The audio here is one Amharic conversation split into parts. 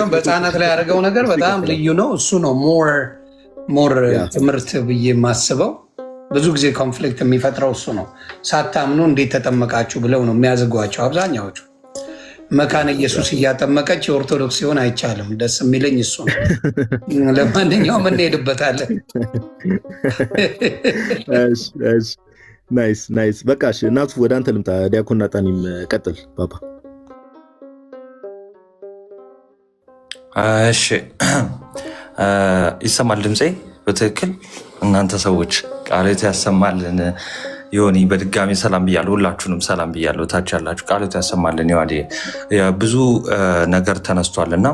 ሳይሆን በህፃናት ላይ ያደረገው ነገር በጣም ልዩ ነው። እሱ ነው ሞር ትምህርት ብዬ የማስበው። ብዙ ጊዜ ኮንፍሊክት የሚፈጥረው እሱ ነው። ሳታምኑ እንዴት ተጠመቃችሁ ብለው ነው የሚያዝጓቸው አብዛኛዎቹ። መካነ ኢየሱስ እያጠመቀች የኦርቶዶክስ ሲሆን አይቻልም። ደስ የሚለኝ እሱ ነው። ለማንኛውም እንሄድበታለን። ናይስ። በቃ እናቱ ወደ አንተ ልምጣ። ዲያቆን ናታኒም ቀጥል ባባ። እሺ ይሰማል ድምፄ በትክክል? እናንተ ሰዎች ቃልት ያሰማልን። ዮኒ በድጋሚ ሰላም ብያለሁ። ሁላችሁንም ሰላም ብያለሁ። ታች ያላችሁ ቃልት ያሰማልን። ብዙ ነገር ተነስቷልና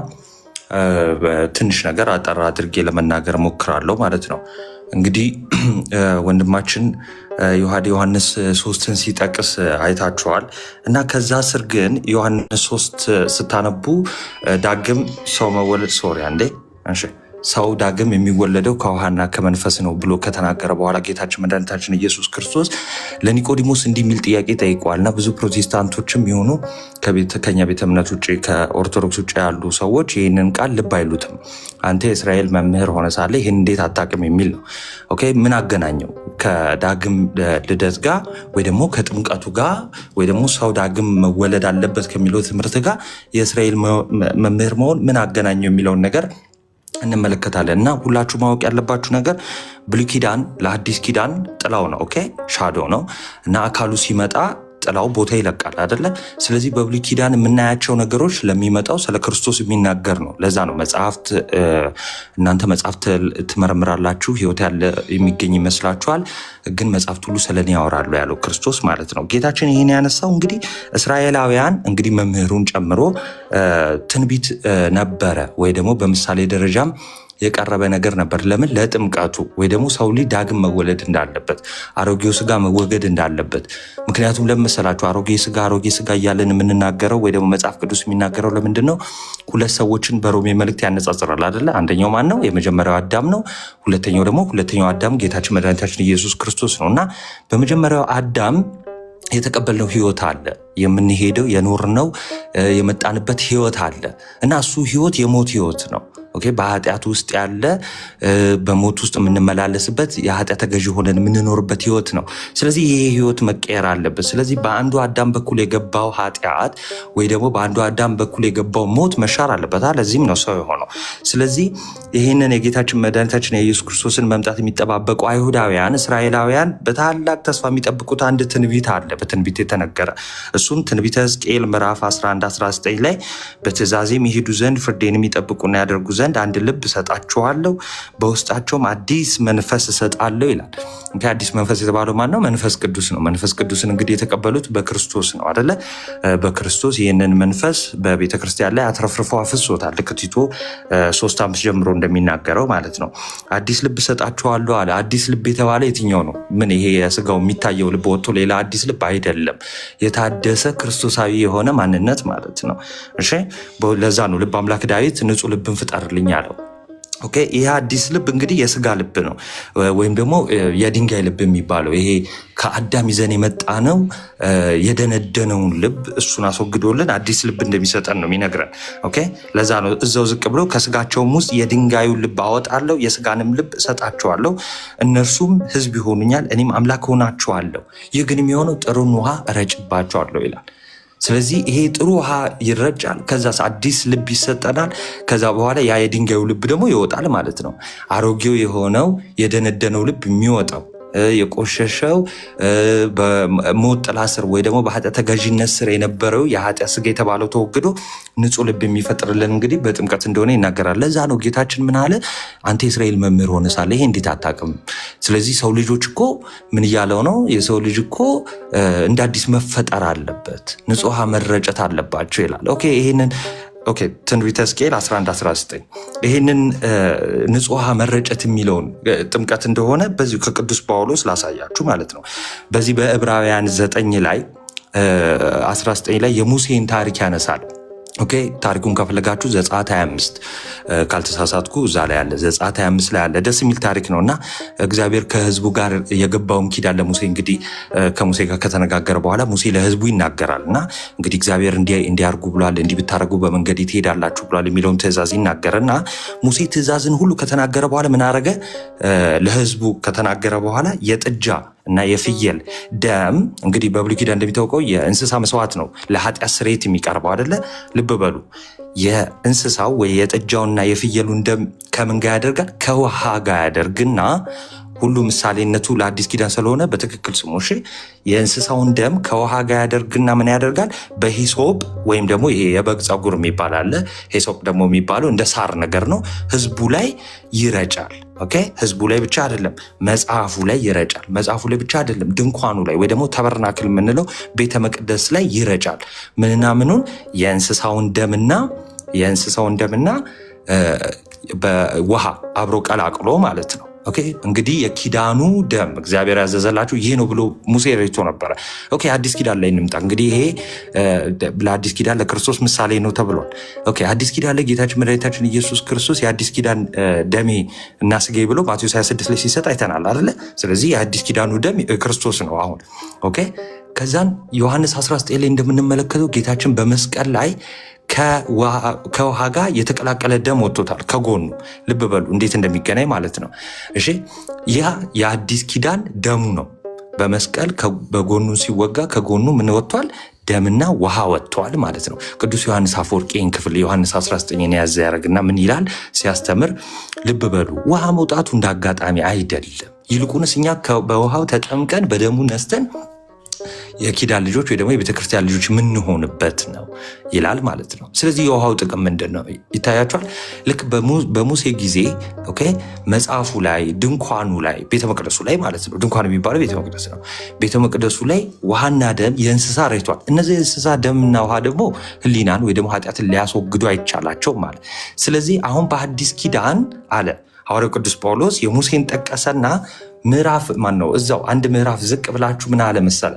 ትንሽ ነገር አጠር አድርጌ ለመናገር ሞክራለሁ ማለት ነው። እንግዲህ ወንድማችን ዮሐንስ 3ን ሲጠቅስ አይታችኋል። እና ከዛ ስር ግን ዮሐንስ 3 ስታነቡ ዳግም ሰው መወለድ ሰው ዳግም የሚወለደው ከውሃና ከመንፈስ ነው ብሎ ከተናገረ በኋላ ጌታችን መድኃኒታችን ኢየሱስ ክርስቶስ ለኒቆዲሞስ እንዲህ የሚል ጥያቄ ጠይቀዋልና ብዙ ፕሮቴስታንቶችም የሆኑ ከኛ ቤተ እምነት ውጭ ከኦርቶዶክስ ውጭ ያሉ ሰዎች ይህንን ቃል ልብ አይሉትም። አንተ የእስራኤል መምህር ሆነ ሳለ ይህን እንዴት አታውቅም የሚል ነው። ኦኬ ምን አገናኘው ከዳግም ልደት ጋር ወይ ደግሞ ከጥምቀቱ ጋር ወይ ደግሞ ሰው ዳግም መወለድ አለበት ከሚለው ትምህርት ጋር የእስራኤል መምህር መሆን ምን አገናኘው የሚለውን ነገር እንመለከታለን። እና ሁላችሁ ማወቅ ያለባችሁ ነገር ብሉይ ኪዳን ለአዲስ ኪዳን ጥላው ነው። ኦኬ ሻዶ ነው። እና አካሉ ሲመጣ ጥላው ቦታ ይለቃል አይደለ? ስለዚህ በብሉይ ኪዳን የምናያቸው ነገሮች ለሚመጣው ስለ ክርስቶስ የሚናገር ነው። ለዛ ነው መጽሐፍት እናንተ መጽሐፍት ትመረምራላችሁ ሕይወት ያለ የሚገኝ ይመስላችኋል፣ ግን መጽሐፍት ሁሉ ስለኔ ያወራሉ ያለው ክርስቶስ ማለት ነው። ጌታችን ይህን ያነሳው እንግዲህ እስራኤላውያን እንግዲህ መምህሩን ጨምሮ ትንቢት ነበረ ወይ ደግሞ በምሳሌ ደረጃም የቀረበ ነገር ነበር። ለምን? ለጥምቀቱ ወይ ደግሞ ሰው ልጅ ዳግም መወለድ እንዳለበት፣ አሮጌው ስጋ መወገድ እንዳለበት። ምክንያቱም ለመሰላችሁ አሮጌ ስጋ እያለን የምንናገረው ወይ ደግሞ መጽሐፍ ቅዱስ የሚናገረው ለምንድን ነው? ሁለት ሰዎችን በሮሜ መልእክት ያነጻጽራል አይደለ? አንደኛው ማን ነው? የመጀመሪያው አዳም ነው። ሁለተኛው አዳም ጌታችን መድኃኒታችን ኢየሱስ ክርስቶስ ነው። እና በመጀመሪያው አዳም የተቀበልነው ህይወት አለ፣ የምንሄደው የኖርነው የመጣንበት ህይወት አለ። እና እሱ ህይወት የሞት ህይወት ነው። ኦኬ በኃጢአት ውስጥ ያለ በሞት ውስጥ የምንመላለስበት የኃጢአት ተገዥ ሆነን የምንኖርበት ህይወት ነው። ስለዚህ ይሄ ህይወት መቀየር አለበት። ስለዚህ በአንዱ አዳም በኩል የገባው ኃጢአት ወይ ደግሞ በአንዱ አዳም በኩል የገባው ሞት መሻር አለበት። ለዚህም ነው ሰው የሆነው። ስለዚህ ይህንን የጌታችን መድኃኒታችን የኢየሱስ ክርስቶስን መምጣት የሚጠባበቁ አይሁዳውያን፣ እስራኤላውያን በታላቅ ተስፋ የሚጠብቁት አንድ ትንቢት አለ፣ በትንቢት የተነገረ። እሱም ትንቢተ ሕዝቅኤል ምዕራፍ 11-19 ላይ በትእዛዜም ይሄዱ ዘንድ ፍርዴንም ይጠብቁና ያደርጉ ዘንድ አንድ ልብ እሰጣቸዋለሁ፣ በውስጣቸውም አዲስ መንፈስ እሰጣለሁ ይላል። እንግዲህ አዲስ መንፈስ የተባለው ማን ነው? መንፈስ ቅዱስ ነው። መንፈስ ቅዱስን እንግዲህ የተቀበሉት በክርስቶስ ነው አይደለ? በክርስቶስ ይህንን መንፈስ በቤተክርስቲያን ላይ አትረፍርፎ አፍሶታል። ልክ ቲቶ 3:5 ጀምሮ እንደሚናገረው ማለት ነው። አዲስ ልብ እሰጣቸዋለሁ አለ። አዲስ ልብ የተባለ የትኛው ነው? ምን ይሄ የስጋው የሚታየው ልብ ወጥቶ ሌላ አዲስ ልብ አይደለም። የታደሰ ክርስቶሳዊ የሆነ ማንነት ማለት ነው። እሺ ለዛ ነው ልብ አምላክ ዳዊት ንጹህ ልብን ፍጠርልኝ አለው። ኦኬ ይሄ አዲስ ልብ እንግዲህ የስጋ ልብ ነው ወይም ደግሞ የድንጋይ ልብ የሚባለው ይሄ ከአዳም ይዘን የመጣ ነው። የደነደነውን ልብ እሱን አስወግዶልን አዲስ ልብ እንደሚሰጠን ነው የሚነግረን። ኦኬ ለዛ ነው እዛው ዝቅ ብሎ ከስጋቸውም ውስጥ የድንጋዩን ልብ አወጣለሁ፣ የስጋንም ልብ እሰጣቸዋለሁ፣ እነርሱም ሕዝብ ይሆኑኛል፣ እኔም አምላክ ሆናቸዋለሁ። ይህ ግን የሚሆነው ጥሩን ውሃ እረጭባቸዋለሁ ይላል። ስለዚህ ይሄ ጥሩ ውሃ ይረጫል፣ ከዛ አዲስ ልብ ይሰጠናል። ከዛ በኋላ ያ የድንጋዩ ልብ ደግሞ ይወጣል ማለት ነው። አሮጌው የሆነው የደነደነው ልብ የሚወጣው የቆሸሸው በሞት ጥላ ስር ወይ ደግሞ በኃጢአት ተገዥነት ስር የነበረው የኃጢአት ስጋ የተባለው ተወግዶ ንጹህ ልብ የሚፈጥርልን እንግዲህ በጥምቀት እንደሆነ ይናገራል። ለዛ ነው ጌታችን ምን አለ? አንተ የእስራኤል መምህር ሆነ ሳለ ይሄ እንዴት አታውቅም? ስለዚህ ሰው ልጆች እኮ ምን እያለው ነው? የሰው ልጅ እኮ እንደ አዲስ መፈጠር አለበት፣ ንጹህ መረጨት አለባቸው ይላል። ኦኬ ይሄንን ትንቢተ ሕዝቅኤል 11-19 ይህንን ንጹህ መረጨት የሚለውን ጥምቀት እንደሆነ በዚሁ ከቅዱስ ጳውሎስ ላሳያችሁ ማለት ነው። በዚህ በዕብራውያን 9 ላይ 19 ላይ የሙሴን ታሪክ ያነሳል። ኦኬ ታሪኩን ከፈለጋችሁ ዘጸአት 25 ካልተሳሳትኩ እዛ ላይ ያለ ዘጸአት 25 ላይ ያለ ደስ የሚል ታሪክ ነውና እግዚአብሔር ከህዝቡ ጋር የገባውን ኪዳን ለሙሴ እንግዲህ ከሙሴ ጋር ከተነጋገረ በኋላ ሙሴ ለህዝቡ ይናገራልና እንግዲህ እግዚአብሔር እንዲያርጉ ብሏል፣ እንዲህ ብታረጉ በመንገድ ትሄዳላችሁ ብሏል የሚለውን ትእዛዝ ይናገርና ሙሴ ትእዛዝን ሁሉ ከተናገረ በኋላ ምን አረገ? ለህዝቡ ከተናገረ በኋላ የጥጃ እና የፍየል ደም እንግዲህ በብሉይ ኪዳን እንደሚታወቀው የእንስሳ መስዋዕት ነው ለኃጢአት ስርየት የሚቀርበው አይደለ? ልብ በሉ የእንስሳው ወይ የጥጃውና የፍየሉን ደም ከምን ጋር ያደርጋል? ከውሃ ጋር ያደርግና ሁሉ ምሳሌነቱ ለአዲስ ኪዳን ስለሆነ በትክክል ስሙ። እሺ የእንስሳውን ደም ከውሃ ጋር ያደርግና ምን ያደርጋል? በሂሶጵ ወይም ደግሞ ይሄ የበግ ጸጉር የሚባል አለ። ሂሶጵ ደግሞ የሚባለው እንደ ሳር ነገር ነው። ህዝቡ ላይ ይረጫል። ኦኬ ህዝቡ ላይ ብቻ አይደለም፣ መጽሐፉ ላይ ይረጫል። መጽሐፉ ላይ ብቻ አይደለም፣ ድንኳኑ ላይ ወይ ደግሞ ተበርናክል የምንለው ቤተ መቅደስ ላይ ይረጫል። ምንና ምኑን? የእንስሳውን ደምና በውሃ አብሮ ቀላቅሎ ማለት ነው። ኦኬ እንግዲህ የኪዳኑ ደም እግዚአብሔር ያዘዘላችሁ ይሄ ነው ብሎ ሙሴ ረድቶ ነበረ። ኦኬ አዲስ ኪዳን ላይ እንምጣ። እንግዲህ ይሄ ለአዲስ ኪዳን ለክርስቶስ ምሳሌ ነው ተብሏል። ኦኬ አዲስ ኪዳን ላይ ጌታችን መድኃኒታችን ኢየሱስ ክርስቶስ የአዲስ ኪዳን ደሜ እና ስጋዬ ብሎ ማቴዎስ 26 ላይ ሲሰጥ አይተናል አይደለ? ስለዚህ የአዲስ ኪዳኑ ደም ክርስቶስ ነው አሁን። ኦኬ ከዛን ዮሐንስ 19 ላይ እንደምንመለከተው ጌታችን በመስቀል ላይ ከውሃ ጋር የተቀላቀለ ደም ወጥቶታል ከጎኑ። ልብ በሉ እንዴት እንደሚገናኝ ማለት ነው። እሺ ያ የአዲስ ኪዳን ደሙ ነው። በመስቀል በጎኑ ሲወጋ ከጎኑ ምን ወጥቷል? ደምና ውሃ ወጥቷል ማለት ነው። ቅዱስ ዮሐንስ አፈወርቅ ይህን ክፍል ዮሐንስ 19 ያዘ ያደርግና ምን ይላል ሲያስተምር? ልብ በሉ ውሃ መውጣቱ እንዳጋጣሚ አይደለም፣ ይልቁንስ እኛ በውሃው ተጠምቀን በደሙ ነስተን የኪዳን ልጆች ወይ ደግሞ የቤተክርስቲያን ልጆች የምንሆንበት ነው ይላል ማለት ነው። ስለዚህ የውሃው ጥቅም ምንድን ነው ይታያቸዋል። ልክ በሙሴ ጊዜ ኦኬ መጽሐፉ ላይ ድንኳኑ ላይ ቤተ መቅደሱ ላይ ማለት ነው። ድንኳኑ የሚባለው ቤተ መቅደስ ነው። ቤተ መቅደሱ ላይ ውሃና ደም የእንስሳ ረጭቷል። እነዚህ የእንስሳ ደምና ውሃ ደግሞ ሕሊናን ወይ ደግሞ ኃጢአትን ሊያስወግዱ አይቻላቸው ማለት። ስለዚህ አሁን በአዲስ ኪዳን አለ ሐዋርያው ቅዱስ ጳውሎስ የሙሴን ጠቀሰና ምዕራፍ እዛው አንድ ምዕራፍ ዝቅ ብላችሁ ምን አለ መሰለ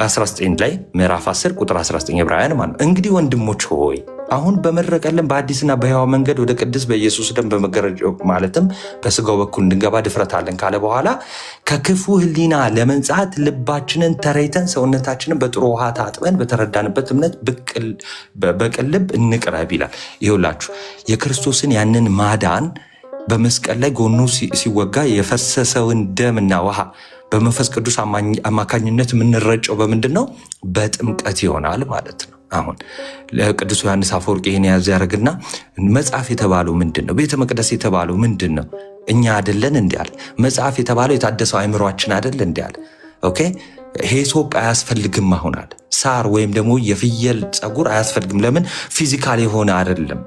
19 ላይ ምዕራፍ 10 ቁጥር 19 ዕብራውያን ማለት ነው። እንግዲህ ወንድሞች ሆይ አሁን በመረቀልን በአዲስና በሕያው መንገድ ወደ ቅድስ በኢየሱስ ደም በመገረጃው ማለትም በስጋው በኩል እንድንገባ ድፍረት አለን ካለ በኋላ ከክፉ ሕሊና ለመንጻት ልባችንን ተረይተን ሰውነታችንን በጥሩ ውሃ ታጥበን በተረዳንበት እምነት በቅን ልብ እንቅረብ ይላል። ይኸውላችሁ የክርስቶስን ያንን ማዳን በመስቀል ላይ ጎኑ ሲወጋ የፈሰሰውን ደምና ውሃ በመንፈስ ቅዱስ አማካኝነት የምንረጨው በምንድን ነው? በጥምቀት ይሆናል ማለት ነው። አሁን ለቅዱስ ዮሐንስ አፈወርቅ ይህን ያዝ ያደርግና መጽሐፍ የተባለው ምንድን ነው? ቤተ መቅደስ የተባለው ምንድን ነው? እኛ አይደለን እንዲያል። መጽሐፍ የተባለው የታደሰው አይምሯችን አይደል እንዲያል። ኦኬ ሂሶጵ አያስፈልግም አሁናል። ሳር ወይም ደግሞ የፍየል ጸጉር አያስፈልግም። ለምን? ፊዚካል የሆነ አይደለም።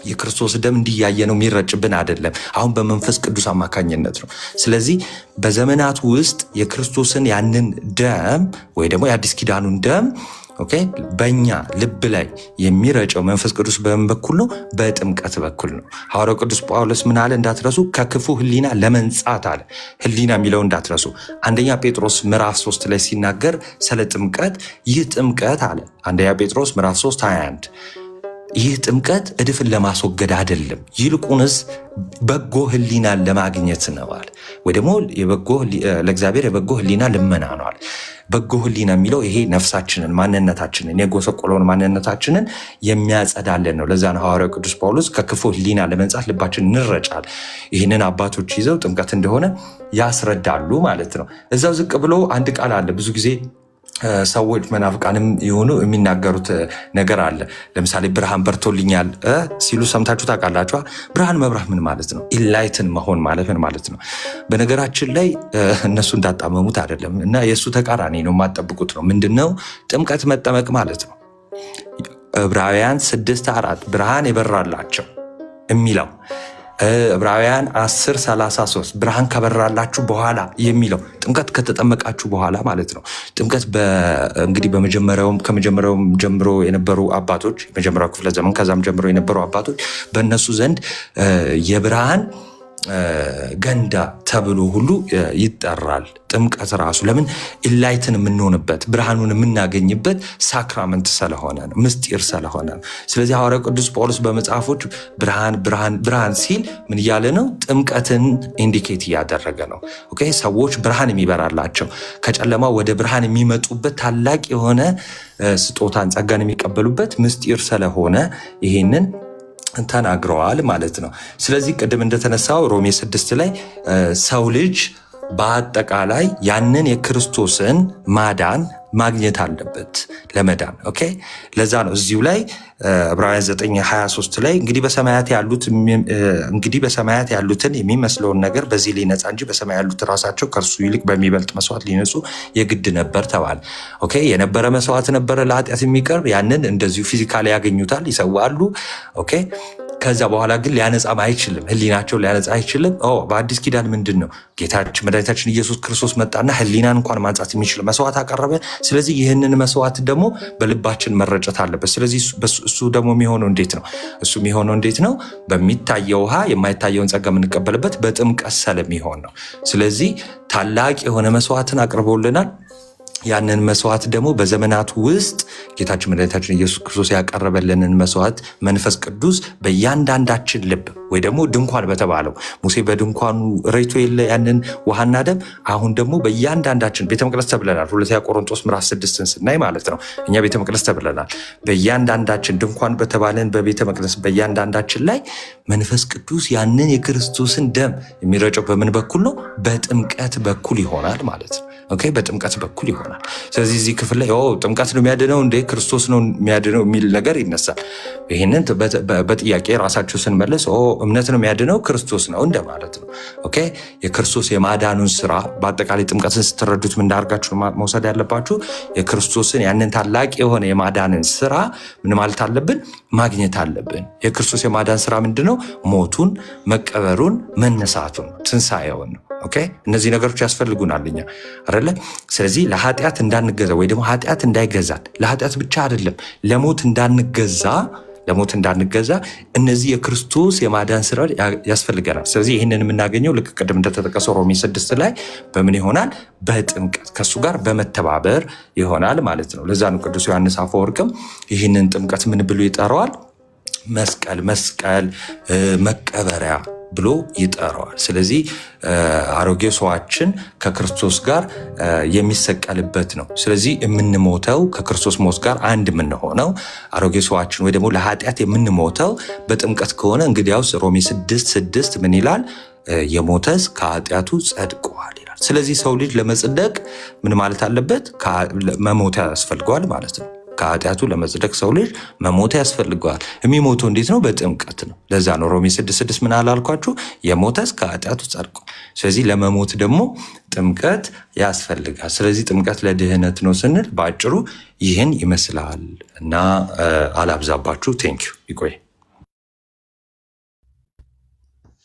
የክርስቶስ ደም እንዲያየ ነው የሚረጭብን አይደለም። አሁን በመንፈስ ቅዱስ አማካኝነት ነው። ስለዚህ በዘመናት ውስጥ የክርስቶስን ያንን ደም ወይ ደግሞ የአዲስ ኪዳኑን ደም ኦኬ በእኛ ልብ ላይ የሚረጨው መንፈስ ቅዱስ በምን በኩል ነው? በጥምቀት በኩል ነው። ሐዋርያው ቅዱስ ጳውሎስ ምን አለ እንዳትረሱ? ከክፉ ሕሊና ለመንጻት አለ። ሕሊና የሚለው እንዳትረሱ። አንደኛ ጴጥሮስ ምዕራፍ 3 ላይ ሲናገር ስለ ጥምቀት ይህ ጥምቀት አለ አንደኛ ጴጥሮስ ምዕራፍ 3 21 ይህ ጥምቀት እድፍን ለማስወገድ አይደለም፣ ይልቁንስ በጎ ሕሊናን ለማግኘት ነዋል። ወይ ደግሞ ለእግዚአብሔር የበጎ ሕሊና ልመና ነዋል። በጎ ሕሊና የሚለው ይሄ ነፍሳችንን፣ ማንነታችንን፣ የጎሰቆለውን ማንነታችንን የሚያጸዳለን ነው። ለዛ ነው ሐዋርያው ቅዱስ ጳውሎስ ከክፉ ሕሊና ለመንጻት ልባችን እንረጫል። ይህንን አባቶች ይዘው ጥምቀት እንደሆነ ያስረዳሉ ማለት ነው። እዛው ዝቅ ብሎ አንድ ቃል አለ ብዙ ጊዜ ሰዎች መናፍቃንም የሆኑ የሚናገሩት ነገር አለ። ለምሳሌ ብርሃን በርቶልኛል ሲሉ ሰምታችሁ ታውቃላችሁ። ብርሃን መብራት ምን ማለት ነው? ኢንላይትን መሆን ማለት ምን ማለት ነው? በነገራችን ላይ እነሱ እንዳጣመሙት አይደለም እና የእሱ ተቃራኒ ነው፣ የማጠብቁት ነው። ምንድነው? ጥምቀት መጠመቅ ማለት ነው። ዕብራውያን 6:4 ብርሃን የበራላቸው የሚለው ዕብራውያን 10:33 ብርሃን ከበራላችሁ በኋላ የሚለው ጥምቀት ከተጠመቃችሁ በኋላ ማለት ነው። ጥምቀት እንግዲህ ከመጀመሪያውም ጀምሮ የነበሩ አባቶች የመጀመሪያው ክፍለ ዘመን ከዛም ጀምሮ የነበሩ አባቶች በእነሱ ዘንድ የብርሃን ገንዳ ተብሎ ሁሉ ይጠራል። ጥምቀት ራሱ ለምን ኢላይትን የምንሆንበት ብርሃኑን የምናገኝበት ሳክራመንት ስለሆነ ነው፣ ምስጢር ስለሆነ ነው። ስለዚህ ሐዋርያው ቅዱስ ጳውሎስ በመጽሐፎች ብርሃን ብርሃን ብርሃን ሲል ምን እያለ ነው? ጥምቀትን ኢንዲኬት እያደረገ ነው። ኦኬ፣ ሰዎች ብርሃን የሚበራላቸው ከጨለማ ወደ ብርሃን የሚመጡበት ታላቅ የሆነ ስጦታን ጸጋን የሚቀበሉበት ምስጢር ስለሆነ ይሄንን ተናግረዋል ማለት ነው። ስለዚህ ቅድም እንደተነሳው ሮሜ 6 ላይ ሰው ልጅ በአጠቃላይ ያንን የክርስቶስን ማዳን ማግኘት አለበት ለመዳን። ኦኬ፣ ለዛ ነው እዚሁ ላይ ዕብራውያን 9:23 ላይ እንግዲህ በሰማያት ያሉትን የሚመስለውን ነገር በዚህ ሊነጻ እንጂ በሰማይ ያሉት ራሳቸው ከእርሱ ይልቅ በሚበልጥ መስዋዕት ሊነጹ የግድ ነበር ተባለ። ኦኬ፣ የነበረ መስዋዕት ነበረ ለኃጢአት የሚቀርብ ያንን እንደዚሁ ፊዚካሊ ያገኙታል፣ ይሰዋሉ። ኦኬ፣ ከዛ በኋላ ግን ሊያነጻም አይችልም፣ ህሊናቸው ሊያነጻ አይችልም። በአዲስ ኪዳን ምንድን ነው? ጌታችን መድኃኒታችን ኢየሱስ ክርስቶስ መጣና ህሊናን እንኳን ማንጻት የሚችል መስዋዕት አቀረበ። ስለዚህ ይህንን መስዋዕት ደግሞ በልባችን መረጨት አለበት። ስለዚህ እሱ ደግሞ የሚሆነው እንዴት ነው? እሱ የሚሆነው እንዴት ነው? በሚታየው ውሃ የማይታየውን ጸጋ የምንቀበልበት በጥምቀት ስለሚሆን ነው። ስለዚህ ታላቅ የሆነ መስዋዕትን አቅርቦልናል። ያንን መስዋዕት ደግሞ በዘመናት ውስጥ ጌታችን መድኃኒታችን ኢየሱስ ክርስቶስ ያቀረበልንን መስዋዕት መንፈስ ቅዱስ በእያንዳንዳችን ልብ ወይ ደግሞ ድንኳን በተባለው ሙሴ በድንኳኑ ረይቶ የለ ያንን ውሃና ደም፣ አሁን ደግሞ በእያንዳንዳችን ቤተ መቅደስ ተብለናል። 2 ቆሮንቶስ ምዕራፍ 6ን ስናይ ማለት ነው እኛ ቤተ መቅደስ ተብለናል። በእያንዳንዳችን ድንኳን በተባለን በቤተ መቅደስ በእያንዳንዳችን ላይ መንፈስ ቅዱስ ያንን የክርስቶስን ደም የሚረጨው በምን በኩል ነው? በጥምቀት በኩል ይሆናል ማለት ነው። ኦኬ፣ በጥምቀት በኩል ይሆናል። ስለዚህ እዚህ ክፍል ላይ ጥምቀት ነው የሚያድነው እንዴ ክርስቶስ ነው የሚያድነው የሚል ነገር ይነሳል። ይህንን በጥያቄ ራሳቸው ስንመለስ እምነት ነው የሚያድነው ክርስቶስ ነው እንደማለት ነው። ኦኬ፣ የክርስቶስ የማዳኑን ስራ በአጠቃላይ ጥምቀትን ስትረዱት ምን እንዳርጋችሁ መውሰድ ያለባችሁ የክርስቶስን ያንን ታላቅ የሆነ የማዳንን ስራ ምን ማለት አለብን? ማግኘት አለብን። የክርስቶስ የማዳን ስራ ምንድነው? ሞቱን፣ መቀበሩን፣ መነሳቱን፣ ትንሣኤውን ነው። ኦኬ፣ እነዚህ ነገሮች ያስፈልጉናል እኛ አይደለ? ስለዚህ ለኃጢአት እንዳንገዛ ወይ ደግሞ ኃጢአት እንዳይገዛን፣ ለኃጢአት ብቻ አይደለም ለሞት እንዳንገዛ እነዚህ የክርስቶስ የማዳን ስራ ያስፈልገናል። ስለዚህ ይህንን የምናገኘው ልክ ቅድም እንደተጠቀሰው ሮሜ 6 ላይ በምን ይሆናል? በጥምቀት ከሱ ጋር በመተባበር ይሆናል ማለት ነው። ለዛ ነው ቅዱስ ዮሐንስ አፈወርቅም ይህንን ጥምቀት ምን ብሎ ይጠራዋል? መስቀል መቀበሪያ ብሎ ይጠራዋል። ስለዚህ አሮጌ ሰዋችን ከክርስቶስ ጋር የሚሰቀልበት ነው። ስለዚህ የምንሞተው ከክርስቶስ ሞት ጋር አንድ የምንሆነው አሮጌ ሰዋችን ወይ ደግሞ ለኃጢአት የምንሞተው በጥምቀት ከሆነ እንግዲያውስ ሮሜ 6:6 ምን ይላል? የሞተስ ከኃጢአቱ ጸድቋል ይላል። ስለዚህ ሰው ልጅ ለመጽደቅ ምን ማለት አለበት? መሞት ያስፈልገዋል ማለት ነው። ከኃጢአቱ ለመጽደቅ ሰው ልጅ መሞት ያስፈልገዋል። የሚሞተው እንዴት ነው? በጥምቀት ነው። ለዛ ነው ሮሜ 6:6 ምን አላልኳችሁ? የሞተስ ከኃጢአቱ ጸድቋል። ስለዚህ ለመሞት ደግሞ ጥምቀት ያስፈልጋል። ስለዚህ ጥምቀት ለድህነት ነው ስንል በአጭሩ ይህን ይመስላል እና አላብዛባችሁ። ቴንኪዩ። ይቆይ።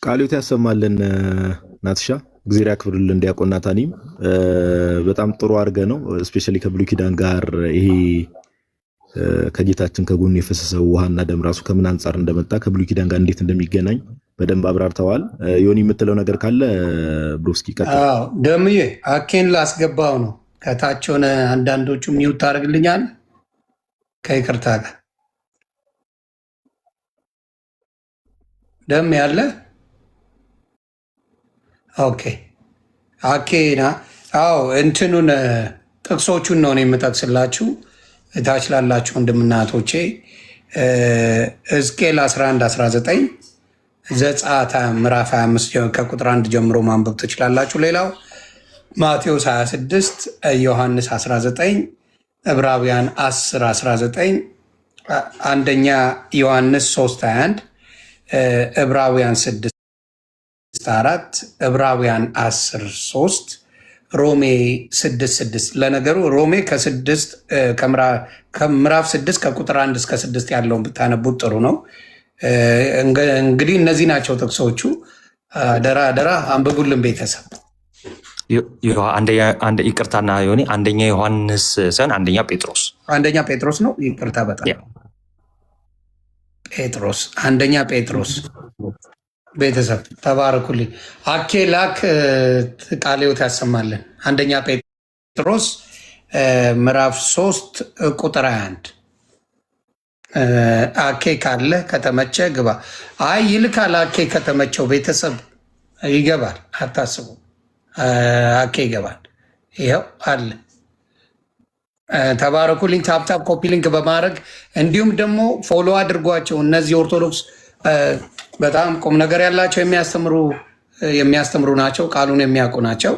ቃልዮት ያሰማልን። ናትሻ እግዚአብሔር ያክብርልን። ዲያቆን ናታኒም በጣም ጥሩ አድርገ ነው ስፔሻሊ ከብሉይ ኪዳን ጋር ይሄ ከጌታችን ከጎኑ የፈሰሰው ውሃና ደም ራሱ ከምን አንጻር እንደመጣ ከብሉይ ኪዳን ጋር እንዴት እንደሚገናኝ በደንብ አብራርተዋል። ዮኒ የምትለው ነገር ካለ ብሮስኪ ቀጥል። ደምዬ አኬን ላስገባው ነው። ከታች ሆነ አንዳንዶቹ ሚውት ታደርግልኛል ከይቅርታ ጋር ደም ያለ ኦኬ አኬና እንትኑን ጥቅሶቹን ነው የምጠቅስላችሁ እታች ላላችሁ ወንድምናቶቼ ሕዝቅኤል 11:19 ዘጸአት ምዕራፍ 25 ከቁጥር 1 ጀምሮ ማንበብ ትችላላችሁ። ሌላው ማቴዎስ 26፣ ዮሐንስ 19፣ ዕብራውያን 10:19፣ አንደኛ ዮሐንስ 3:21፣ ዕብራውያን 6:4፣ ዕብራውያን 10:3፣ ሮሜ 6:6። ለነገሩ ሮሜ ከምዕራፍ 6 ከቁጥር 1 እስከ 6 ያለውን ብታነቡት ጥሩ ነው። እንግዲህ እነዚህ ናቸው ጥቅሶቹ። ደራ አንብቡልን ቤተሰብ። ይቅርታና ሆኔ አንደኛ ዮሐንስ ሳይሆን አንደኛ ጴጥሮስ ነው። ይቅርታ በጣም ጴጥሮስ፣ አንደኛ ጴጥሮስ ቤተሰብ ተባረኩልኝ። አኬ ላክ ቃለ ሕይወት ያሰማልን። አንደኛ ጴጥሮስ ምዕራፍ 3 ቁጥር 21 አኬ ካለ ከተመቸ ግባ። አይ ይልካል። አኬ ከተመቸው ቤተሰብ ይገባል፣ አታስቡ። አኬ ይገባል። ይኸው አለ። ተባረኩልኝ። ታፕታፕ ኮፒ ሊንክ በማድረግ እንዲሁም ደግሞ ፎሎ አድርጓቸው። እነዚህ ኦርቶዶክስ በጣም ቁም ነገር ያላቸው የሚያስተምሩ ናቸው። ቃሉን የሚያውቁ ናቸው።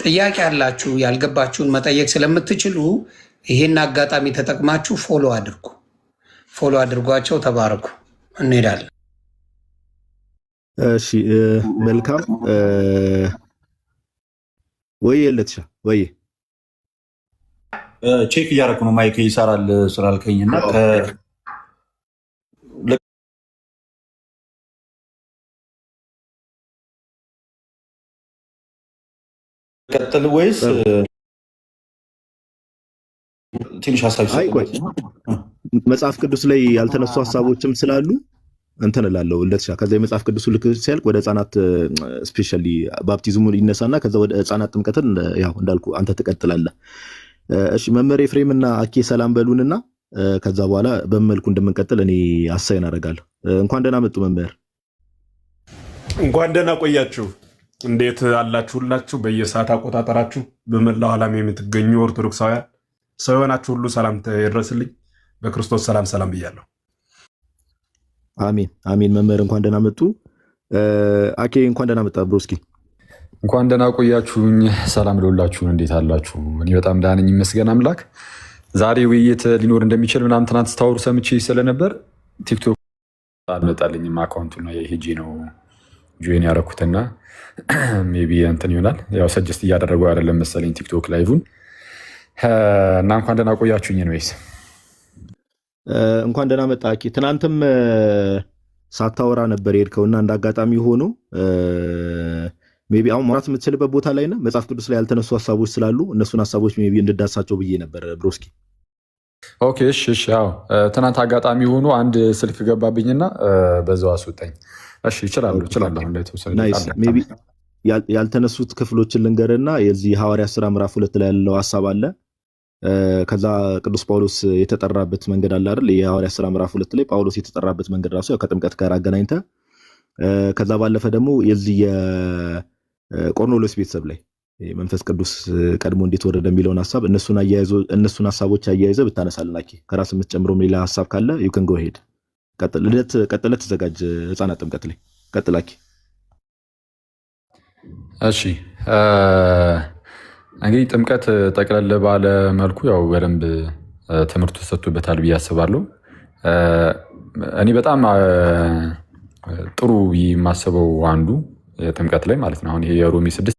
ጥያቄ ያላችሁ ያልገባችሁን መጠየቅ ስለምትችሉ ይሄን አጋጣሚ ተጠቅማችሁ ፎሎ አድርጉ። ፎሎ አድርጓቸው። ተባረኩ። እንሄዳለን። እሺ መልካም ወይ የለትሻ ወይ ቼክ እያደረኩ ነው። ማይክ ይሰራል ስላልከኝና ቀጥል ወይስ ትንሽ ሀሳብ መጽሐፍ ቅዱስ ላይ ያልተነሱ ሀሳቦችም ስላሉ እንትን እላለሁ ለትሻ። ከዛ የመጽሐፍ ቅዱሱ ልክ ሲያልቅ ወደ ህፃናት ስፔሻሊ ባፕቲዝሙ ይነሳና ከዛ ወደ ህፃናት ጥምቀትን ያው እንዳልኩ አንተ ትቀጥላለህ። እሺ መምህር ኤፍሬም እና አኬ ሰላም በሉንና ከዛ በኋላ በመልኩ እንደምንቀጥል እኔ አሳይን አደርጋለሁ። እንኳን ደህና መጡ መምህር። እንኳን ደህና ቆያችሁ። እንዴት አላችሁላችሁ? በየሰዓት አቆጣጠራችሁ በመላው ዓለም የምትገኙ ኦርቶዶክሳውያን ሰው የሆናችሁ ሁሉ ሰላም ይድረስልኝ። በክርስቶስ ሰላም ብያለሁ። አሜን አሜን። መምህር እንኳን ደህና መጡ። አኬ እንኳን ደህና መጣ ብሮስኪ። እንኳን ደህና ቆያችሁኝ። ሰላም ለሁላችሁ። እንዴት አላችሁ? እኔ በጣም ደህና ነኝ ይመስገን አምላክ። ዛሬ ውይይት ሊኖር እንደሚችል ምናምን ትናንት ስታወሩ ሰምቼ ስለነበር ቲክቶክ አልመጣልኝም። አካውንቱ ነው ሄጄ ነው ጆይን ያደረኩትና ሜይ ቢ እንትን ይሆናል። ያው ሰጀስት እያደረጉ አይደለም መሰለኝ ቲክቶክ ላይቭን እና እንኳን ደህና ቆያችሁኝ ነው ወይስ? እንኳን ደህና መጣ አኬ። ትናንትም ሳታወራ ነበር የሄድከውና እንዳጋጣሚ ሆኖ ሜይ ቢ አሁን ማውራት የምትችልበት ቦታ ላይ ነህ። መጽሐፍ ቅዱስ ላይ ያልተነሱ ሀሳቦች ስላሉ እነሱን ሀሳቦች ሜይ ቢ እንድዳሳቸው ብዬ ነበር ብሮስኪ። ኦኬ እሺ እሺ። ያው ትናንት አጋጣሚ ሆኖ አንድ ስልክ ገባብኝና በዛው አስወጣኝ። እሺ እችላለሁ ናይስ። ሜይ ቢ ያልተነሱት ክፍሎችን ልንገርና የዚህ ሐዋርያት ሥራ ምዕራፍ 2 ላይ ያለው ሀሳብ አለ። ከዛ ቅዱስ ጳውሎስ የተጠራበት መንገድ አለ አይደል? የሐዋርያት ሥራ ምዕራፍ 2 ላይ ጳውሎስ የተጠራበት መንገድ ራሱ ያው ከጥምቀት ጋር አገናኝተ ከዛ ባለፈ ደግሞ የዚህ የቆርኔሌዎስ ቤተሰብ ላይ መንፈስ ቅዱስ ቀድሞ እንዴት ወረደ የሚለውን ሀሳብ እነሱን ሀሳቦች አያይዘ ብታነሳልን አኬ። ከራስ የምትጨምረው ሌላ ሀሳብ ካለ ዩ ካን ጎ ሄድ። ቀጥለ ተዘጋጅ። ህፃናት ጥምቀት ላይ ቀጥል አኬ። እሺ እንግዲህ ጥምቀት ጠቅለል ባለ መልኩ ያው በደንብ ትምህርቱ ተሰጥቶበታል ብዬ አስባለሁ። እኔ በጣም ጥሩ የማስበው አንዱ ጥምቀት ላይ ማለት ነው አሁን ይሄ የሮሜ 6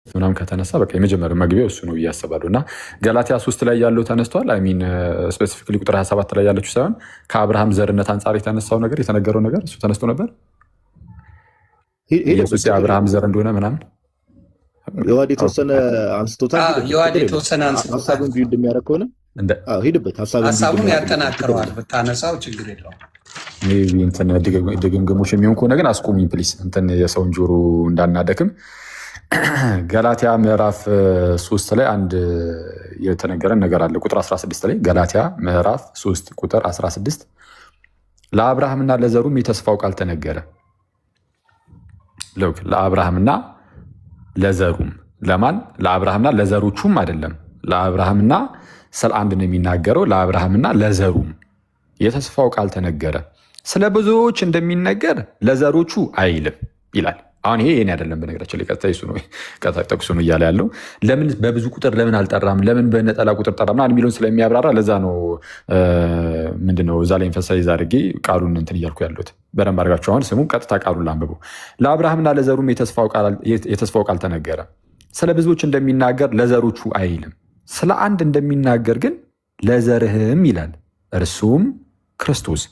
ምናምን ከተነሳ በቃ የመጀመሪያው መግቢያው እሱ ነው ብዬ አስባለሁ። እና ገላትያ 3 ላይ ያለው ተነስቷል። አይ ሚን ስፔሲፊካሊ ቁጥር 27 ላይ ያለችው ሳይሆን ከአብርሃም ዘርነት አንጻር የተነሳው ነገር የተነገረው ነገር እሱ ተነስቶ ነበር። ኢየሱስ የአብርሃም ዘር እንደሆነ ምናምን የዋድ የተወሰነ አንስቶታል። የዋድ የተወሰነ አንስቶታል። ሀሳቡን ቢውድ የሚያደርግ ከሆነ ሂድበት። ሀሳቡን ያጠናክረዋል። ብታነሳው ችግር የለውም። እንትን ድግምግሞች የሚሆን ከሆነ ግን አስቁሙኝ ፕሊስ። እንትን የሰውን ጆሮ እንዳናደክም። ገላትያ ምዕራፍ 3 ላይ አንድ የተነገረን ነገር አለ። ቁጥር 16 ላይ ገላትያ ምዕራፍ 3 ቁጥር 16 ለአብርሃምና ለዘሩም የተስፋው ቃል ተነገረ። ለአብርሃምና ለዘሩም ለማን? ለአብርሃምና ለዘሮቹም አይደለም። ለአብርሃምና ስለ አንድ ነው የሚናገረው። ለአብርሃምና ለዘሩም የተስፋው ቃል ተነገረ። ስለ ብዙዎች እንደሚነገር ለዘሮቹ አይልም ይላል። አሁን ይሄ የኔ አይደለም፣ በነገራችን ላይ ቀጥታ ጠቅሱ ነው እያለ ያለው። ለምን በብዙ ቁጥር ለምን አልጠራም፣ ለምን በነጠላ ቁጥር ጠራ ምናምን የሚለውን ስለሚያብራራ ለዛ ነው ምንድነው እዛ ላይ ኤንፈሳይዝ አድርጌ ቃሉን እንትን እያልኩ ያለሁት። በደንብ አድርጋችሁ አሁን ስሙን ቀጥታ ቃሉን ላንብቡ። ለአብርሃምና ለዘሩም የተስፋው ቃል ተነገረ። ስለ ብዙዎች እንደሚናገር ለዘሮቹ አይልም። ስለ አንድ እንደሚናገር ግን ለዘርህም ይላል፣ እርሱም ክርስቶስ።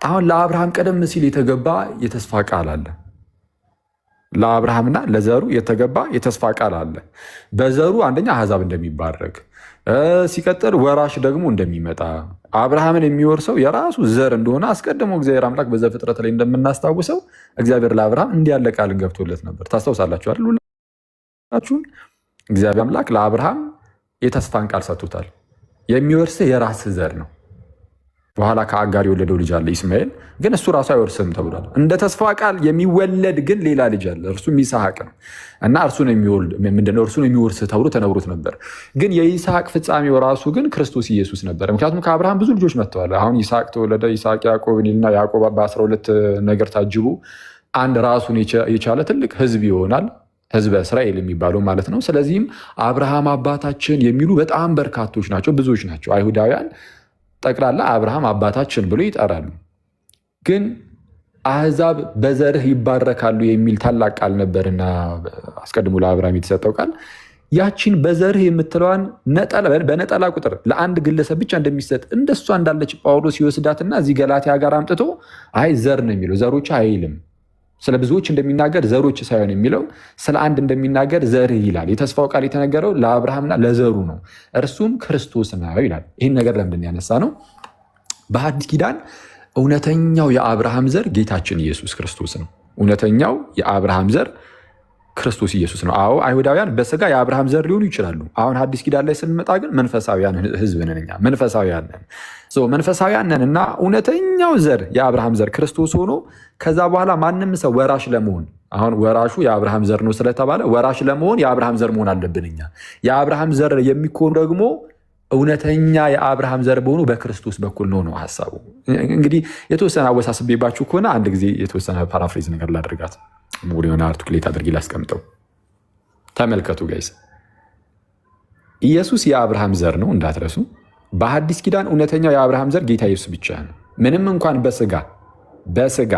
አሁን ለአብርሃም ቀደም ሲል የተገባ የተስፋ ቃል አለ። ለአብርሃምና ለዘሩ የተገባ የተስፋ ቃል አለ። በዘሩ አንደኛ አሕዛብ እንደሚባረክ ሲቀጥል ወራሽ ደግሞ እንደሚመጣ አብርሃምን የሚወርሰው የራሱ ዘር እንደሆነ አስቀድሞ እግዚአብሔር አምላክ በዘፍጥረት ላይ እንደምናስታውሰው እግዚአብሔር ለአብርሃም እንዲህ ያለ ቃልን ገብቶለት ነበር። ታስታውሳላችሁ አይደል? ሁላችሁም እግዚአብሔር አምላክ ለአብርሃም የተስፋን ቃል ሰጥቶታል። የሚወርስህ የራስህ ዘር ነው። በኋላ ከአጋር የወለደው ልጅ አለ ኢስማኤል፣ ግን እሱ ራሱ አይወርስም ተብሏል። እንደ ተስፋ ቃል የሚወለድ ግን ሌላ ልጅ አለ፣ እርሱም ይስሐቅ ነው እና እርሱን የሚወርስ ተብሎ ተነግሮት ነበር። ግን የይስሐቅ ፍጻሜው ራሱ ግን ክርስቶስ ኢየሱስ ነበር። ምክንያቱም ከአብርሃም ብዙ ልጆች መጥተዋል። አሁን ይስሐቅ ተወለደ፣ ይስሐቅ ያዕቆብን ይልና ያዕቆብ በ12 ነገር ታጅቡ አንድ ራሱን የቻለ ትልቅ ህዝብ ይሆናል፣ ህዝበ እስራኤል የሚባለው ማለት ነው። ስለዚህም አብርሃም አባታችን የሚሉ በጣም በርካቶች ናቸው፣ ብዙዎች ናቸው። አይሁዳውያን ጠቅላላ አብርሃም አባታችን ብሎ ይጠራሉ። ግን አሕዛብ በዘርህ ይባረካሉ የሚል ታላቅ ቃል ነበርና አስቀድሞ ለአብርሃም የተሰጠው ቃል ያቺን በዘርህ የምትለዋን በነጠላ ቁጥር ለአንድ ግለሰብ ብቻ እንደሚሰጥ እንደሷ እንዳለች ጳውሎስ ይወስዳትና እዚህ ገላትያ ጋር አምጥቶ አይ ዘር ነው የሚለው ዘሮች አይልም። ስለ ብዙዎች እንደሚናገር ዘሮች ሳይሆን የሚለው ስለ አንድ እንደሚናገር ዘርህ ይላል። የተስፋው ቃል የተነገረው ለአብርሃምና ለዘሩ ነው፣ እርሱም ክርስቶስ ነው ይላል። ይህን ነገር ለምንድን ያነሳ ነው? በሐዲስ ኪዳን እውነተኛው የአብርሃም ዘር ጌታችን ኢየሱስ ክርስቶስ ነው። እውነተኛው የአብርሃም ዘር ክርስቶስ ኢየሱስ ነው። አዎ አይሁዳውያን በስጋ የአብርሃም ዘር ሊሆኑ ይችላሉ። አሁን ሐዲስ ኪዳን ላይ ስንመጣ ግን መንፈሳዊያን ህዝብ ነን እኛ፣ መንፈሳዊያን ነን እና እውነተኛው ዘር የአብርሃም ዘር ክርስቶስ ሆኖ ከዛ በኋላ ማንም ሰው ወራሽ ለመሆን አሁን ወራሹ የአብርሃም ዘር ነው ስለተባለ ወራሽ ለመሆን የአብርሃም ዘር መሆን አለብን እኛ። የአብርሃም ዘር የሚኮኑ ደግሞ እውነተኛ የአብርሃም ዘር በሆኑ በክርስቶስ በኩል ነው ሀሳቡ። እንግዲህ የተወሰነ አወሳስቤባችሁ ከሆነ አንድ ጊዜ የተወሰነ ፓራፍሬዝ ነገር ላድርጋት፣ ሙሉ የሆነ አርቲኩሌት አድርጌ ላስቀምጠው። ተመልከቱ ጋይስ፣ ኢየሱስ የአብርሃም ዘር ነው እንዳትረሱ። በሐዲስ ኪዳን እውነተኛው የአብርሃም ዘር ጌታ ኢየሱስ ብቻ ነው። ምንም እንኳን በስጋ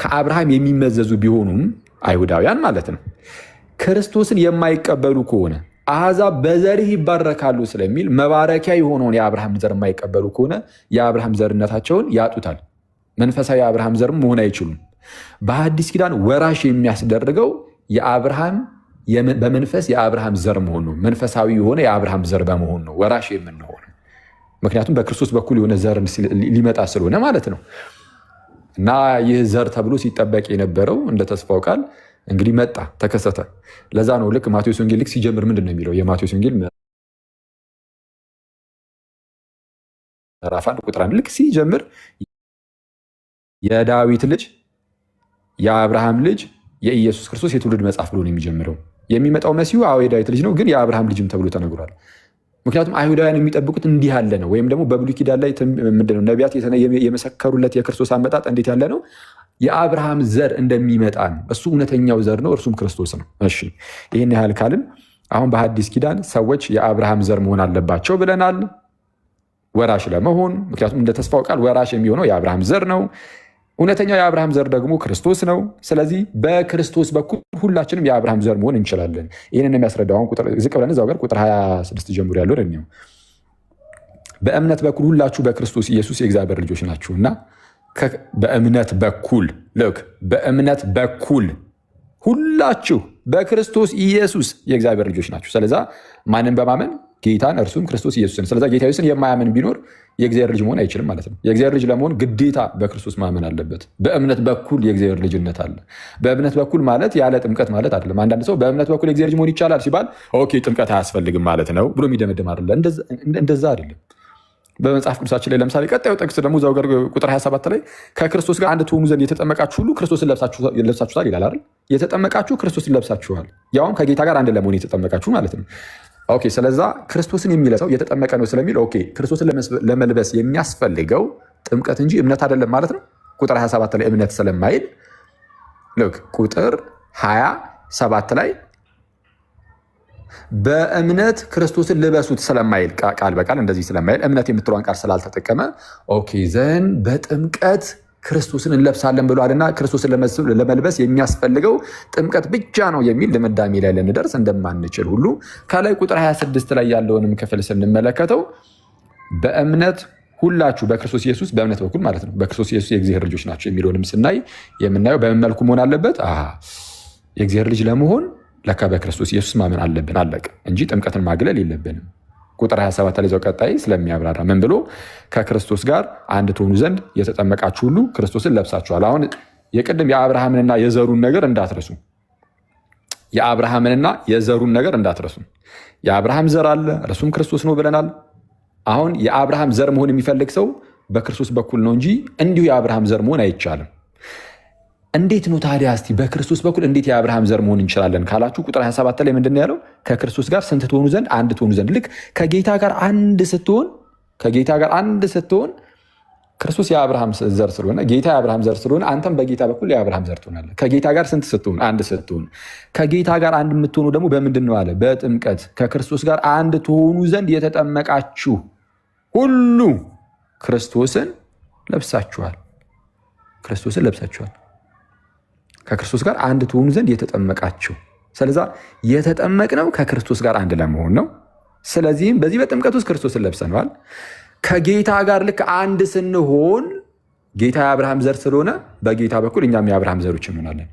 ከአብርሃም የሚመዘዙ ቢሆኑም አይሁዳውያን ማለት ነው፣ ክርስቶስን የማይቀበሉ ከሆነ አሕዛብ በዘርህ ይባረካሉ ስለሚል መባረኪያ የሆነውን የአብርሃም ዘር የማይቀበሉ ከሆነ የአብርሃም ዘርነታቸውን ያጡታል። መንፈሳዊ የአብርሃም ዘርም መሆን አይችሉም። በሐዲስ ኪዳን ወራሽ የሚያስደርገው የአብርሃም በመንፈስ የአብርሃም ዘር መሆን ነው። መንፈሳዊ የሆነ የአብርሃም ዘር በመሆን ነው ወራሽ የምንሆን። ምክንያቱም በክርስቶስ በኩል የሆነ ዘር ሊመጣ ስለሆነ ማለት ነው። እና ይህ ዘር ተብሎ ሲጠበቅ የነበረው እንደ ተስፋው ቃል እንግዲህ መጣ፣ ተከሰተ። ለዛ ነው ልክ ማቴዎስ ወንጌል ልክ ሲጀምር ምንድን ነው የሚለው? የማቴዎስ ወንጌል ምዕራፍ 1 ቁጥር 1 ልክ ሲጀምር የዳዊት ልጅ የአብርሃም ልጅ የኢየሱስ ክርስቶስ የትውልድ መጽሐፍ ብሎ ነው የሚጀምረው። የሚመጣው መሲሁ የዳዊት ልጅ ነው፣ ግን የአብርሃም ልጅም ተብሎ ተነግሯል። ምክንያቱም አይሁዳውያን የሚጠብቁት እንዲህ ያለ ነው። ወይም ደግሞ በብሉይ ኪዳን ላይ ምንድነው ነቢያት የመሰከሩለት የክርስቶስ አመጣጥ እንዴት ያለ ነው? የአብርሃም ዘር እንደሚመጣ ነው። እሱ እውነተኛው ዘር ነው፣ እርሱም ክርስቶስ ነው። እሺ ይህን ያህል ካልን አሁን በሐዲስ ኪዳን ሰዎች የአብርሃም ዘር መሆን አለባቸው ብለናል፣ ወራሽ ለመሆን። ምክንያቱም እንደ ተስፋው ቃል ወራሽ የሚሆነው የአብርሃም ዘር ነው። እውነተኛው የአብርሃም ዘር ደግሞ ክርስቶስ ነው። ስለዚህ በክርስቶስ በኩል ሁላችንም የአብርሃም ዘር መሆን እንችላለን። ይህንን የሚያስረዳው ዝቅ ብለን እዛው ጋር ቁጥር 26 ጀምሮ ያለው ነው። በእምነት በኩል ሁላችሁ በክርስቶስ ኢየሱስ የእግዚአብሔር ልጆች ናችሁና በእምነት በኩል ሁላችሁ በክርስቶስ ኢየሱስ የእግዚአብሔር ልጆች ናችሁ። ስለዛ ማንን በማመን ጌታን እርሱም ክርስቶስ ኢየሱስን። ስለዛ ጌታ ኢየሱስን የማያምን ቢኖር የእግዚአብሔር ልጅ መሆን አይችልም ማለት ነው። የእግዚአብሔር ልጅ ለመሆን ግዴታ በክርስቶስ ማመን አለበት። በእምነት በኩል የእግዚአብሔር ልጅነት አለ። በእምነት በኩል ማለት ያለ ጥምቀት ማለት አይደለም። አንዳንድ ሰው በእምነት በኩል የእግዚአብሔር ልጅ መሆን ይቻላል ሲባል ኦኬ ጥምቀት አያስፈልግም ማለት ነው ብሎ የሚደመድም አይደለ። እንደዛ አይደለም። በመጽሐፍ ቅዱሳችን ላይ ለምሳሌ ቀጣዩ ጥቅስ ደግሞ እዛው ጋር ቁጥር 27 ላይ ከክርስቶስ ጋር አንድ ትሆኑ ዘንድ የተጠመቃችሁ ሁሉ ክርስቶስን ለብሳችሁታል ይላል አይደል? የተጠመቃችሁ ክርስቶስን ለብሳችኋል፣ ያውም ከጌታ ጋር አንድ ለመሆን የተጠመቃችሁ ማለት ነው። ኦኬ ስለዛ ክርስቶስን የሚለብሰው የተጠመቀ ነው ስለሚል ኦኬ ክርስቶስን ለመልበስ የሚያስፈልገው ጥምቀት እንጂ እምነት አይደለም ማለት ነው። ቁጥር 27 ላይ እምነት ስለማይል ልክ ቁጥር 27 ላይ በእምነት ክርስቶስን ልበሱት ስለማይል ቃል በቃል እንደዚህ ስለማይል እምነት የምትለዋን ቃል ስላልተጠቀመ ኦኬ ዘን በጥምቀት ክርስቶስን እንለብሳለን ብሏልና ክርስቶስን ለመልበስ የሚያስፈልገው ጥምቀት ብቻ ነው የሚል ድምዳሜ ላይ ልንደርስ እንደማንችል ሁሉ ከላይ ቁጥር 26 ላይ ያለውንም ክፍል ስንመለከተው በእምነት ሁላችሁ በክርስቶስ ኢየሱስ በእምነት በኩል ማለት ነው በክርስቶስ ኢየሱስ የእግዚአብሔር ልጆች ናቸው የሚለውንም ስናይ የምናየው በምን መልኩ መሆን አለበት? የእግዚአብሔር ልጅ ለመሆን ለካ በክርስቶስ ኢየሱስ ማመን አለብን፣ አለቀ እንጂ ጥምቀትን ማግለል የለብንም። ቁጥር 27 ላይ ቀጣይ ስለሚያብራራ ምን ብሎ ከክርስቶስ ጋር አንድ ትሆኑ ዘንድ የተጠመቃችሁ ሁሉ ክርስቶስን ለብሳችኋል። አሁን የቅድም የአብርሃምንና የዘሩን ነገር እንዳትረሱ። የአብርሃምንና የዘሩን ነገር እንዳትረሱ። የአብርሃም ዘር አለ፣ እርሱም ክርስቶስ ነው ብለናል። አሁን የአብርሃም ዘር መሆን የሚፈልግ ሰው በክርስቶስ በኩል ነው እንጂ እንዲሁ የአብርሃም ዘር መሆን አይቻልም። እንዴት ነው ታዲያ? እስቲ በክርስቶስ በኩል እንዴት የአብርሃም ዘር መሆን እንችላለን ካላችሁ ቁጥር 27 ላይ ምንድን ነው ያለው? ከክርስቶስ ጋር ስንት ትሆኑ ዘንድ? አንድ ትሆኑ ዘንድ። ልክ ከጌታ ጋር አንድ ስትሆን ክርስቶስ የአብርሃም ዘር ስለሆነ ጌታ የአብርሃም ዘር ስለሆነ አንተም በጌታ በኩል የአብርሃም ዘር ትሆናለህ። ከጌታ ጋር ስንት ስትሆን? አንድ ስትሆን። ከጌታ ጋር አንድ የምትሆኑ ደግሞ በምንድን ነው አለ? በጥምቀት። ከክርስቶስ ጋር አንድ ትሆኑ ዘንድ የተጠመቃችሁ ሁሉ ክርስቶስን ለብሳችኋል። ክርስቶስን ለብሳችኋል። ከክርስቶስ ጋር አንድ ትሆኑ ዘንድ የተጠመቃችሁ። ስለዛ የተጠመቅነው ከክርስቶስ ጋር አንድ ለመሆን ነው። ስለዚህም በዚህ በጥምቀት ውስጥ ክርስቶስን ለብሰነዋል። ከጌታ ጋር ልክ አንድ ስንሆን ጌታ የአብርሃም ዘር ስለሆነ በጌታ በኩል እኛም የአብርሃም ዘሮች እንሆናለን።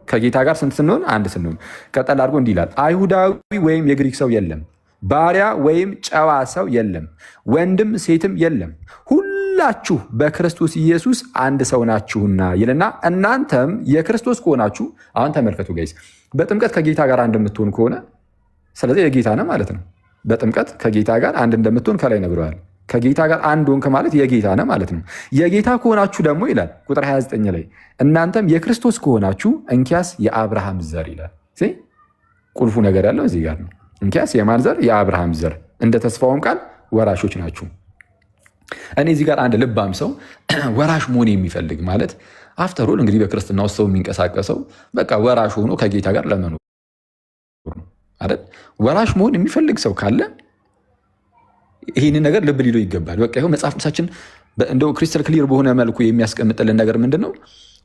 ከጌታ ጋር ስንት ስንሆን? አንድ ስንሆን። ቀጠል አድርጎ እንዲህ ይላል፣ አይሁዳዊ ወይም የግሪክ ሰው የለም፣ ባሪያ ወይም ጨዋ ሰው የለም፣ ወንድም ሴትም የለም፣ ሁላችሁ በክርስቶስ ኢየሱስ አንድ ሰው ናችሁና ይልና እናንተም የክርስቶስ ከሆናችሁ። አሁን ተመልከቱ ጋይስ፣ በጥምቀት ከጌታ ጋር አንድ የምትሆን ከሆነ ስለዚህ የጌታ ነህ ማለት ነው። በጥምቀት ከጌታ ጋር አንድ እንደምትሆን ከላይ ነግረዋል። ከጌታ ጋር አንድ ሆንክ ማለት የጌታ ነህ ማለት ነው። የጌታ ከሆናችሁ ደግሞ ይላል ቁጥር 29 ላይ እናንተም የክርስቶስ ከሆናችሁ እንኪያስ የአብርሃም ዘር ይላል። ቁልፉ ነገር ያለው እዚህ ጋር ነው። እንኪያስ የማን ዘር? የአብርሃም ዘር፣ እንደ ተስፋውም ቃል ወራሾች ናችሁ። እኔ እዚህ ጋር አንድ ልባም ሰው ወራሽ መሆን የሚፈልግ ማለት አፍተሮል እንግዲህ በክርስትና ውስጥ ሰው የሚንቀሳቀሰው በቃ ወራሽ ሆኖ ከጌታ ጋር ለመኖር አይደል? ወራሽ መሆን የሚፈልግ ሰው ካለ ይህንን ነገር ልብ ሊለው ይገባል። በቃ ይኸው መጽሐፍ ቅዱሳችን እንደው ክሪስታል ክሊር በሆነ መልኩ የሚያስቀምጥልን ነገር ምንድን ነው?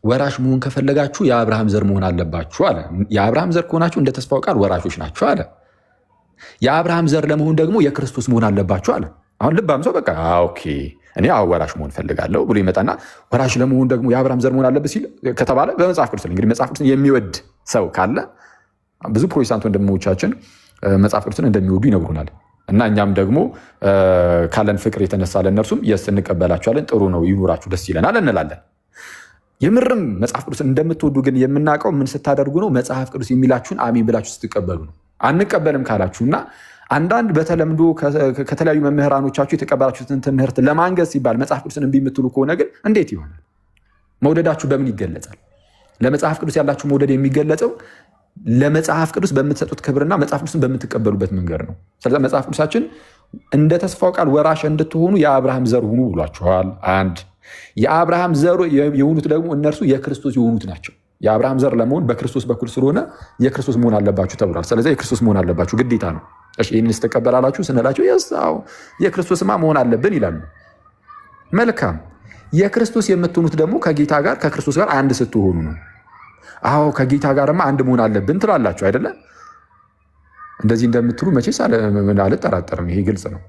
ወራሽ መሆን ከፈለጋችሁ የአብርሃም ዘር መሆን አለባችሁ አለ። የአብርሃም ዘር ከሆናችሁ እንደ ተስፋው ቃል ወራሾች ናችሁ አለ። የአብርሃም ዘር ለመሆን ደግሞ የክርስቶስ መሆን አለባችሁ አለ። አሁን ልባም ሰው በቃ ኦኬ እኔ ወራሽ መሆን ፈልጋለሁ ብሎ ይመጣና ወራሽ ለመሆን ደግሞ የአብርሃም ዘር መሆን አለበት ሲል ከተባለ በመጽሐፍ ቅዱስ እንግዲህ መጽሐፍ ቅዱስን የሚወድ ሰው ካለ ብዙ ፕሮቴስታንት ወንድሞቻችን መጽሐፍ ቅዱስን እንደሚወዱ ይነግሩናል። እና እኛም ደግሞ ካለን ፍቅር የተነሳ ለእነርሱም የስ እንቀበላቸዋለን። ጥሩ ነው ይኑራችሁ፣ ደስ ይለናል እንላለን። የምርም መጽሐፍ ቅዱስን እንደምትወዱ ግን የምናውቀው ምን ስታደርጉ ነው? መጽሐፍ ቅዱስ የሚላችሁን አሜን ብላችሁ ስትቀበሉ ነው። አንቀበልም ካላችሁ እና አንዳንድ በተለምዶ ከተለያዩ መምህራኖቻችሁ የተቀበላችሁትን ትምህርት ለማንገዝ ሲባል መጽሐፍ ቅዱስን እምቢ የምትሉ ከሆነ ግን እንዴት ይሆናል? መውደዳችሁ በምን ይገለጻል? ለመጽሐፍ ቅዱስ ያላችሁ መውደድ የሚገለጸው ለመጽሐፍ ቅዱስ በምትሰጡት ክብርና መጽሐፍ ቅዱስን በምትቀበሉበት መንገድ ነው። ስለዚህ መጽሐፍ ቅዱሳችን እንደ ተስፋው ቃል ወራሽ እንድትሆኑ የአብርሃም ዘር ሁኑ ብሏችኋል። አንድ የአብርሃም ዘር የሆኑት ደግሞ እነርሱ የክርስቶስ የሆኑት ናቸው። የአብርሃም ዘር ለመሆን በክርስቶስ በኩል ስለሆነ የክርስቶስ መሆን አለባችሁ ተብሏል። ስለዚህ የክርስቶስ መሆን አለባችሁ ግዴታ ነው። ይህን ስትቀበላላችሁ ስንላቸው የሳው የክርስቶስማ መሆን አለብን ይላሉ። መልካም የክርስቶስ የምትሆኑት ደግሞ ከጌታ ጋር ከክርስቶስ ጋር አንድ ስትሆኑ ነው። አዎ ከጌታ ጋርማ አንድ መሆን አለብን ትላላችሁ አይደለ? እንደዚህ እንደምትሉ መቼስ አልጠራጠርም። ይሄ ግልጽ ነው።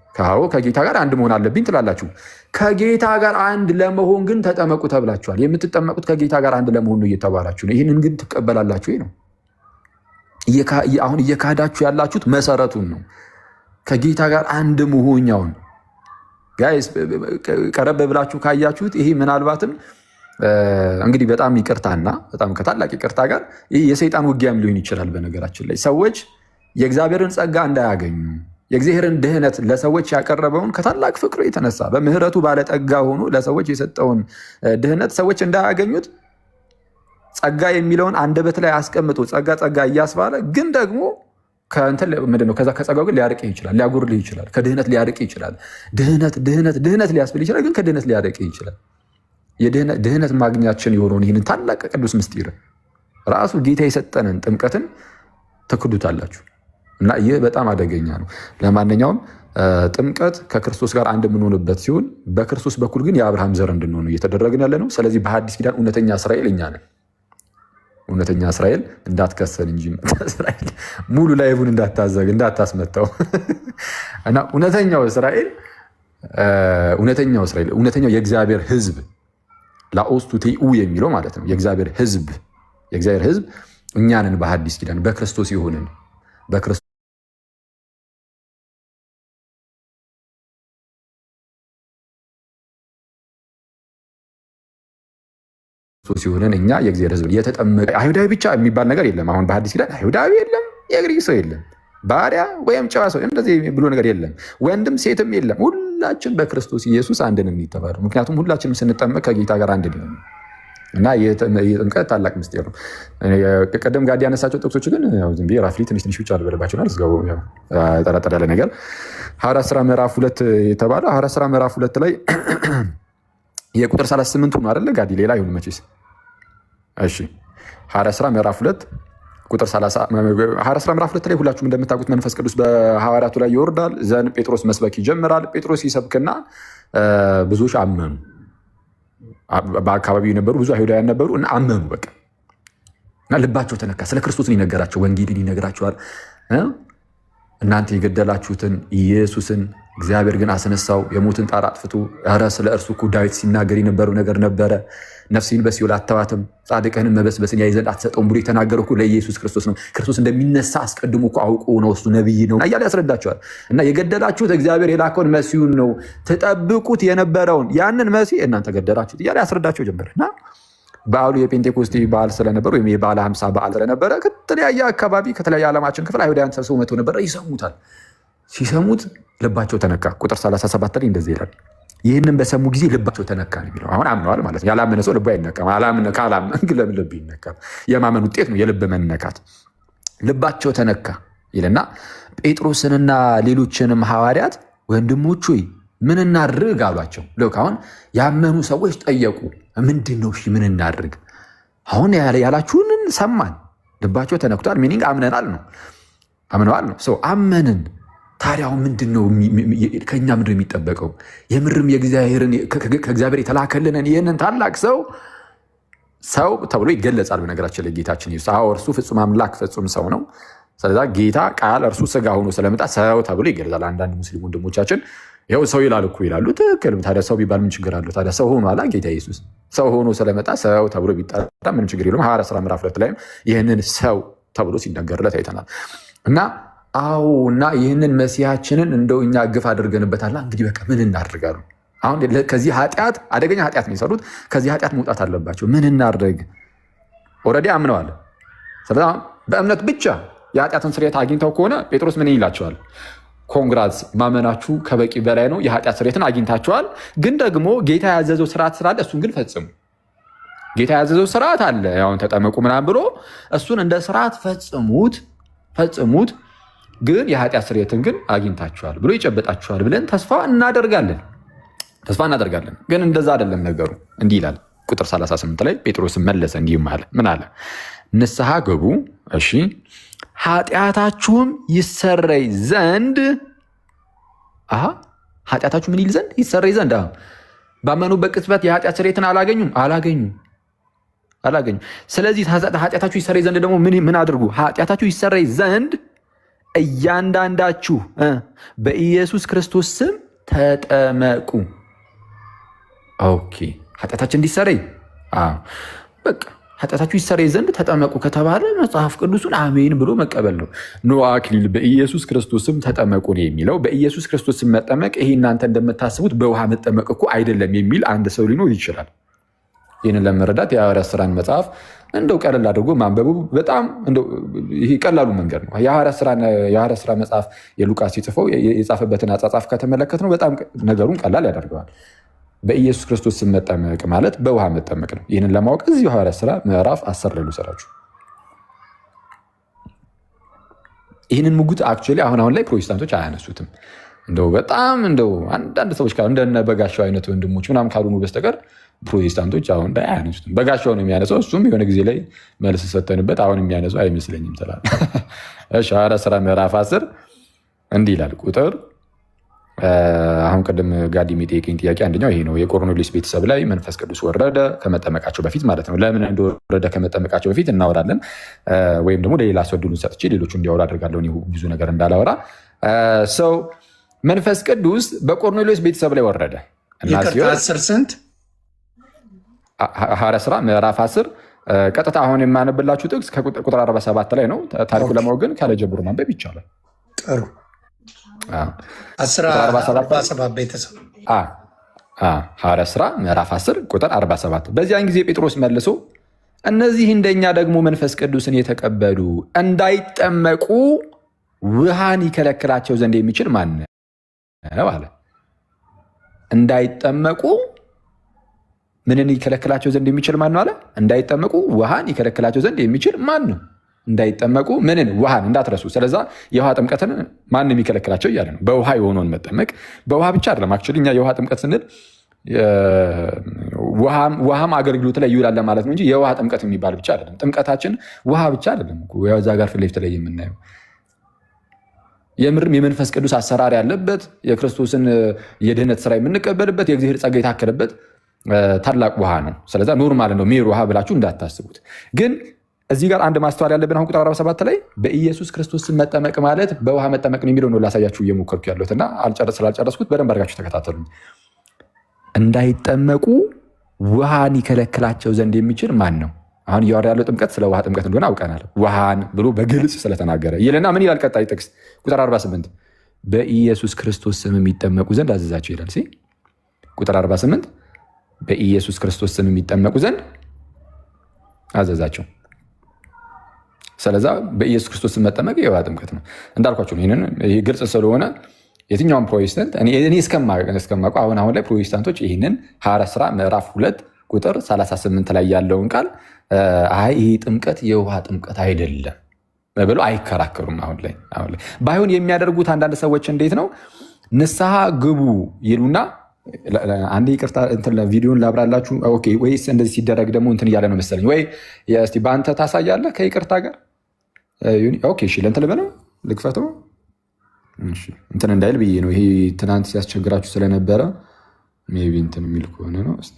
ከጌታ ጋር አንድ መሆን አለብኝ ትላላችሁ። ከጌታ ጋር አንድ ለመሆን ግን ተጠመቁ ተብላችኋል። የምትጠመቁት ከጌታ ጋር አንድ ለመሆን ነው እየተባላችሁ ነው። ይህንን ግን ትቀበላላችሁ ነው። አሁን እየካዳችሁ ያላችሁት መሰረቱን ነው። ከጌታ ጋር አንድ መሆኛውን ጋይስ ቀረብ ብላችሁ ካያችሁት ይሄ ምናልባትም እንግዲህ በጣም ይቅርታና በጣም ከታላቅ ይቅርታ ጋር ይህ የሰይጣን ውጊያም ሊሆን ይችላል። በነገራችን ላይ ሰዎች የእግዚአብሔርን ጸጋ እንዳያገኙ የእግዚአብሔርን ድህነት ለሰዎች ያቀረበውን ከታላቅ ፍቅሩ የተነሳ በምህረቱ ባለጠጋ ሆኖ ለሰዎች የሰጠውን ድህነት ሰዎች እንዳያገኙት ጸጋ የሚለውን አንደበት ላይ አስቀምጦ ጸጋ እያስባለ ግን ደግሞ ምንድነው ከዛ ከጸጋው ግን ሊያርቅ ይችላል፣ ሊያጎርልህ ይችላል፣ ከድህነት ሊያርቅ ይችላል። ድህነት ሊያስብል ይችላል፣ ግን ከድህነት ሊያርቅ ይችላል። የድህነት ማግኛችን የሆነውን ይህንን ታላቅ ቅዱስ ምስጢር ራሱ ጌታ የሰጠንን ጥምቀትን ትክዱታላችሁ እና ይህ በጣም አደገኛ ነው። ለማንኛውም ጥምቀት ከክርስቶስ ጋር አንድ የምንሆንበት ሲሆን በክርስቶስ በኩል ግን የአብርሃም ዘር እንድንሆን እየተደረግን ያለ ነው። ስለዚህ በሐዲስ ኪዳን እውነተኛ እስራኤል እኛ ነን። እውነተኛ እስራኤል እንዳትከሰን እንጂ እስራኤል ሙሉ ላይቡን እንዳታስመታው እና እውነተኛው እስራኤል እውነተኛው የእግዚአብሔር ሕዝብ ላኦስቱ ቴኡ የሚለው ማለት ነው። የእግዚአብሔር ሕዝብ እኛንን በሐዲስ ኪዳን በክርስቶስ የሆንን ሲሆንን እኛ የእግዚአብሔር ሕዝብ የተጠመቀ አይሁዳዊ ብቻ የሚባል ነገር የለም። አሁን በሐዲስ ኪዳን አይሁዳዊ የለም፣ የግሪክ ሰው የለም፣ ባሪያ ወይም ጨዋ ሰው እንደዚህ ብሎ ነገር የለም፣ ወንድም ሴትም የለም። ሁላችን በክርስቶስ ኢየሱስ አንድ ነን የተባለው። ምክንያቱም ሁላችንም ስንጠመቅ ከጌታ ጋር አንድ ነን እና የጥምቀት ታላቅ ምስጢር ነው። ቅድም ጋዲ ያነሳቸው ጥቅሶች ግን ዝም ብዬ ራፍሊ ትንሽ ብቻ አልበለባቸውናል። እዚጋው ጠረጠር ያለ ነገር ሐዋርያት ሥራ ምዕራፍ 2 የተባለው ሐዋርያት ሥራ ምዕራፍ 2 ላይ የቁጥር 38 ነው አይደለ ጋዲ? ሌላ ይሁን መቼስ። እሺ ሐዋርያት ሥራ ምዕራፍ 2 ቁጥር 30 ሐዋርያት ሥራ ምዕራፍ 2 ላይ ሁላችሁም እንደምታውቁት መንፈስ ቅዱስ በሐዋርያቱ ላይ ይወርዳል። ዘን ጴጥሮስ መስበክ ይጀምራል። ጴጥሮስ ይሰብክና ብዙዎች አመኑ። በአካባቢው የነበሩ ብዙ አይሁዳውያን ነበሩ እና አመኑ። በቃ እና ልባቸው ተነካ። ስለ ክርስቶስን ይነገራቸው፣ ወንጌልን ይነግራቸዋል። እናንተ የገደላችሁትን ኢየሱስን እግዚአብሔር ግን አስነሳው፣ የሞትን ጣር አጥፍቶ። ኧረ ስለ እርሱ እኮ ዳዊት ሲናገር የነበረው ነገር ነበረ። ነፍሴን በሲኦል አተዋትም፣ ጻድቅህንም መበስበስን ያይ ዘንድ አትሰጠውም ብሎ የተናገረው እኮ ለኢየሱስ ክርስቶስ ነው። ክርስቶስ እንደሚነሳ አስቀድሞ እኮ አውቆ ነው፣ እሱ ነቢይ ነው እያለ ያስረዳቸዋል። እና የገደላችሁት እግዚአብሔር የላከውን መሲሁን ነው፣ ትጠብቁት የነበረውን ያንን መሲህ እናንተ ገደላችሁት እያለ ያስረዳቸው ጀመረ። እና በዓሉ የጴንጤኮስቴ በዓል ስለነበረ ወይም የበዓለ ሃምሳ በዓል ስለነበረ ከተለያየ አካባቢ ከተለያየ ዓለማችን ክፍል አይሁዳውያን ተሰብስበው መጥተው ነበረ። ይሰሙታል። ሲሰሙት ልባቸው ተነካ። ቁጥር 37 ላይ እንደዚህ ይላል፣ ይህንን በሰሙ ጊዜ ልባቸው ተነካ ነው የሚለው። አሁን አምነዋል ማለት ነው። ያላመነ ሰው ልቡ አይነካም። ካላመን ግን ለምን ልብ ይነካል? የማመን ውጤት ነው የልብ መነካት። ልባቸው ተነካ ይልና ጴጥሮስንና ሌሎችንም ሐዋርያት ወንድሞች ሆይ ምን እናድርግ አሏቸው። ልክ አሁን ያመኑ ሰዎች ጠየቁ፣ ምንድን ነው እሺ ምን እናድርግ? አሁን ያላችሁንን ሰማን፣ ልባቸው ተነክቷል። ሚኒንግ አምነናል ነው፣ አምነዋል ነው። ሰው አመንን። ታዲያው ምንድን ነው ከእኛ ምንድን ነው የሚጠበቀው? የምርም ከእግዚአብሔር የተላከልንን ይህንን ታላቅ ሰው ተብሎ ይገለጻል። በነገራችን ላይ ጌታችን ኢየሱስ እርሱ ፍጹም አምላክ ፍጹም ሰው ነው። ስለዛ ጌታ ቃል እርሱ ስጋ ሆኖ ስለመጣ ሰው ተብሎ ይገለጻል። አንዳንድ ሙስሊም ወንድሞቻችን ይኸው ሰው ይላል እኮ ይላሉ። ትክክል። ታዲያ ሰው ቢባል ምን ችግር አለው? ታዲያ ሰው ሆኖ አላ ጌታ ኢየሱስ ሰው ሆኖ ስለመጣ ሰው ተብሎ ቢጠራ ምን ችግር የለውም። ሐዋርያት ሥራ ምዕራፍ 2 ላይም ይህንን ሰው ተብሎ ሲነገርለት አይተናል። እና እና ይህንን መሲያችንን እንደው እኛ ግፍ አድርገንበታል። እንግዲህ በቃ ምን እናድርጋሉ? አሁን ከዚህ ኃጢአት አደገኛ ኃጢአት ነው የሰሩት። ከዚህ ኃጢአት መውጣት አለባቸው። ምን እናድርግ? ኦልሬዲ አምነዋል። ስለዚህ በእምነት ብቻ የኃጢአትን ስርየት አግኝተው ከሆነ ጴጥሮስ ምን ይላቸዋል? ኮንግራትስ፣ ማመናችሁ ከበቂ በላይ ነው። የኃጢአት ስርየትን አግኝታቸዋል። ግን ደግሞ ጌታ ያዘዘው ስርዓት ስላለ እሱን ግን ፈጽሙ። ጌታ ያዘዘው ስርዓት አለ፣ ያውን ተጠመቁ ምናምን ብሎ እሱን እንደ ስርዓት ፈጽሙት። ግን የኃጢአት ስርየትን ግን አግኝታችኋል ብሎ ይጨበጣችኋል ብለን ተስፋ እናደርጋለን። ግን እንደዛ አይደለም ነገሩ። እንዲህ ይላል ቁጥር 38 ላይ ጴጥሮስን መለሰ እንዲህም አለ። ምን አለ? ንስሐ ግቡ፣ እሺ፣ ኃጢአታችሁም ይሰረይ ዘንድ። ኃጢአታችሁ ምን ይል ዘንድ? ይሰረይ ዘንድ። ባመኑበት ቅጽበት የኃጢአት ስርየትን አላገኙም። ስለዚህ ኃጢአታችሁ ይሰረይ ዘንድ ደግሞ ምን አድርጉ? ኃጢአታችሁ ይሰረይ ዘንድ እያንዳንዳችሁ በኢየሱስ ክርስቶስ ስም ተጠመቁ። ኦኬ፣ ኃጢአታችን እንዲሰረይ በቃ ኃጢአታችሁ ይሰረይ ዘንድ ተጠመቁ ከተባለ መጽሐፍ ቅዱሱን አሜን ብሎ መቀበል ነው። ኖ አክሊል በኢየሱስ ክርስቶስ ስም ተጠመቁ ነው የሚለው። በኢየሱስ ክርስቶስ ስም መጠመቅ ይሄ እናንተ እንደምታስቡት በውሃ መጠመቅ እኮ አይደለም የሚል አንድ ሰው ሊኖር ይችላል። ይህንን ለመረዳት የሐዋርያት ሥራን መጽሐፍ እንደው ቀለል አድርጎ ማንበቡ በጣም ይሄ ቀላሉ መንገድ ነው። የሐዋርያት ሥራ መጽሐፍ የሉቃስ ሲጽፈው የጻፈበትን አጻጻፍ ከተመለከት ነው በጣም ነገሩን ቀላል ያደርገዋል። በኢየሱስ ክርስቶስ ስም መጠመቅ ማለት በውሃ መጠመቅ ነው። ይህንን ለማወቅ እዚሁ ሐዋርያት ሥራ ምዕራፍ 10 ላይ ልውሰዳችሁ። ይህንን ሙግት አክቹዋሊ አሁን ላይ ፕሮቴስታንቶች አያነሱትም። በጣም አንዳንድ ሰዎች ካሉ እንደነ በጋሻው አይነት ወንድሞች ምናምን ካልሆኑ በስተቀር ፕሮቴስታንቶች አሁን ላይ አያነሱትም። በጋሻው ነው የሚያነሳው። እሱም የሆነ ጊዜ ላይ መልስ ሰተንበት አሁን የሚያነሱ አይመስለኝም ትላል። ሐዋርያት ሥራ ምዕራፍ 10 እንዲህ ይላል ቁጥር አሁን ቅድም ጋዲ የሚጠይቀኝ ጥያቄ አንደኛው ይሄ ነው። የቆርኔሌዎስ ቤተሰብ ላይ መንፈስ ቅዱስ ወረደ ከመጠመቃቸው በፊት ማለት ነው። ለምን እንደወረደ ከመጠመቃቸው በፊት እናወራለን፣ ወይም ደግሞ ለሌላ ሰው ዕድሉን ሰጥቼ ሌሎቹ እንዲያወራ አድርጋለሁ ብዙ ነገር እንዳላወራ። ሰው መንፈስ ቅዱስ በቆርኔሌዎስ ቤተሰብ ላይ ወረደ እና ሐዋርያት ሥራ ምዕራፍ 10 ቀጥታ አሁን የማነብላችሁ ጥቅስ ከቁጥር 47 ላይ ነው። ታሪኩ ለማወቅ ግን ካለ ጀምሮ ማንበብ ይቻላል። ጥሩ 47 ቤተሰብ ሐዋርያት ሥራ ምዕራፍ 10 ቁጥር 47 በዚያን ጊዜ ጴጥሮስ መልሶ እነዚህ እንደኛ ደግሞ መንፈስ ቅዱስን የተቀበሉ እንዳይጠመቁ ውሃን ይከለክላቸው ዘንድ የሚችል ማን ነው አለ። እንዳይጠመቁ ምንን ይከለክላቸው ዘንድ የሚችል ማን ነው አለ? እንዳይጠመቁ ውሃን ይከለክላቸው ዘንድ የሚችል ማን ነው? እንዳይጠመቁ ምንን? ውሃን እንዳትረሱ። ስለዛ የውሃ ጥምቀትን ማንም ይከለክላቸው እያለ ነው። በውሃ የሆነውን መጠመቅ በውሃ ብቻ አይደለም። አክቹዋሊ እኛ የውሃ ጥምቀት ስንል ውሃም አገልግሎት ላይ ይውላል ማለት ነው እንጂ የውሃ ጥምቀት የሚባል ብቻ አይደለም። ጥምቀታችን ውሃ ብቻ አይደለም። እዛ ጋር ፊት ለፊት ላይ የምናየው የምርም የመንፈስ ቅዱስ አሰራር ያለበት የክርስቶስን የድህነት ስራ የምንቀበልበት የእግዚአብሔር ጸጋ የታከለበት ታላቅ ውሃ ነው። ስለዛ ኖርማል ነው ሜር ውሃ ብላችሁ እንዳታስቡት። ግን እዚህ ጋር አንድ ማስተዋል ያለብን አሁን ቁጥር 47 ላይ በኢየሱስ ክርስቶስ መጠመቅ ማለት በውሃ መጠመቅ ነው የሚለው ነው ላሳያችሁ እየሞከርኩ ያለሁት እና ስላልጨረስኩት በደንብ አድርጋችሁ ተከታተሉኝ። እንዳይጠመቁ ውሃን ይከለክላቸው ዘንድ የሚችል ማን ነው? አሁን እያወራ ያለው ጥምቀት ስለ ውሃ ጥምቀት እንደሆነ አውቀናል። ውሃን ብሎ በግልጽ ስለተናገረ ይልና ምን ይላል? ቀጣይ ጥቅስ ቁጥር 48 በኢየሱስ ክርስቶስ ስም የሚጠመቁ ዘንድ አዘዛቸው ይላል። ቁጥር 48 በኢየሱስ ክርስቶስ ስም የሚጠመቁ ዘንድ አዘዛቸው። ስለዛ በኢየሱስ ክርስቶስ ስም መጠመቅ የውሃ ጥምቀት ነው እንዳልኳቸው ነው። ይህ ግልጽ ስለሆነ የትኛውም ፕሮቴስታንት እኔ እስከማውቀው አሁን ላይ ፕሮቴስታንቶች ይህንን ሐዋርያት ሥራ ምዕራፍ 2 ቁጥር 38 ላይ ያለውን ቃል አይ ይህ ጥምቀት የውሃ ጥምቀት አይደለም ብለው አይከራከሩም። አሁን ላይ ባይሆን የሚያደርጉት አንዳንድ ሰዎች እንዴት ነው ንስሐ ግቡ ይሉና አንዴ ይቅርታ ቪዲዮን ላብራላችሁ። ኦኬ ወይስ እንደዚህ ሲደረግ ደግሞ እንትን እያለ ነው መሰለኝ ወይ እስቲ በአንተ ታሳያለህ ከይቅርታ ጋር ኦኬ እሺ ለእንትን ልበለው ልክፈተው እንትን እንዳይል ብዬ ነው። ይሄ ትናንት ሲያስቸግራችሁ ስለነበረ ሜይ ቢ እንትን የሚል ከሆነ ነው። እስቲ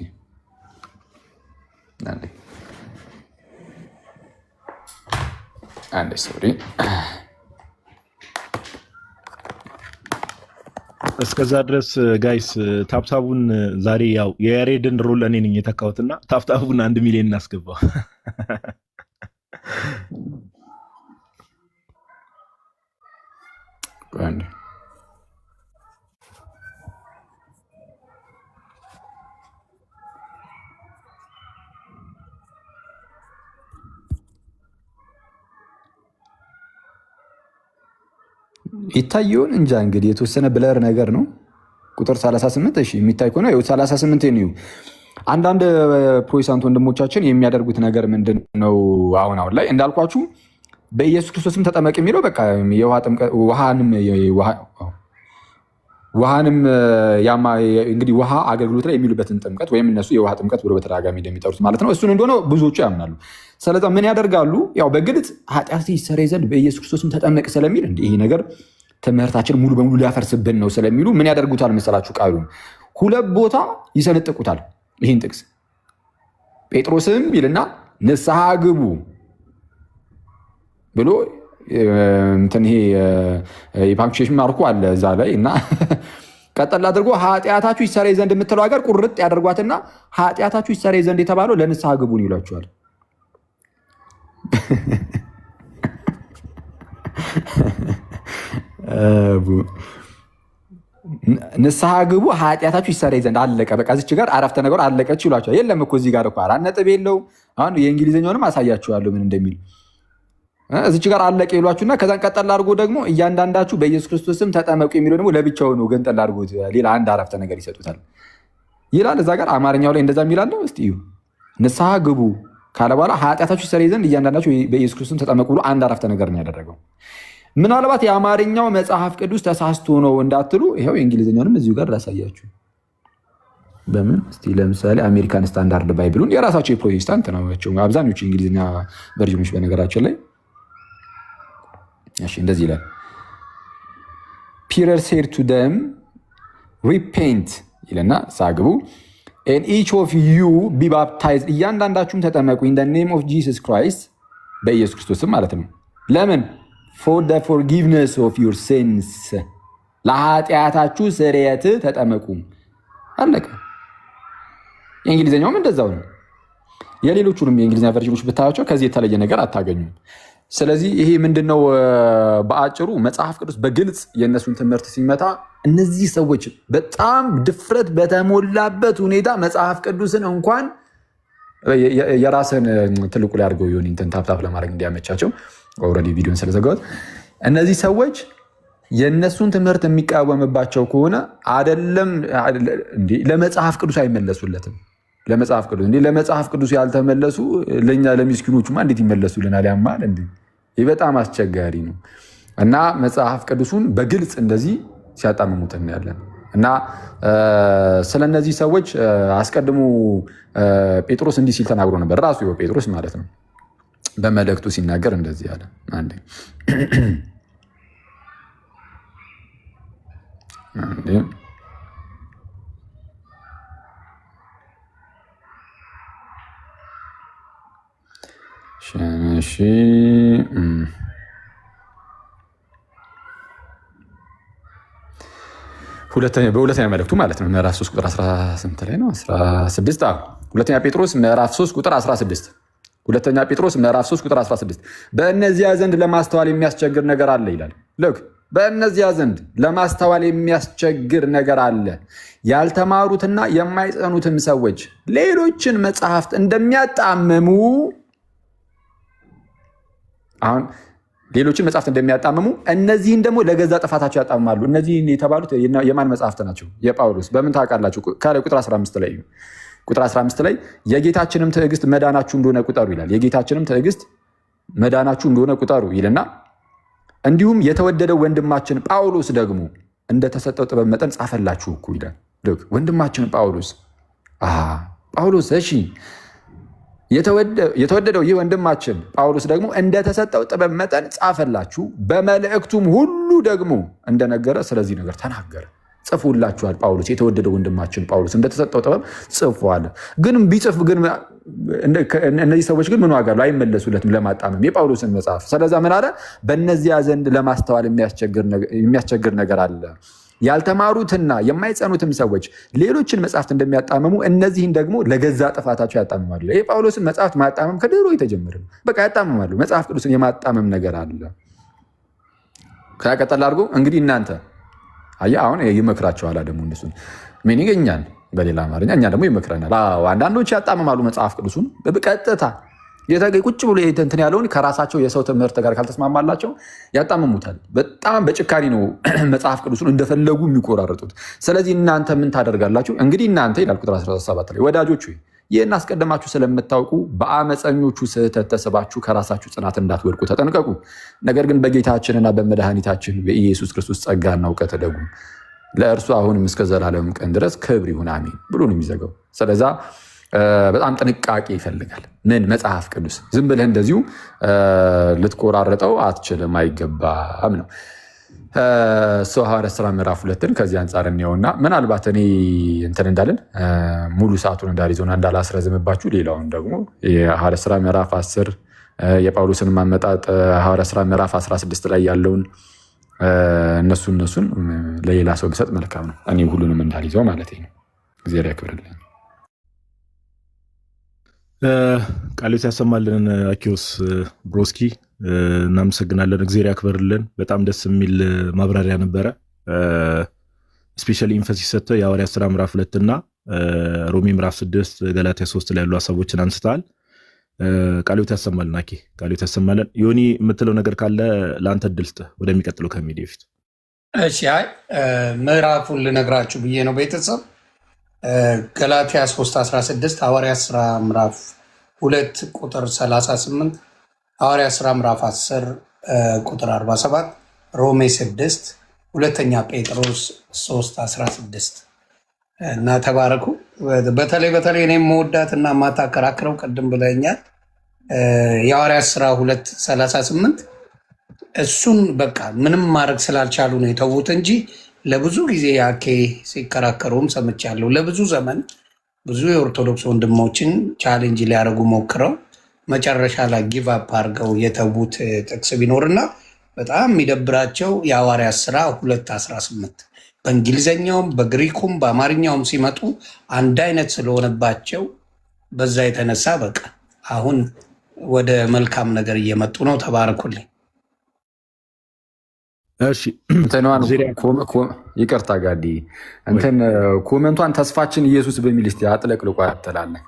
አንዴ ሶሪ። እስከዛ ድረስ ጋይስ ታፕታቡን ዛሬ ያው የያሬድን ሮል እኔ ነኝ የተካሁትና ታፕታቡን 1 ሚሊዮን እናስገባው። ይታየውን እንጃ እንግዲህ የተወሰነ ብለር ነገር ነው። ቁጥር 38 እሺ የሚታይ ከሆነ 38 ነው። አንዳንድ ፕሮቴስታንት ወንድሞቻችን የሚያደርጉት ነገር ምንድን ነው? አሁን ላይ እንዳልኳችሁ በኢየሱስ ክርስቶስም ተጠመቅ የሚለው በቃ ውሃንም እንግዲህ ውሃ አገልግሎት ላይ የሚሉበትን ጥምቀት ወይም እነሱ የውሃ ጥምቀት ብሎ በተደጋጋሚ እንደሚጠሩት ማለት ነው እሱን እንደሆነ ብዙዎቹ ያምናሉ። ስለዛ ምን ያደርጋሉ? ያው በግልጽ ኃጢአት ይሰረይ ዘንድ በኢየሱስ ክርስቶስም ተጠመቅ ስለሚል ይህ ነገር ትምህርታችን ሙሉ በሙሉ ሊያፈርስብን ነው ስለሚሉ ምን ያደርጉታል መሰላችሁ? ቃሉን 2 ቦታ ይሰነጥቁታል። ይህን ጥቅስ ጴጥሮስም ይልና ንስሐ ግቡ ብሎ እንትን ይሄ የፓንክቹዌሽን ማርኩ አለ እዛ ላይ እና ቀጠል አድርጎ ኃጢአታችሁ ይሰረይ ዘንድ የምትለው ሀገር ቁርጥ ያደርጓትና ኃጢአታችሁ ይሰረይ ዘንድ የተባለው ለንስሐ ግቡን ይሏቸዋል። ንስሐ ግቡ ኃጢአታችሁ ይሰረይ ዘንድ አለቀ። በቃ እዚች ጋር አረፍተ ነገር አለቀች ይሏቸዋል። የለም እኮ እዚህ ጋር እኮ 4 ነጥብ የለው። አሁን የእንግሊዝኛውንም አሳያችኋለሁ ምን እንደሚል እዚች ጋር አለቀ ይሏችሁና ከዛን ቀጠል አድርጎ ደግሞ እያንዳንዳችሁ በኢየሱስ ክርስቶስም ተጠመቁ የሚለው ደግሞ ለብቻው ነው ገንጠል አድርጎት ሌላ አንድ አረፍተ ነገር ይሰጡታል ይላል። እዛ ጋር አማርኛው ላይ እንደዛ የሚላለው እስቲ እዩ። ንስሐ ግቡ ካለ በኋላ ኃጢአታችሁ ይሰረይ ዘንድ እያንዳንዳችሁ በኢየሱስ ክርስቶስም ተጠመቁ ብሎ አንድ አረፍተ ነገር ነው ያደረገው። ምናልባት የአማርኛው መጽሐፍ ቅዱስ ተሳስቶ ነው እንዳትሉ ይኸው የእንግሊዝኛውንም እዚሁ ጋር ላሳያችሁ። በምን እስቲ ለምሳሌ አሜሪካን ስታንዳርድ ባይብሉን የራሳቸው የፕሮቴስታንት ናቸው አብዛኞቹ የእንግሊዝኛ ቨርዥኖች በነገራችን ላይ እሺ እንደዚህ ይላል። ፒተር ሴድ ቱ ደም ሪፔንት ይልና ሳግቡ and each of you be baptized እያንዳንዳችሁም ተጠመቁ in the name of Jesus Christ በኢየሱስ ክርስቶስም ማለት ነው። ለምን? for the forgiveness of your sins ለኃጢአታችሁ ስርየት ተጠመቁ አለቀ። የእንግሊዝኛውም እንደዛው ነው። የሌሎቹንም የእንግሊዝኛ ቨርዥኖች ብታያቸው ከዚህ የተለየ ነገር አታገኙም። ስለዚህ ይሄ ምንድነው? በአጭሩ መጽሐፍ ቅዱስ በግልጽ የእነሱን ትምህርት ሲመታ እነዚህ ሰዎች በጣም ድፍረት በተሞላበት ሁኔታ መጽሐፍ ቅዱስን እንኳን የራስን ትልቁ ላይ አድርገው ይሆን እንትን ታፕታፕ ለማድረግ እንዲያመቻቸው ኦልሬዲ ቪዲዮን ስለዘጋሁት እነዚህ ሰዎች የእነሱን ትምህርት የሚቃወምባቸው ከሆነ አይደለም ለመጽሐፍ ቅዱስ አይመለሱለትም። ለመጽሐፍ ቅዱስ ያልተመለሱ ለእኛ ለሚስኪኖቹማ እንዴት ይመለሱልናል? ያማል እንዴ! ይህ በጣም አስቸጋሪ ነው እና መጽሐፍ ቅዱሱን በግልጽ እንደዚህ ሲያጣምሙት እናያለን። እና ስለነዚህ ሰዎች አስቀድሞ ጴጥሮስ እንዲህ ሲል ተናግሮ ነበር። ራሱ ጴጥሮስ ማለት ነው በመልእክቱ ሲናገር እንደዚህ ያለ አንዴ በሁለተኛ መልእክቱ ማለት ነው ምዕራፍ 3 ቁጥር 18 ላይ ነው 16 ሁለተኛ ጴጥሮስ ምዕራፍ 3 ቁጥር 16 ሁለተኛ ጴጥሮስ ምዕራፍ 3 ቁጥር 16 በእነዚያ ዘንድ ለማስተዋል የሚያስቸግር ነገር አለ ይላል። ልክ በእነዚያ ዘንድ ለማስተዋል የሚያስቸግር ነገር አለ። ያልተማሩትና የማይጸኑትም ሰዎች ሌሎችን መጽሐፍት እንደሚያጣምሙ አሁን ሌሎችን መጽሐፍት እንደሚያጣምሙ እነዚህን ደግሞ ለገዛ ጥፋታቸው ያጣምማሉ። እነዚህ የተባሉት የማን መጽሐፍት ናቸው? የጳውሎስ። በምን ታውቃላችሁ? ቁጥር 15 ላይ ቁጥር 15 ላይ የጌታችንም ትዕግስት መዳናችሁ እንደሆነ ቁጠሩ ይላል። የጌታችንም ትዕግስት መዳናችሁ እንደሆነ ቁጠሩ ይልና እንዲሁም የተወደደው ወንድማችን ጳውሎስ ደግሞ እንደተሰጠው ጥበብ መጠን ጻፈላችሁ እኮ ይላል። ልክ ወንድማችን ጳውሎስ እሺ የተወደደው ይህ ወንድማችን ጳውሎስ ደግሞ እንደተሰጠው ጥበብ መጠን ጻፈላችሁ፣ በመልእክቱም ሁሉ ደግሞ እንደነገረ ስለዚህ ነገር ተናገረ። ጽፎላችኋል። ጳውሎስ የተወደደው ወንድማችን ጳውሎስ እንደተሰጠው ጥበብ ጽፏል። ግን ቢጽፍ ግን እነዚህ ሰዎች ግን ምን ዋጋ አለው? አይመለሱለትም ለማጣመም የጳውሎስን መጽሐፍ። ስለዛ ምን አለ? በእነዚያ ዘንድ ለማስተዋል የሚያስቸግር ነገር አለ። ያልተማሩትና የማይጸኑትም ሰዎች ሌሎችን መጽሐፍት እንደሚያጣምሙ እነዚህን ደግሞ ለገዛ ጥፋታቸው ያጣምማሉ። ይህ ጳውሎስን መጽሐፍት ማጣመም ከድሮ የተጀመረ ነው። በቃ ያጣምማሉ። መጽሐፍ ቅዱስን የማጣመም ነገር አለ። ከቀጠል አድርጎ እንግዲህ እናንተ አሁን ይመክራቸዋል ደግሞ እነሱን ምን ይገኛል? በሌላ አማርኛ እኛ ደግሞ ይመክረናል። አንዳንዶች ያጣምማሉ መጽሐፍ ቅዱሱን በቀጥታ ቁጭ ብሎ እንትን ያለውን ከራሳቸው የሰው ትምህርት ጋር ካልተስማማላቸው ያጣምሙታል። በጣም በጭካኔ ነው መጽሐፍ ቅዱሱን እንደፈለጉ የሚቆራረጡት። ስለዚህ እናንተ ምን ታደርጋላችሁ? እንግዲህ እናንተ ይላል ቁጥር 17 ላይ ወዳጆች ይህን አስቀድማችሁ ስለምታውቁ በአመፀኞቹ ስህተት ተስባችሁ ከራሳችሁ ጽናት እንዳትወድቁ ተጠንቀቁ። ነገር ግን በጌታችንና በመድኃኒታችን በኢየሱስ ክርስቶስ ጸጋና እውቀት እደጉ። ለእርሱ አሁንም እስከ ዘላለም ቀን ድረስ ክብር ይሁን አሜን ብሎ ነው የሚዘጋው። ስለዛ በጣም ጥንቃቄ ይፈልጋል። ምን መጽሐፍ ቅዱስ ዝም ብለህ እንደዚሁ ልትቆራረጠው አትችልም፣ አይገባም ነው። ሐዋርያት ሥራ ምዕራፍ 2ን ከዚህ አንጻር እንየውና ምናልባት እኔ እንትን እንዳልን ሙሉ ሰዓቱን እንዳልይዘውና እንዳላስረዝምባችሁ ሌላውን ደግሞ የሐዋርያት ሥራ ምዕራፍ 10 የጳውሎስን ማመጣጥ ሐዋርያት ሥራ ምዕራፍ 16 ላይ ያለውን እነሱን ለሌላ ሰው ብሰጥ መልካም ነው። እኔ ሁሉንም እንዳልይዘው ማለት ነው። እግዚአብሔር ያክብርልኝ። ቃሎት ያሰማልን። አኪዮስ ብሮስኪ እናመሰግናለን። እግዚአብሔር ያክብርልን። በጣም ደስ የሚል ማብራሪያ ነበረ። ስፔሻሊ ኢንፈሲስ ሰጥተው የሐዋርያት ሥራ ምዕራፍ 2 እና ሮሜ ምዕራፍ 6 ገላትያ 3 ላይ ያሉ ሀሳቦችን አንስተዋል። ቃሎት ያሰማልን። አኪ ቃሎት ያሰማልን። ዮኒ የምትለው ነገር ካለ ለአንተ እድል ስጥህ ወደሚቀጥለው ከሚሄድ በፊት። እሺ ምዕራፉን ልነግራችሁ ብዬ ነው ቤተሰብ። ገላትያ 3:16 ሐዋርያት ሥራ ምዕራፍ 2 ቁጥር 38 ሐዋርያት ሥራ ምዕራፍ 10 ቁጥር 47 ሮሜ 6 ሁለተኛ ጴጥሮስ 3:16 እና ተባረኩ። በተለይ እኔ መወዳት እና ማታከራክረው ቅድም ብለኛል የሐዋርያት ሥራ 2:38 እሱን በቃ ምንም ማድረግ ስላልቻሉ ነው የተዉት እንጂ ለብዙ ጊዜ ያኬ ሲከራከሩም ሰምቻለሁ። ለብዙ ዘመን ብዙ የኦርቶዶክስ ወንድሞችን ቻሌንጅ ሊያደርጉ ሞክረው መጨረሻ ላይ ጊቭ አፕ አድርገው የተዉት ጥቅስ ቢኖርና በጣም የሚደብራቸው የሐዋርያት ሥራ 2:18 በእንግሊዝኛውም በግሪኩም በአማርኛውም ሲመጡ አንድ አይነት ስለሆነባቸው በዛ የተነሳ በቃ አሁን ወደ መልካም ነገር እየመጡ ነው። ተባረኩልኝ። ይቅርታ ጋዲ እንትን ኮመንቷን ተስፋችን ኢየሱስ በሚል ስ አጥለቅልቆ ያተላለን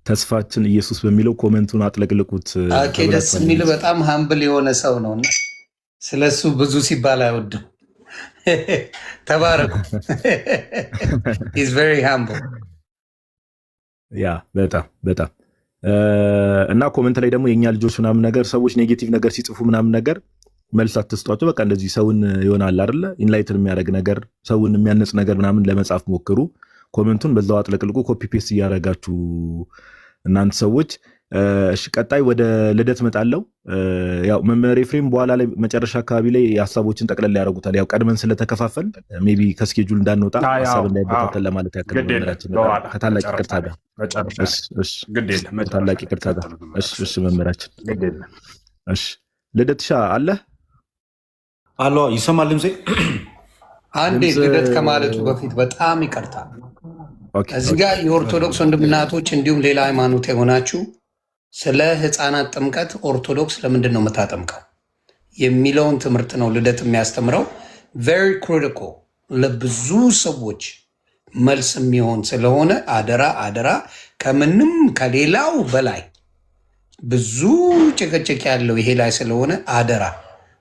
ተስፋችን ኢየሱስ በሚለው ኮመንቱን አጥለቅልቁት። ኦኬ ደስ የሚል በጣም ሃምብል የሆነ ሰው ነውና ስለሱ ብዙ ሲባል አይወድም። ተባረኩ። ኢዝ ቬሪ ሃምብል ያ በጣም እና ኮመንት ላይ ደግሞ የኛ ልጆች ምናምን ነገር ሰዎች ኔጌቲቭ ነገር ሲጽፉ ምናምን ነገር መልስ አትስጧቸው። በቃ እንደዚህ ሰውን ይሆናል አይደለ ኢንላይትን የሚያደርግ ነገር ሰውን የሚያነጽ ነገር ምናምን ለመጻፍ ሞክሩ። ኮመንቱን በዛው አጥለቅልቁ። ኮፒ ፔስት እያደረጋችሁ እናንተ ሰዎች። እሺ ቀጣይ ወደ ልደት መጣለው። ያው መምህር ኤፍሬም በኋላ ላይ መጨረሻ አካባቢ ላይ ሀሳቦችን ጠቅለል ያደርጉታል። ያው ቀድመን ስለተከፋፈል ሜቢ ከስኬጁል እንዳንወጣ ሀሳብ እንዳይበታተን ለማለት ያክል መምህራችን ከታላቅ ይቅርታ ጋር ከታላቅ ይቅርታ ጋር እሺ መምህራችን እሺ ልደትሻ አለ አሎ ይሰማል ድምጼ? አንዴ ልደት ከማለቱ በፊት በጣም ይቅርታ እዚህ ጋር የኦርቶዶክስ ወንድምናቶች እንዲሁም ሌላ ሃይማኖት የሆናችሁ ስለ ህፃናት ጥምቀት ኦርቶዶክስ ለምንድን ነው የምታጠምቀው የሚለውን ትምህርት ነው ልደት የሚያስተምረው። ቬሪ ክሪቲካል ለብዙ ሰዎች መልስ የሚሆን ስለሆነ አደራ ከምንም ከሌላው በላይ ብዙ ጭቅጭቅ ያለው ይሄ ላይ ስለሆነ አደራ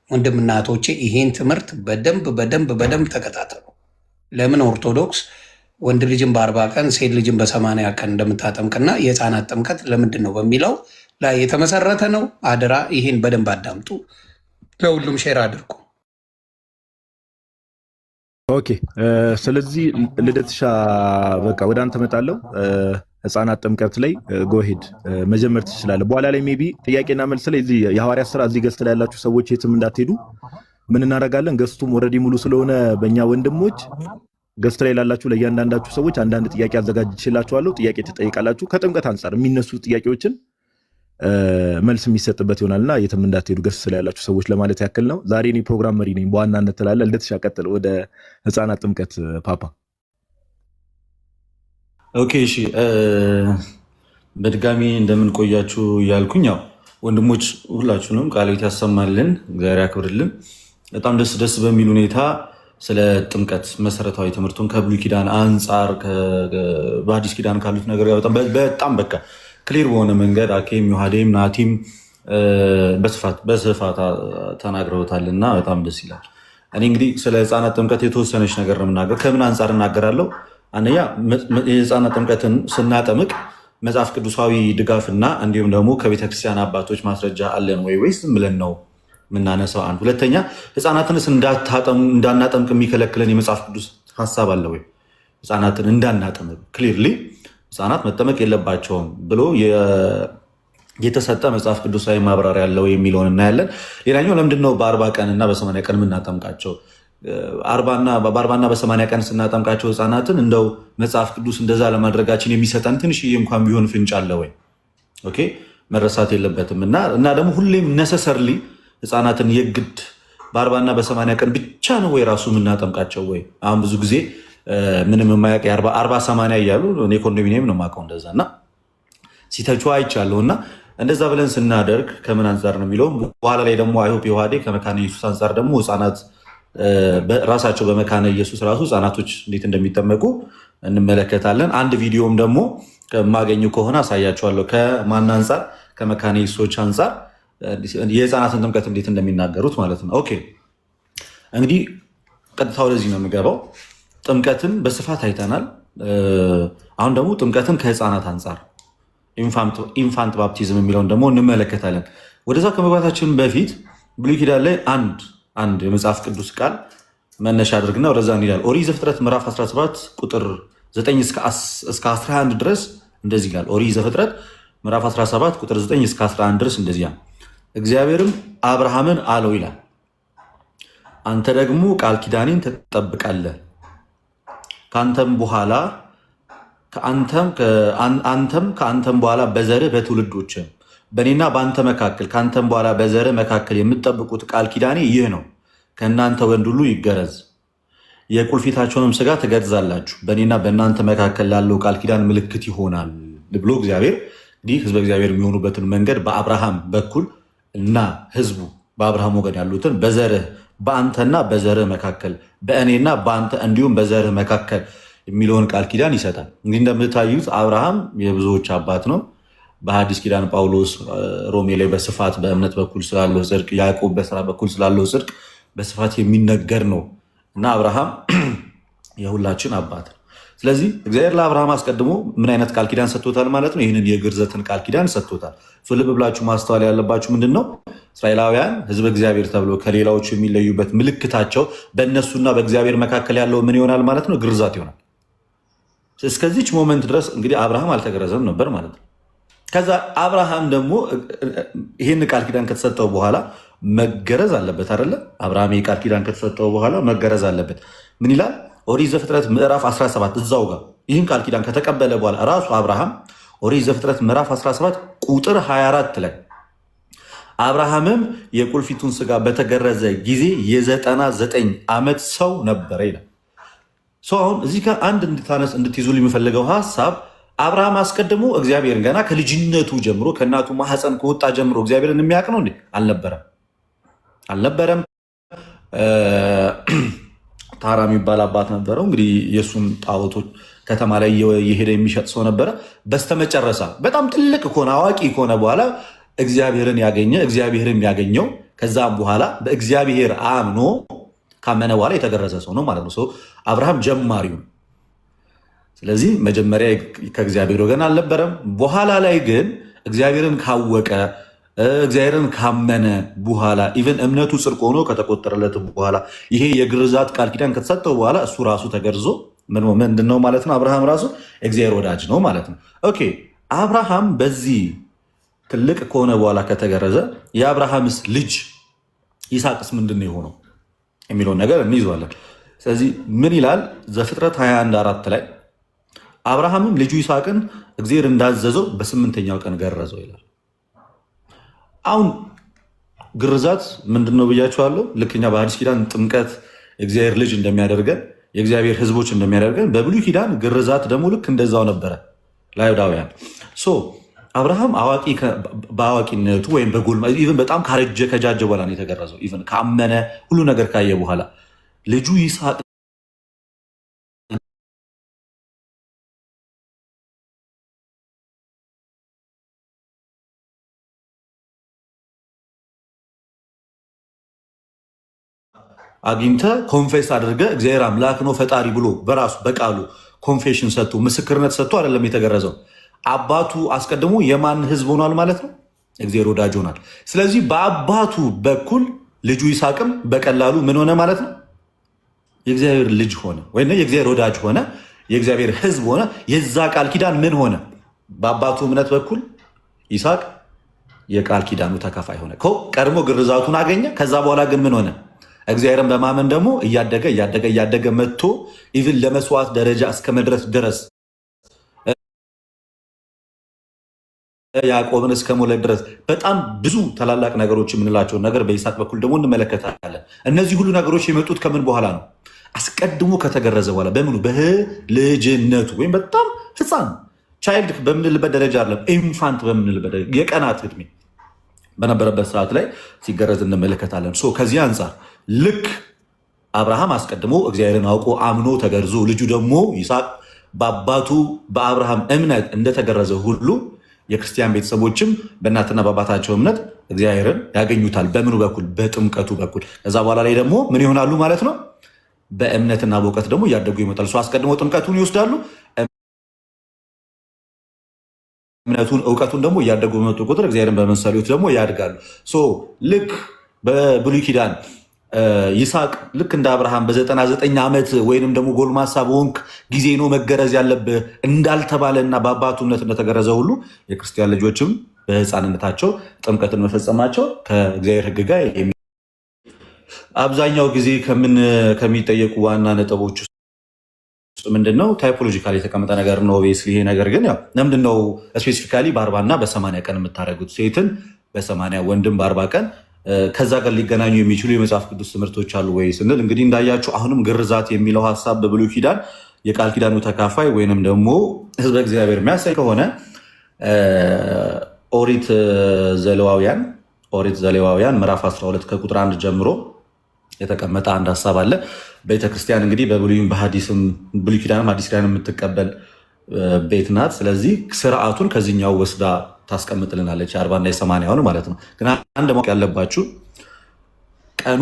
ወንድምናቶቼ ይሄን ትምህርት በደንብ ተከታተሉ። ለምን ኦርቶዶክስ ወንድ ልጅን በ40 ቀን ሴት ልጅን በ80 ቀን እንደምታጠምቅና የህፃናት ጥምቀት ለምንድን ነው በሚለው ላይ የተመሰረተ ነው። አደራ ይሄን በደንብ አዳምጡ፣ ለሁሉም ሼር አድርጉ። ኦኬ ስለዚህ ልደትሻ በቃ ወደ አንተ መጣለው። ህፃናት ጥምቀት ላይ ጎሄድ መጀመር ትችላለህ። በኋላ ላይ ሜቢ ጥያቄና መልስ ላይ እዚህ የሐዋርያት ስራ እዚህ ገስት ላይ ያላችሁ ሰዎች የትም እንዳትሄዱ ምን እናደርጋለን፣ ገስቱም ኦልሬዲ ሙሉ ስለሆነ በእኛ ወንድሞች ገስት ላይ ላላችሁ ለእያንዳንዳችሁ ሰዎች አንዳንድ ጥያቄ አዘጋጅቼላችኋለሁ። ጥያቄ ትጠይቃላችሁ። ከጥምቀት አንጻር የሚነሱ ጥያቄዎችን መልስ የሚሰጥበት ይሆናልና የትም እንዳትሄዱ ገስት ላይ ያላችሁ ሰዎች ለማለት ያክል ነው። ዛሬ እኔ ፕሮግራም መሪ ነኝ በዋናነት ትላለህ። ልደትሻ ቀጥል ወደ ህፃናት ጥምቀት ፓፓ። ኦኬ እሺ በድጋሚ እንደምንቆያችሁ እያልኩኝ ያው ወንድሞች ሁላችሁንም ቃልዎት ያሰማልን፣ እግዚአብሔር ያክብርልን። በጣም ደስ በሚል ሁኔታ ስለ ጥምቀት መሰረታዊ ትምህርቱን ከብሉይ ኪዳን አንጻር በአዲስ ኪዳን ካሉት ነገር ጋር በጣም በቃ ክሊር በሆነ መንገድ አኬም ዮሐዴም ናቲም በስፋት ተናግረውታልና በጣም ደስ ይላል። እኔ እንግዲህ ስለ ህፃናት ጥምቀት የተወሰነች ነገር ነው የምናገር። ከምን አንጻር እናገራለሁ? አንደኛ የህፃናት ጥምቀትን ስናጠምቅ መጽሐፍ ቅዱሳዊ ድጋፍና እንዲሁም ደግሞ ከቤተክርስቲያን አባቶች ማስረጃ አለን ወይስ ዝም ብለን ነው የምናነሳው? አንድ ሁለተኛ ህፃናትንስ እንዳናጠምቅ የሚከለክለን የመጽሐፍ ቅዱስ ሀሳብ አለ ወይ? ህፃናትን እንዳናጠምቅ ክሊርሊ ህፃናት መጠመቅ የለባቸውም ብሎ የተሰጠ መጽሐፍ ቅዱሳዊ ማብራሪያ ያለው የሚለውን እናያለን። ሌላኛው ለምንድነው በ40 ቀን እና በ80 ቀን የምናጠምቃቸው? በ40 እና በ80 ቀን ስናጠምቃቸው ህፃናትን እንደው መጽሐፍ ቅዱስ እንደዛ ለማድረጋችን የሚሰጠን ትንሽዬ እንኳን ቢሆን ፍንጭ አለ ወይ? ኦኬ መረሳት የለበትም እና ደግሞ ሁሌም ነሰሰርሊ ህፃናትን የግድ በ40 እና በ80 ቀን ብቻ ነው ወይ ራሱ የምናጠምቃቸው ወይ? አሁን ብዙ ጊዜ ምንም የማያውቅ 40-80 እያሉ እኔ ኮንዶሚኒየም ነው የማውቀው እንደዛ እና ሲተቹ አይቻለሁ። እና እንደዛ ብለን ስናደርግ ከምን አንጻር ነው የሚለውም በኋላ ላይ ደግሞ አይሆፕ የውሃዴ ከመካነ ኢየሱስ አንጻር ደግሞ ህፃናት ራሳቸው በመካነ ኢየሱስ ራሱ ህፃናቶች እንዴት እንደሚጠመቁ እንመለከታለን። አንድ ቪዲዮም ደግሞ ከማገኙ ከሆነ አሳያቸዋለሁ። ከማን አንጻር? ከመካነ ኢየሱሶች አንጻር የህፃናትን ጥምቀት እንዴት እንደሚናገሩት ማለት ነው። ኦኬ እንግዲህ ቀጥታ ወደዚህ ነው የምገባው። ጥምቀትን በስፋት አይተናል። አሁን ደግሞ ጥምቀትን ከህፃናት አንጻር ኢንፋንት ባፕቲዝም የሚለውን ደግሞ እንመለከታለን። ወደዛ ከመግባታችን በፊት ብሉይ ኪዳን ላይ አንድ የመጽሐፍ ቅዱስ ቃል መነሻ አድርግና ወደዛ እንሄዳለን። ኦሪት ዘፍጥረት ምዕራፍ 17 ቁጥር 9 እስከ 11 ድረስ እንደዚህ ይላል። ኦሪት ዘፍጥረት ምዕራፍ 17 ቁጥር 9 እስከ 11 ድረስ እንደዚህ ይላል። እግዚአብሔርም አብርሃምን አለው ይላል፣ አንተ ደግሞ ቃል ኪዳኔን ትጠብቃለህ ከአንተም ከአንተም በኋላ በዘርህ በትውልዶችም በእኔና በአንተ መካከል ከአንተም በኋላ በዘርህ መካከል የምትጠብቁት ቃል ኪዳኔ ይህ ነው። ከእናንተ ወንድ ሁሉ ይገረዝ፣ የቁልፊታቸውንም ስጋ ትገርዛላችሁ፣ በእኔና በእናንተ መካከል ላለው ቃል ኪዳን ምልክት ይሆናል ብሎ እግዚአብሔር እንዲህ ህዝበ እግዚአብሔር የሚሆኑበትን መንገድ በአብርሃም በኩል እና ህዝቡ በአብርሃም ወገን ያሉትን በዘርህ በአንተና በዘርህ መካከል በእኔና በአንተ እንዲሁም በዘርህ መካከል የሚለውን ቃል ኪዳን ይሰጣል። እንግዲህ እንደምታዩት አብርሃም የብዙዎች አባት ነው። በሐዲስ ኪዳን ጳውሎስ ሮሜ ላይ በስፋት በእምነት በኩል ስላለው ጽድቅ፣ ያዕቆብ በስራ በኩል ስላለው ጽድቅ በስፋት የሚነገር ነው እና አብርሃም የሁላችን አባት ነው። ስለዚህ እግዚአብሔር ለአብርሃም አስቀድሞ ምን አይነት ቃል ኪዳን ሰጥቶታል ማለት ነው? ይህንን የግርዘትን ቃል ኪዳን ሰጥቶታል። ልብ ብላችሁ ማስተዋል ያለባችሁ ምንድን ነው? እስራኤላውያን ሕዝበ እግዚአብሔር ተብሎ ከሌላዎቹ የሚለዩበት ምልክታቸው በእነሱና በእግዚአብሔር መካከል ያለው ምን ይሆናል ማለት ነው? ግርዛት ይሆናል። እስከዚች ሞመንት ድረስ እንግዲህ አብርሃም አልተገረዘም ነበር ማለት ነው። ከዛ አብርሃም ደግሞ ይህን ቃል ኪዳን ከተሰጠው በኋላ መገረዝ አለበት አይደለ? አብርሃም ይህ ቃል ኪዳን ከተሰጠው በኋላ መገረዝ አለበት። ምን ይላል? ኦሪት ዘፍጥረት ምዕራፍ 17 እዛው ጋር ይህን ቃል ኪዳን ከተቀበለ በኋላ ራሱ አብርሃም ኦሪት ዘፍጥረት ምዕራፍ 17 ቁጥር 24 ላይ አብርሃምም የቁልፊቱን ስጋ በተገረዘ ጊዜ የ99 ዓመት ሰው ነበረ ይላል። አሁን እዚህ ጋር አንድ እንድትይዙ የሚፈልገው ሀሳብ አብርሃም አስቀድሞ እግዚአብሔርን ገና ከልጅነቱ ጀምሮ ከእናቱ ማህፀን ከወጣ ጀምሮ እግዚአብሔርን የሚያውቅ ነው እንዴ? አልነበረም። ታራ የሚባል አባት ነበረው። እንግዲህ የእሱን ጣዖቶች ከተማ ላይ የሄደ የሚሸጥ ሰው ነበረ። በስተመጨረሻ በጣም ትልቅ ከሆነ አዋቂ ከሆነ በኋላ እግዚአብሔርን ያገኘው ከዛም በኋላ በእግዚአብሔር አምኖ ካመነ በኋላ የተገረዘ ሰው ነው ማለት ነው። አብርሃም ጀማሪው። ስለዚህ መጀመሪያ ከእግዚአብሔር ወገን አልነበረም። በኋላ ላይ ግን እግዚአብሔርን ካወቀ እግዚአብሔርን ካመነ በኋላ ኢቨን እምነቱ ጽድቅ ሆኖ ከተቆጠረለት በኋላ ይሄ የግርዛት ቃል ኪዳን ከተሰጠው በኋላ እሱ ራሱ ተገርዞ ምንድን ነው ማለት ነው? አብርሃም ራሱ እግዚአብሔር ወዳጅ ነው ማለት ነው። ኦኬ አብርሃም በዚህ ትልቅ ከሆነ በኋላ ከተገረዘ የአብርሃምስ ልጅ ይስሐቅስ ምንድን ነው የሆነው የሚለውን ነገር እንይዘዋለን። ስለዚህ ምን ይላል? ዘፍጥረት 21:4 ላይ አብርሃምም ልጁ ይስሐቅን እግዚአብሔር እንዳዘዘው በ8ኛው ቀን ገረዘው ይላል። አሁን ግርዛት ምንድን ነው ብያችኋለሁ። ልክኛ በአዲስ ኪዳን ጥምቀት እግዚአብሔር ልጅ እንደሚያደርገን የእግዚአብሔር ሕዝቦች እንደሚያደርገን በብሉይ ኪዳን ግርዛት ደግሞ ልክ እንደዛው ነበረ ለአይሁዳውያን። አብርሃም በአዋቂነቱ ወይም ኢቨን በጣም ካረጀ ከጃጀ በኋላ ነው የተገረዘው። ኢቨን ካመነ ሁሉ ነገር ካየ በኋላ ልጁ ይስሐቅ አግኝተ ኮንፌስ አድርገ እግዚአብሔር አምላክ ነው ፈጣሪ ብሎ በራሱ በቃሉ ኮንፌሽን ሰጥቶ ምስክርነት ሰጥቶ አይደለም የተገረዘው። አባቱ አስቀድሞ የማን ህዝብ ሆኗል ማለት ነው? እግዚአብሔር ወዳጅ ሆኗል። ስለዚህ በአባቱ በኩል ልጁ ይስሐቅም በቀላሉ ምን ሆነ ማለት ነው? የእግዚአብሔር ልጅ ሆነ ወይ የእግዚአብሔር ወዳጅ ሆነ፣ የእግዚአብሔር ህዝብ ሆነ። የዛ ቃል ኪዳን ምን ሆነ? በአባቱ እምነት በኩል ይስሐቅ የቃል ኪዳኑ ተካፋይ ሆነ። ቀድሞ ግርዛቱን አገኘ። ከዛ በኋላ ግን ምን ሆነ? እግዚአብሔርን በማመን ደግሞ እያደገ መጥቶ ኢቭን ለመስዋዕት ደረጃ እስከ መድረስ ድረስ ያዕቆብን እስከ መውለድ ድረስ በጣም ብዙ ታላላቅ ነገሮች የምንላቸውን ነገር በይስሐቅ በኩል ደግሞ እንመለከታለን። እነዚህ ሁሉ ነገሮች የመጡት ከምን በኋላ ነው? አስቀድሞ ከተገረዘ በኋላ። በምኑ? በልጅነቱ ወይም በጣም ህፃን ቻይልድ በምንልበት ደረጃ አይደለም፣ ኢንፋንት በምንልበት ደረጃ የቀናት ዕድሜ በነበረበት ሰዓት ላይ ሲገረዝ እንመለከታለን። ከዚህ አንጻር ልክ አብርሃም አስቀድሞ እግዚአብሔርን አውቆ አምኖ ተገርዞ ልጁ ደግሞ ይስሐቅ በአባቱ በአብርሃም እምነት እንደተገረዘ ሁሉ የክርስቲያን ቤተሰቦችም በእናትና በአባታቸው እምነት እግዚአብሔርን ያገኙታል። በምኑ በኩል? በጥምቀቱ በኩል። ከዛ በኋላ ላይ ደግሞ ምን ይሆናሉ ማለት ነው? በእምነትና በእውቀት ደግሞ እያደጉ ይመጣሉ። አስቀድሞ ጥምቀቱን ይወስዳሉ። እውቀቱን ደግሞ እያደጉ በመጡ ቁጥር እግዚአብሔርን በመሰሉት ደግሞ ያድጋሉ። ልክ በብሉይ ኪዳን ይስሐቅ ልክ እንደ አብርሃም በ99 ዓመት ወይንም ደግሞ ጎልማሳ በሆንክ ጊዜ ነው መገረዝ ያለብህ እንዳልተባለና በአባቱ እምነት እንደተገረዘ ሁሉ የክርስቲያን ልጆችም በሕፃንነታቸው ጥምቀትን መፈጸማቸው ከእግዚአብሔር ሕግ ጋር አብዛኛው ጊዜ ከሚጠየቁ ዋና ነጥቦች ውስጥ ምንድነው? ታይፖሎጂካሊ የተቀመጠ ነገር ነው። ይሄ ነገር ግን ለምንድነው ስፔሲፊካሊ በ40 እና በ80 ቀን የምታደርጉት? ሴትን በ80 ወንድም በ40 ቀን ከዛ ጋር ሊገናኙ የሚችሉ የመጽሐፍ ቅዱስ ትምህርቶች አሉ ወይ ስንል እንግዲህ እንዳያችሁ አሁንም ግርዛት የሚለው ሀሳብ በብሉይ ኪዳን የቃል ኪዳኑ ተካፋይ ወይንም ደግሞ ህዝበ እግዚአብሔር የሚያሳይ ከሆነ ኦሪት ዘሌዋውያን ምዕራፍ 12 ከቁጥር 1 ጀምሮ የተቀመጠ አንድ ሀሳብ አለ። ቤተክርስቲያን እንግዲህ በብሉይም በሐዲስም ብሉይ ኪዳንም ሐዲስ ኪዳንም የምትቀበል ቤት ናት። ስለዚህ ስርዓቱን ከዚህኛው ወስዳ ታስቀምጥልናለች፣ 40 እና 80 ማለት ነው። ግን አንድ ማወቅ ያለባችሁ ቀኑ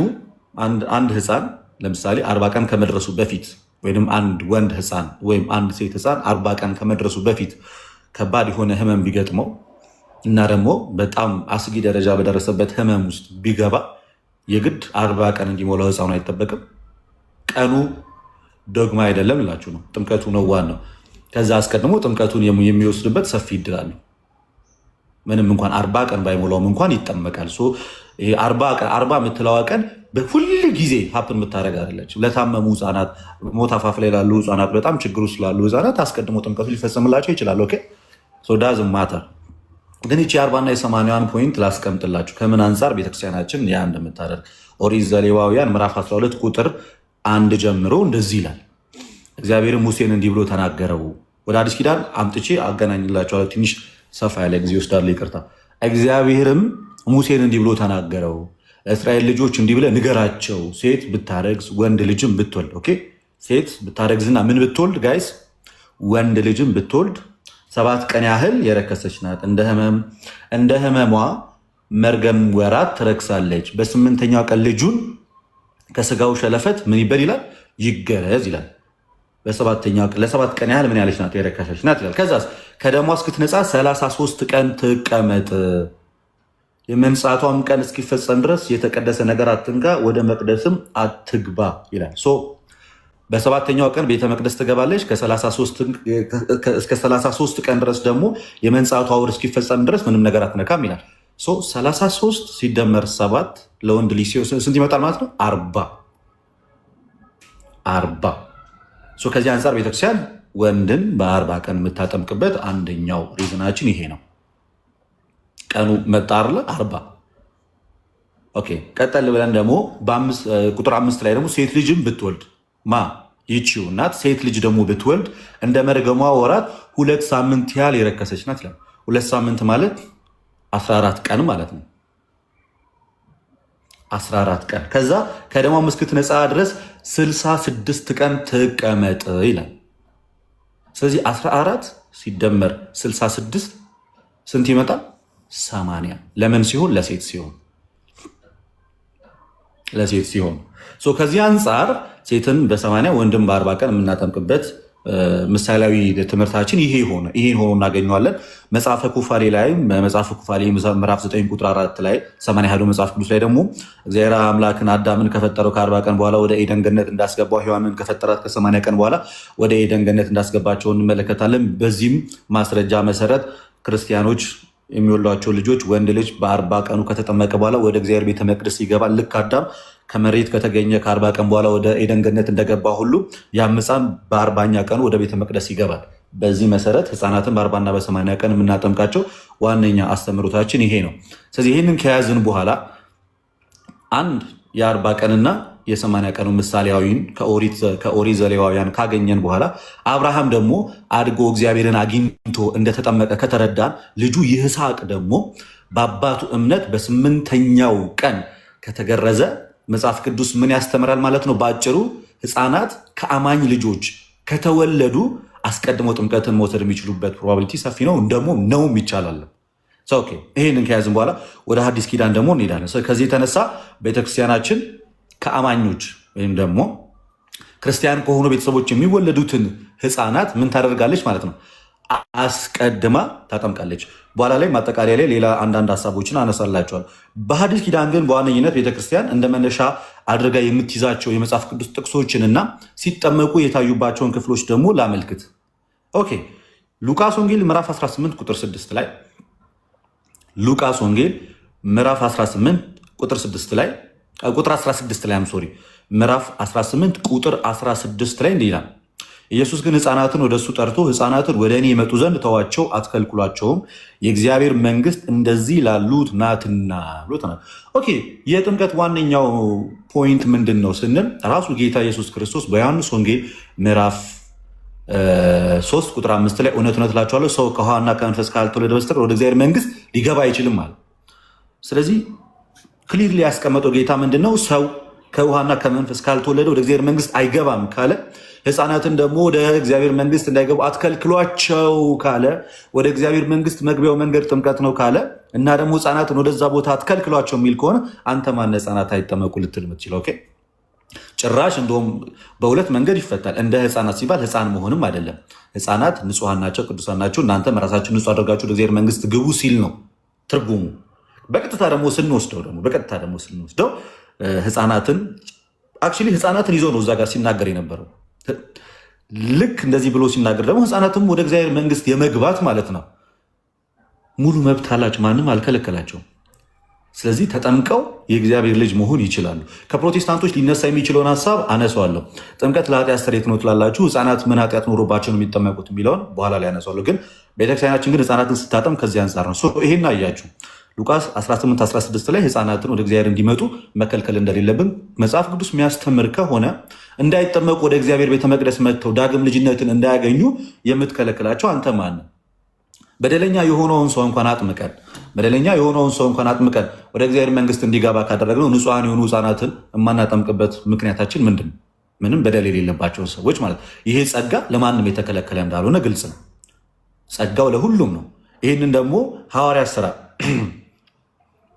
አንድ ህፃን ለምሳሌ 40 ቀን ከመድረሱ በፊት ወይም አንድ ወንድ ህፃን ወይም አንድ ሴት ህፃን 40 ቀን ከመድረሱ በፊት ከባድ የሆነ ህመም ቢገጥመው እና ደግሞ በጣም አስጊ ደረጃ በደረሰበት ህመም ውስጥ ቢገባ የግድ 40 ቀን እንዲሞላው ህፃኑ አይጠበቅም። ቀኑ ዶግማ አይደለም እላችሁ ነው። ጥምቀቱ ነው ዋናው። ከዛ አስቀድሞ ጥምቀቱን የሚወስድበት ሰፊ እድል አለው። ምንም እንኳን 40 ቀን ባይሞላውም እንኳን ይጠመቃል። ይሄ 40 የምትለዋ ቀን በሁል ጊዜ ሀፕን የምታደርግ አይደለች። ለታመሙ ህፃናት፣ ሞት አፋፍ ላይ ላሉ ህፃናት፣ በጣም ችግሩ ስላሉ ህፃናት አስቀድሞ ጥምቀቱ ሊፈጸምላቸው ይችላል። ኦኬ ዳዝ ማተር። ግን ይቺ 40 እና 80 ፖይንት ላስቀምጥላችሁ ከምን አንጻር ቤተክርስቲያናችን ያ እንደምታደርግ። ኦሪት ዘሌዋውያን ምዕራፍ 12 ቁጥር 1 ጀምሮ እንደዚህ ይላል። እግዚአብሔርም ሙሴን እንዲህ ብሎ ተናገረው። ወደ አዲስ ኪዳን አምጥቼ አገናኝላቸዋለሁ። ትንሽ ሰፋ ያለ ጊዜ ይወስዳል፣ ይቅርታ። እግዚአብሔርም ሙሴን እንዲህ ብሎ ተናገረው፣ ለእስራኤል ልጆች እንዲህ ብለህ ንገራቸው፣ ሴት ብታረግዝ ወንድ ልጅም ብትወልድ። ኦኬ ሴት ብታረግዝና ምን ብትወልድ ጋይስ? ወንድ ልጅም ብትወልድ 7 ቀን ያህል የረከሰች ናት። እንደ ህመሟ መርገም ወራት ትረክሳለች። በ8ኛው ቀን ልጁን ከስጋው ሸለፈት ምን ይበል ይላል? ይገረዝ ይላል። ለ7 ቀን ያህል ምን ያለች ናት? የረከሰች ናት ይላል። ከዛስ ከደሟ እስክትነጻ 33 ቀን ትቀመጥ፣ የመንጻቷም ቀን እስኪፈጸም ድረስ የተቀደሰ ነገር አትንካ፣ ወደ መቅደስም አትግባ ይላል። በ7ኛው ቀን ቤተ መቅደስ ትገባለች። እስከ 33 ቀን ድረስ ደግሞ የመንጻቷ ወር እስኪፈጸም ድረስ ምንም ነገር አትነካም ይላል። 33 ሲደመር 7 ለወንድ ልጅ ስንት ይመጣል ማለት ነው? 40። ከዚህ አንጻር ቤተክርስቲያን ወንድን በ40 ቀን የምታጠምቅበት አንደኛው ሪዝናችን ይሄ ነው። ቀኑ መጣር 40። ኦኬ ቀጠል ብለን ደግሞ ቁጥር 5 ላይ ደግሞ ሴት ልጅም ብትወልድ ይቺው እናት ሴት ልጅ ደግሞ ብትወልድ እንደ መርገሟ ወራት 2 ሳምንት ያህል የረከሰች ናት ይላል። 2 ሳምንት ማለት 14 ቀን ማለት ነው። 14 ቀን ከዛ ከደሟ እስክትነጻ ድረስ 66 ቀን ትቀመጥ ይላል። ስለዚህ 14 ሲደመር 66 ስንት ይመጣል? 80። ለምን ሲሆን? ለሴት ሲሆን ከዚህ አንጻር ሴትን በ80 ወንድም በ40 ቀን የምናጠምቅበት ምሳሌያዊ ትምህርታችን ይሄ ሆኖ እናገኘዋለን። መጽሐፈ ኩፋሌ ላይ ምዕራፍ 9 ቁጥር 4 ላይ 80 መጽሐፍ ቅዱስ ላይ ደግሞ እግዚአብሔር አምላክን አዳምን ከፈጠረው ከ40 ቀን በኋላ ወደ ኤደን ገነት እንዳስገባው ሔዋንን ከፈጠራት ከ80 ቀን በኋላ ወደ ኤደን ገነት እንዳስገባቸው እንመለከታለን። በዚህም ማስረጃ መሰረት ክርስቲያኖች የሚወሏቸው ልጆች ወንድ ልጅ በ40 ቀኑ ከተጠመቀ በኋላ ወደ እግዚአብሔር ቤተ መቅደስ ይገባል። ልክ አዳም ከመሬት ከተገኘ ከ40 ቀን በኋላ ወደ ኤደን ገነት እንደገባ ሁሉ ያም ሕፃን በ40ኛ ቀኑ ወደ ቤተ መቅደስ ይገባል። በዚህ መሰረት ሕፃናትን በ40 እና በ80 ቀን የምናጠምቃቸው ዋነኛ አስተምህሮታችን ይሄ ነው። ስለዚህ ይህንን ከያዝን በኋላ አንድ የ40 ቀንና የ80 ቀኑ ምሳሌያዊን ከኦሪት ዘሌዋውያን ካገኘን በኋላ አብርሃም ደግሞ አድጎ እግዚአብሔርን አግኝቶ እንደተጠመቀ ከተረዳን ልጁ ይስሐቅ ደግሞ በአባቱ እምነት በ8ኛው ቀን ከተገረዘ መጽሐፍ ቅዱስ ምን ያስተምራል ማለት ነው? በአጭሩ ህፃናት ከአማኝ ልጆች ከተወለዱ አስቀድመው ጥምቀትን መውሰድ የሚችሉበት ፕሮባቢሊቲ ሰፊ ነው። ደግሞ ነውም ይቻላል። ይህንን ከያዝን በኋላ ወደ ሐዲስ ኪዳን ደግሞ እንሄዳለን። ከዚህ የተነሳ ቤተክርስቲያናችን ከአማኞች ወይም ደግሞ ክርስቲያን ከሆኑ ቤተሰቦች የሚወለዱትን ህፃናት ምን ታደርጋለች ማለት ነው? አስቀድማ ታጠምቃለች። በኋላ ላይ ማጠቃለያ ላይ ሌላ አንዳንድ ሀሳቦችን አነሳላቸዋል። በሐዲስ ኪዳን ግን በዋነኝነት ቤተክርስቲያን እንደ መነሻ አድርጋ የምትይዛቸው የመጽሐፍ ቅዱስ ጥቅሶችንና ሲጠመቁ የታዩባቸውን ክፍሎች ደግሞ ላመልክት። ኦኬ ሉቃስ ወንጌል ምዕራፍ 18 ቁጥር 6 ላይ ሉቃስ ወንጌል ምዕራፍ 18 ቁጥር 16 ላይ ምዕራፍ 18 ቁጥር 16 ላይ እንዲህ ይላል፣ ኢየሱስ ግን ህፃናትን ወደ እሱ ጠርቶ ህፃናትን ወደ እኔ የመጡ ዘንድ ተዋቸው፣ አትከልክሏቸውም፣ የእግዚአብሔር መንግስት እንደዚህ ላሉት ናትና ብሎ ተናግሯል። ኦኬ የጥምቀት ዋነኛው ፖይንት ምንድን ነው ስንል ራሱ ጌታ ኢየሱስ ክርስቶስ በዮሐንስ ወንጌል ምዕራፍ 3 ቁጥር 5 ላይ እውነት እውነት እላችኋለሁ ሰው ከውሃና ከመንፈስ ካልተወለደ በስተቀር ወደ እግዚአብሔር መንግስት ሊገባ አይችልም አለ። ስለዚህ ክሊርሊ ያስቀመጠው ጌታ ምንድነው? ሰው ከውሃና ከመንፈስ ካልተወለደ ወደ እግዚአብሔር መንግስት አይገባም ካለ፣ ህፃናትን ደግሞ ወደ እግዚአብሔር መንግስት እንዳይገቡ አትከልክሏቸው ካለ፣ ወደ እግዚአብሔር መንግስት መግቢያው መንገድ ጥምቀት ነው ካለ እና ደግሞ ህፃናትን ወደዛ ቦታ አትከልክሏቸው የሚል ከሆነ አንተ ማን ህፃናት አይጠመቁ ልትል የምትችለው? ጭራሽ እንደውም በሁለት መንገድ ይፈታል። እንደ ህፃናት ሲባል ህፃን መሆንም አይደለም። ህፃናት ንጹሐን ናቸው፣ ቅዱሳን ናቸው፣ እናንተም ራሳችሁን ንጹህ አድርጋችሁ ወደ እግዚአብሔር መንግስት ግቡ ሲል ነው ትርጉሙ። በቀጥታ ደግሞ ስንወስደው ህፃናትን አክቹዋሊ ህፃናትን ይዞ ነው እዛ ጋር ሲናገር የነበረው። ልክ እንደዚህ ብሎ ሲናገር ደግሞ ህፃናትም ወደ እግዚአብሔር መንግስት የመግባት ማለት ነው ሙሉ መብት አላቸው፣ ማንም አልከለከላቸውም። ስለዚህ ተጠምቀው የእግዚአብሔር ልጅ መሆን ይችላሉ። ከፕሮቴስታንቶች ሊነሳ የሚችለውን ሀሳብ አነሳዋለሁ። ጥምቀት ለኃጢአት ስርየት ነው ትላላችሁ፣ ህፃናት ምን ኃጢአት ኖሮባቸው ነው የሚጠመቁት የሚለውን በኋላ ላይ አነሳዋለሁ። ግን ቤተክርስቲያናችን ግን ህፃናትን ስታጠም ከዚህ አንጻር ነው። ይሄን አያችሁ ሉቃስ 18:16 ላይ ህፃናትን ወደ እግዚአብሔር እንዲመጡ መከልከል እንደሌለብን መጽሐፍ ቅዱስ የሚያስተምር ከሆነ እንዳይጠመቁ ወደ እግዚአብሔር ቤተ መቅደስ መጥተው ዳግም ልጅነትን እንዳያገኙ የምትከለክላቸው አንተ ማን? በደለኛ የሆነውን ሰው እንኳን አጥምቀን ወደ እግዚአብሔር መንግስት እንዲገባ ካደረግነው ንጹሐን የሆኑ ህፃናትን የማናጠምቅበት ምክንያታችን ምንድን ነው? ምንም በደል የሌለባቸውን ሰዎች ማለት። ይሄ ጸጋ ለማንም የተከለከለ እንዳልሆነ ግልጽ ነው። ጸጋው ለሁሉም ነው። ይህንን ደግሞ ሐዋርያት ሥራ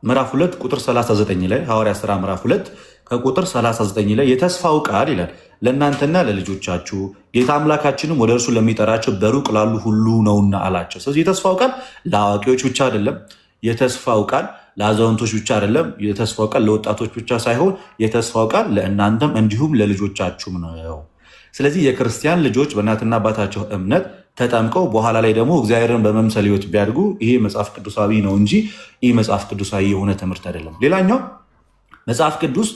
ምዕራፍ 2 ቁጥር 39 ላይ ሐዋርያት ሥራ ምዕራፍ 2 ከቁጥር 39 ላይ የተስፋው ቃል ይላል ለእናንተና ለልጆቻችሁ ጌታ አምላካችንም ወደ እርሱ ለሚጠራቸው በሩቅ ላሉ ሁሉ ነውና አላቸው። ስለዚህ የተስፋው ቃል ለአዋቂዎች ብቻ አይደለም። የተስፋው ቃል ለአዛውንቶች ብቻ አይደለም። የተስፋው ቃል ለወጣቶች ብቻ ሳይሆን የተስፋው ቃል ለእናንተም እንዲሁም ለልጆቻችሁም ነው። ስለዚህ የክርስቲያን ልጆች በእናትና አባታቸው እምነት ተጠምቀው በኋላ ላይ ደግሞ እግዚአብሔርን በመምሰል ሕይወት ቢያድጉ ይሄ መጽሐፍ ቅዱሳዊ ነው እንጂ ይህ መጽሐፍ ቅዱሳዊ የሆነ ትምህርት አይደለም። ሌላኛው መጽሐፍ ቅዱስ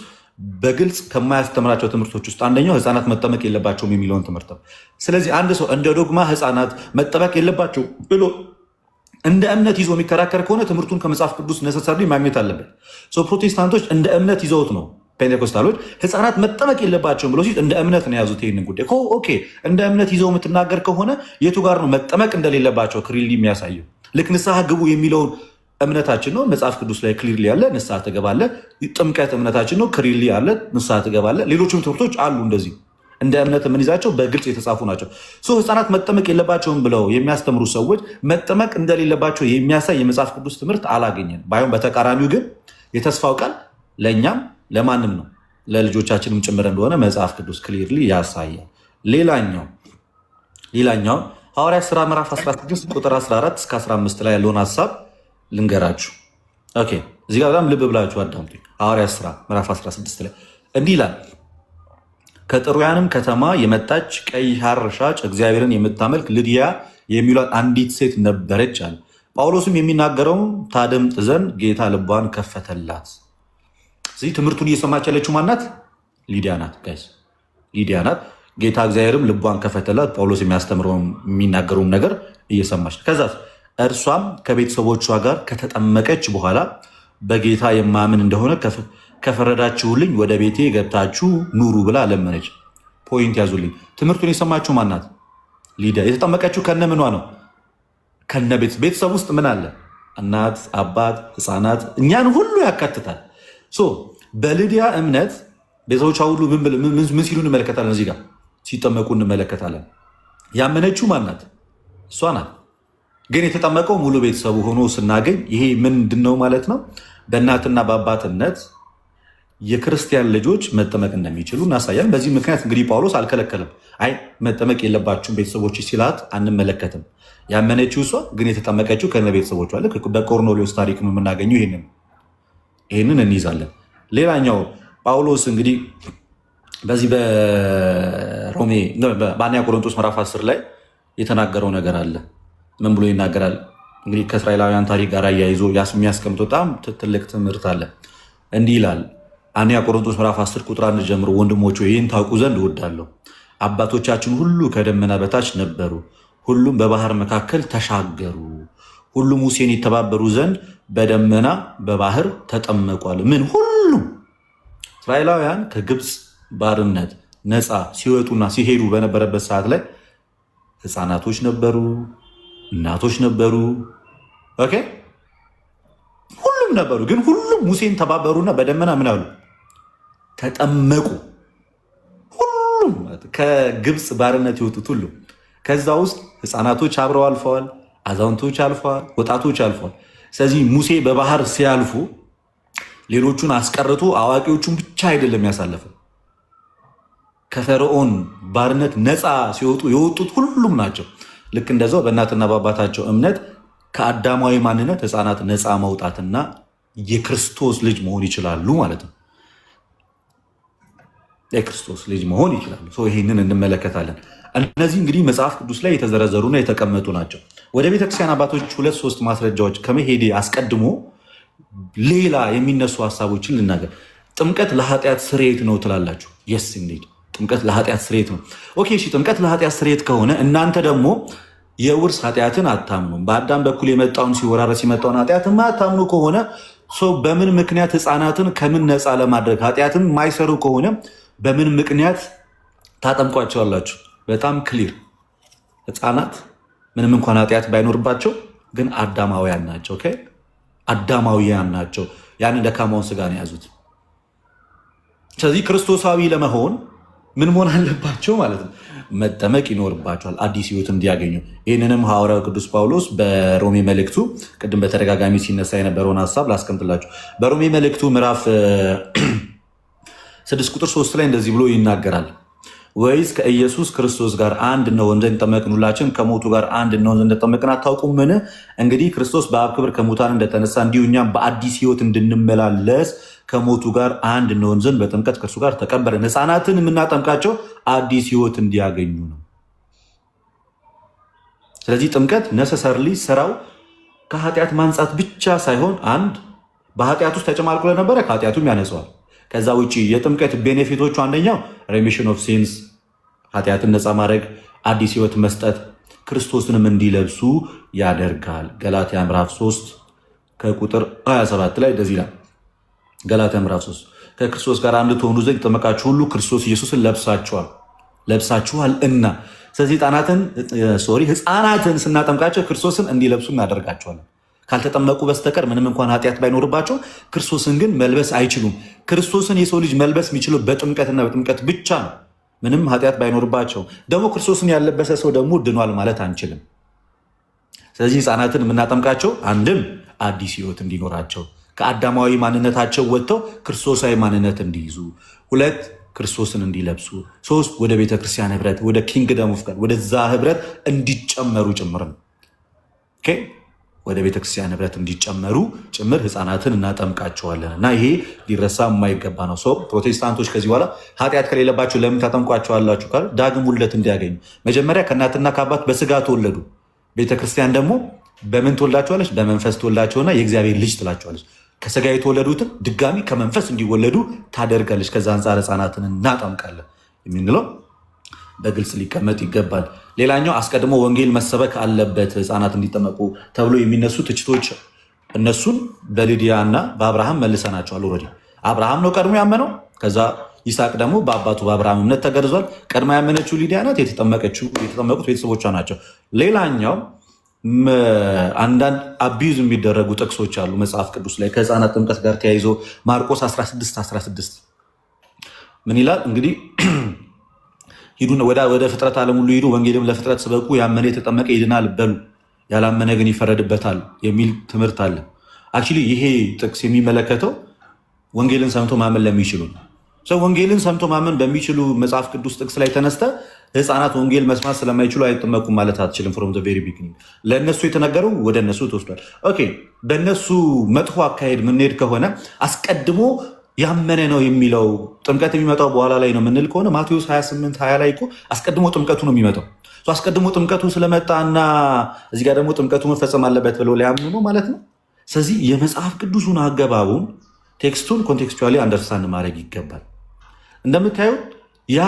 በግልጽ ከማያስተምራቸው ትምህርቶች ውስጥ አንደኛው ህፃናት መጠመቅ የለባቸውም የሚለውን ትምህርት ነው። ስለዚህ አንድ ሰው እንደ ዶግማ ህፃናት መጠመቅ የለባቸው ብሎ እንደ እምነት ይዞ የሚከራከር ከሆነ ትምህርቱን ከመጽሐፍ ቅዱስ ነሰሰሪ ማግኘት አለበት። ፕሮቴስታንቶች እንደ እምነት ይዘውት ነው። ፔንቴኮስታሎች ህፃናት መጠመቅ የለባቸውም ብሎ ሲል እንደ እምነት ነው የያዙት ይህንን ጉዳይ። ኦኬ እንደ እምነት ይዘው የምትናገር ከሆነ የቱ ጋር ነው መጠመቅ እንደሌለባቸው ክሊርሊ የሚያሳየው? ልክ ንስሐ ግቡ የሚለውን እምነታችን ነው፣ መጽሐፍ ቅዱስ ላይ ክሊርሊ ያለ ንስሐ ትገባለ። ጥምቀት እምነታችን ነው፣ ክሊርሊ ያለ ንስሐ ትገባለ። ሌሎችም ትምህርቶች አሉ እንደዚህ እንደ እምነት የምንይዛቸው በግልጽ የተጻፉ ናቸው። ህፃናት መጠመቅ የለባቸውም ብለው የሚያስተምሩ ሰዎች መጠመቅ እንደሌለባቸው የሚያሳይ የመጽሐፍ ቅዱስ ትምህርት አላገኘን። ባይሆን በተቃራኒው ግን የተስፋው ቃል ለእኛም ለማንም ነው ለልጆቻችንም ጭምር እንደሆነ መጽሐፍ ቅዱስ ክሊርሊ ያሳያል። ሌላኛው ሐዋርያት ሥራ ምዕራፍ 16 ቁጥር 14 እስከ 15 ላይ ያለውን ሀሳብ ልንገራችሁ። ኦኬ እዚህ ጋር በጣም ልብ ብላችሁ አዳምጡ። ሐዋርያት ሥራ ምዕራፍ 16 ላይ እንዲህ ይላል፣ ከጥሩያንም ከተማ የመጣች ቀይ ሐር ሻጭ እግዚአብሔርን የምታመልክ ልድያ የሚሏት አንዲት ሴት ነበረች አለ። ጳውሎስም የሚናገረውን ታደምጥ ዘንድ ጌታ ልቧን ከፈተላት። ስለዚህ ትምህርቱን እየሰማች ያለችው ማናት? ሊዲያ ናት። ጋይስ ሊዲያ ናት። ጌታ እግዚአብሔርም ልቧን ከፈተላት። ጳውሎስ የሚናገረውን ነገር እየሰማች ከዛ እርሷም ከቤተሰቦቿ ጋር ከተጠመቀች በኋላ በጌታ የማምን እንደሆነ ከፈረዳችሁልኝ ወደ ቤቴ ገብታችሁ ኑሩ ብላ ለመነች። ፖይንት ያዙልኝ። ትምህርቱን የሰማችሁ ማናት? ሊዲያ። የተጠመቀችው ከነ ምኗ ነው? ከነ ቤተሰብ ውስጥ ምን አለ? እናት፣ አባት፣ ህፃናት፣ እኛን ሁሉ ያካትታል። በሊዲያ እምነት ቤተሰቦቿ ሁሉ ምን ሲሉ እንመለከታለን? እዚህ ጋር ሲጠመቁ እንመለከታለን። ያመነችው ማናት? እሷ ናት። ግን የተጠመቀው ሙሉ ቤተሰቡ ሆኖ ስናገኝ ይሄ ምንድን ነው ማለት ነው? በእናትና በአባትነት የክርስቲያን ልጆች መጠመቅ እንደሚችሉ እናሳያለን። በዚህ ምክንያት እንግዲህ ጳውሎስ አልከለከለም። አይ መጠመቅ የለባችሁም ቤተሰቦች ሲላት አንመለከትም። ያመነችው እሷ፣ ግን የተጠመቀችው ከነ ቤተሰቦቿ። በቆርኔሌዎስ ታሪክ የምናገኘው ይህንን እንይዛለን። ሌላኛው ጳውሎስ እንግዲህ በዚህ በአንደኛ ቆሮንቶስ ምዕራፍ 10 ላይ የተናገረው ነገር አለ። ምን ብሎ ይናገራል? እንግዲህ ከእስራኤላውያን ታሪክ ጋር አያይዞ የሚያስቀምጥ በጣም ትልቅ ትምህርት አለ። እንዲህ ይላል አንደኛ ቆሮንቶስ ምዕራፍ 10 ቁጥር 1 ጀምሮ፣ ወንድሞች ይህን ታውቁ ዘንድ እወዳለሁ። አባቶቻችን ሁሉ ከደመና በታች ነበሩ፣ ሁሉም በባህር መካከል ተሻገሩ፣ ሁሉም ሙሴን ይተባበሩ ዘንድ በደመና በባህር ተጠመቋል። ምን ሁሉም እስራኤላውያን ከግብፅ ባርነት ነፃ ሲወጡና ሲሄዱ በነበረበት ሰዓት ላይ ህፃናቶች ነበሩ፣ እናቶች ነበሩ፣ ኦኬ ሁሉም ነበሩ። ግን ሁሉም ሙሴን ተባበሩና በደመና ምን አሉ? ተጠመቁ። ሁሉም ከግብፅ ባርነት የወጡት ሁሉ ከዛ ውስጥ ህፃናቶች አብረው አልፈዋል፣ አዛውንቶች አልፈዋል፣ ወጣቶች አልፈዋል። ስለዚህ ሙሴ በባህር ሲያልፉ ሌሎቹን አስቀርቶ አዋቂዎቹን ብቻ አይደለም ያሳለፈው። ከፈርዖን ባርነት ነፃ ሲወጡ የወጡት ሁሉም ናቸው። ልክ እንደዛው በእናትና በአባታቸው እምነት ከአዳማዊ ማንነት ህፃናት ነፃ መውጣትና የክርስቶስ ልጅ መሆን ይችላሉ ማለት ነው። የክርስቶስ ልጅ መሆን ይችላሉ። ይህንን እንመለከታለን። እነዚህ እንግዲህ መጽሐፍ ቅዱስ ላይ የተዘረዘሩና የተቀመጡ ናቸው። ወደ ቤተክርስቲያን አባቶች 2-3 ማስረጃዎች ከመሄዴ አስቀድሞ ሌላ የሚነሱ ሀሳቦችን ልናገር። ጥምቀት ለኃጢአት ስርየት ነው ትላላችሁ። የስ ኢንዲድ ጥምቀት ለኃጢአት ስርየት ነው። ኦኬ እሺ፣ ጥምቀት ለኃጢአት ስርየት ከሆነ እናንተ ደግሞ የውርስ ኃጢአትን አታምኑም። በአዳም በኩል የመጣውን ሲወራረስ የመጣውን ኃጢአትን አታምኑ ከሆነ ሰው በምን ምክንያት ህፃናትን ከምን ነፃ ለማድረግ ኃጢአትን የማይሰሩ ከሆነ በምን ምክንያት ታጠምቋቸዋላችሁ? በጣም ክሊር። ህፃናት ምንም እንኳን ኃጢአት ባይኖርባቸው ግን አዳማውያን ናቸው። ኦኬ አዳማውያን ናቸው። ያንን ደካማውን ስጋ ነው የያዙት። ስለዚህ ክርስቶሳዊ ለመሆን ምን መሆን አለባቸው ማለት ነው? መጠመቅ ይኖርባቸዋል፣ አዲስ ህይወት እንዲያገኙ። ይህንንም ሐዋርያው ቅዱስ ጳውሎስ በሮሜ መልእክቱ ቅድም በተደጋጋሚ ሲነሳ የነበረውን ሀሳብ ላስቀምጥላችሁ። በሮሜ መልእክቱ ምዕራፍ 6 ቁጥር 3 ላይ እንደዚህ ብሎ ይናገራል። ወይስ ከኢየሱስ ክርስቶስ ጋር አንድ እንሆን ዘንድ ጠመቅን፣ ሁላችን ከሞቱ ጋር አንድ እንሆን ዘንድ እንደጠመቅን አታውቁምን? እንግዲህ ክርስቶስ በአብ ክብር ከሙታን እንደተነሳ እንዲሁ እኛም በአዲስ ህይወት እንድንመላለስ ከሞቱ ጋር አንድ እንሆን ዘንድ በጥምቀት ከእርሱ ጋር ተቀበርን። ህፃናትን የምናጠምቃቸው አዲስ ህይወት እንዲያገኙ ነው። ስለዚህ ጥምቀት ነሰሰርሊ ስራው ከኃጢአት ማንጻት ብቻ ሳይሆን አንድ በኃጢአት ውስጥ ተጨማልቆ ለነበረ ከኃጢአቱም ያነጸዋል። ከዛ ውጭ የጥምቀት ቤኔፊቶቹ አንደኛው ሬሚሽን ኦፍ ሲንስ፣ ኃጢአትን ነፃ ማድረግ፣ አዲስ ህይወት መስጠት፣ ክርስቶስንም እንዲለብሱ ያደርጋል። ገላትያ ምዕራፍ 3 ከቁጥር 27 ላይ እንደዚህ ይላል። ገላትያ ምዕራፍ 3 ከክርስቶስ ጋር አንድ ትሆኑ ዘንድ የተጠመቃችሁ ሁሉ ክርስቶስ ኢየሱስን ለብሳችኋል እና። ስለዚህ ህፃናትን ስናጠምቃቸው ክርስቶስን እንዲለብሱ እናደርጋቸዋለን። ካልተጠመቁ በስተቀር ምንም እንኳን ኃጢአት ባይኖርባቸው ክርስቶስን ግን መልበስ አይችሉም። ክርስቶስን የሰው ልጅ መልበስ የሚችለው በጥምቀትና በጥምቀት ብቻ ነው፣ ምንም ኃጢአት ባይኖርባቸው። ደግሞ ክርስቶስን ያለበሰ ሰው ደግሞ ድኗል ማለት አንችልም። ስለዚህ ህፃናትን የምናጠምቃቸው አንድም አዲስ ህይወት እንዲኖራቸው፣ ከአዳማዊ ማንነታቸው ወጥተው ክርስቶሳዊ ማንነት እንዲይዙ፣ 2 ክርስቶስን እንዲለብሱ፣ 3 ወደ ቤተክርስቲያን ህብረት፣ ወደ ኪንግደም ኦፍ ጋድ ወደዛ ህብረት እንዲጨመሩ ጭምር ነው። ወደ ቤተክርስቲያን ህብረት እንዲጨመሩ ጭምር ህፃናትን እናጠምቃቸዋለን እና ይሄ ሊረሳ የማይገባ ነው። ሰው ፕሮቴስታንቶች ከዚህ በኋላ ኃጢአት ከሌለባቸው ለምን ታጠምቋቸዋላችሁ ካል ዳግም ውልደት እንዲያገኙ። መጀመሪያ ከእናትና ከአባት በስጋ ተወለዱ። ቤተክርስቲያን ደግሞ በምን ትወልዳቸዋለች? በመንፈስ ትወልዳቸውና የእግዚአብሔር ልጅ ትላቸዋለች። ከስጋ የተወለዱትን ድጋሚ ከመንፈስ እንዲወለዱ ታደርጋለች። ከዛ አንጻር ህፃናትን እናጠምቃለን የምንለው በግልጽ ሊቀመጥ ይገባል። ሌላኛው አስቀድሞ ወንጌል መሰበክ አለበት ህፃናት እንዲጠመቁ ተብሎ የሚነሱ ትችቶች፣ እነሱን በሊዲያ እና በአብርሃም መልሰናቸዋል። ኦልሬዲ አብርሃም ነው ቀድሞ ያመነው። ከዛ ይስሐቅ ደግሞ በአባቱ በአብርሃም እምነት ተገርዟል። ቀድማ ያመነችው ሊዲያ ናት። የተጠመቁት ቤተሰቦቿ ናቸው። ሌላኛው አንዳንድ አቢዩዝ የሚደረጉ ጥቅሶች አሉ መጽሐፍ ቅዱስ ላይ ከህፃናት ጥምቀት ጋር ተያይዞ ማርቆስ 16:16 ምን ይላል? እንግዲህ ሂዱ ወደ ፍጥረት ዓለም ሁሉ ሂዱ፣ ወንጌልም ለፍጥረት ስበኩ፣ ያመነ የተጠመቀ ይድናል በሉ፣ ያላመነ ግን ይፈረድበታል የሚል ትምህርት አለ። አክቹዋሊ ይሄ ጥቅስ የሚመለከተው ወንጌልን ሰምቶ ማመን ለሚችሉ ነው። ወንጌልን ሰምቶ ማመን በሚችሉ መጽሐፍ ቅዱስ ጥቅስ ላይ ተነስተ ህፃናት ወንጌል መስማት ስለማይችሉ አይጠመቁም ማለት አትችልም። ፍሮም ዘ ቬሪ ቢግኒንግ ለእነሱ የተነገረው ወደ እነሱ ተወስዷል። ኦኬ፣ በእነሱ መጥፎ አካሄድ ምንሄድ ከሆነ አስቀድሞ ያመነ ነው የሚለው ጥምቀት የሚመጣው በኋላ ላይ ነው የምንል ከሆነ ማቴዎስ 28:20 ላይ እኮ አስቀድሞ ጥምቀቱ ነው የሚመጣው። አስቀድሞ ጥምቀቱ ስለመጣና እዚህ ጋር ደግሞ ጥምቀቱ መፈጸም አለበት ብለው ሊያምኑ ነው ማለት ነው። ስለዚህ የመጽሐፍ ቅዱሱን አገባቡን ቴክስቱን ኮንቴክስቹዋሊ አንደርስታንድ ማድረግ ይገባል። እንደምታዩት ያ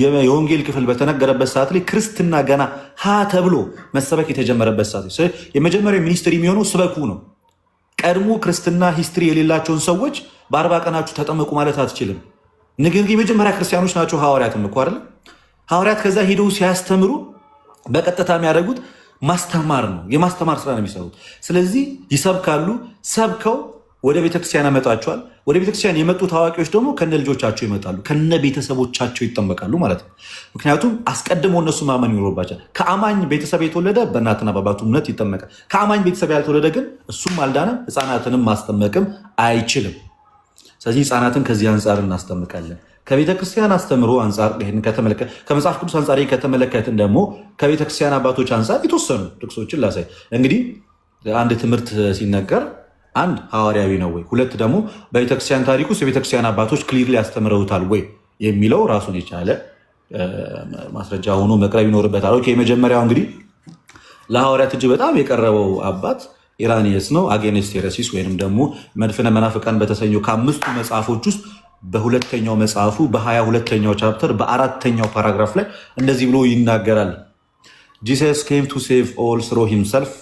የወንጌል ክፍል በተነገረበት ሰዓት ላይ ክርስትና ገና ሀ ተብሎ መሰበክ የተጀመረበት ሰዓት ላይ የመጀመሪያው ሚኒስትሪ የሚሆነው ስበኩ ነው። ቀድሞ ክርስትና ሂስትሪ የሌላቸውን ሰዎች በ40 ቀናችሁ ተጠመቁ ማለት አትችልም። ነገር ግን የመጀመሪያ ክርስቲያኖች ናቸው ሐዋርያትም እኮ አይደል? ሐዋርያት ከዛ ሄደው ሲያስተምሩ በቀጥታ የሚያደርጉት ማስተማር ነው። የማስተማር ስራ ነው የሚሰሩት። ስለዚህ ይሰብካሉ። ሰብከው ወደ ቤተክርስቲያን ያመጣቸዋል። ወደ ቤተክርስቲያን የመጡት አዋቂዎች ደግሞ ከነ ልጆቻቸው ይመጣሉ፣ ከነ ቤተሰቦቻቸው ይጠመቃሉ ማለት ነው። ምክንያቱም አስቀድሞ እነሱ ማመን ይኖርባቸዋል። ከአማኝ ቤተሰብ የተወለደ በእናትና በአባቱ እምነት ይጠመቃል። ከአማኝ ቤተሰብ ያልተወለደ ግን እሱም አልዳነም፣ ህፃናትንም ማስጠመቅም አይችልም። ስለዚህ ህፃናትን ከዚህ አንጻር እናስጠምቃለን። ከቤተክርስቲያን አስተምሮ አንጻር ከመጽሐፍ ቅዱስ አንጻር ከተመለከትን ደግሞ ከቤተክርስቲያን አባቶች አንጻር የተወሰኑ ጥቅሶችን ላሳይ። እንግዲህ አንድ ትምህርት ሲነገር አንድ ሐዋርያዊ ነው ወይ፣ ሁለት ደግሞ በቤተክርስቲያን ታሪክ ውስጥ የቤተክርስቲያን አባቶች ክሊርሊ ያስተምረውታል ወይ የሚለው ራሱን የቻለ ማስረጃ ሆኖ መቅረብ ይኖርበታል። የመጀመሪያው እንግዲህ ለሐዋርያት እጅ በጣም የቀረበው አባት ኢራኒየስ ነው። አጌንስት ሄረሲስ ወይንም ደግሞ መድፍነ መናፍቃን በተሰኘው ከ5ቱ መጽሐፎች ውስጥ በሁለተኛው መጽሐፉ በ22ኛው ቻፕተር በ4ኛው ፓራግራፍ ላይ እንደዚህ ብሎ ይናገራል። ጂሰስ ኬም ቱ ሴቭ ኦል ስሮ ሂምሰልፍ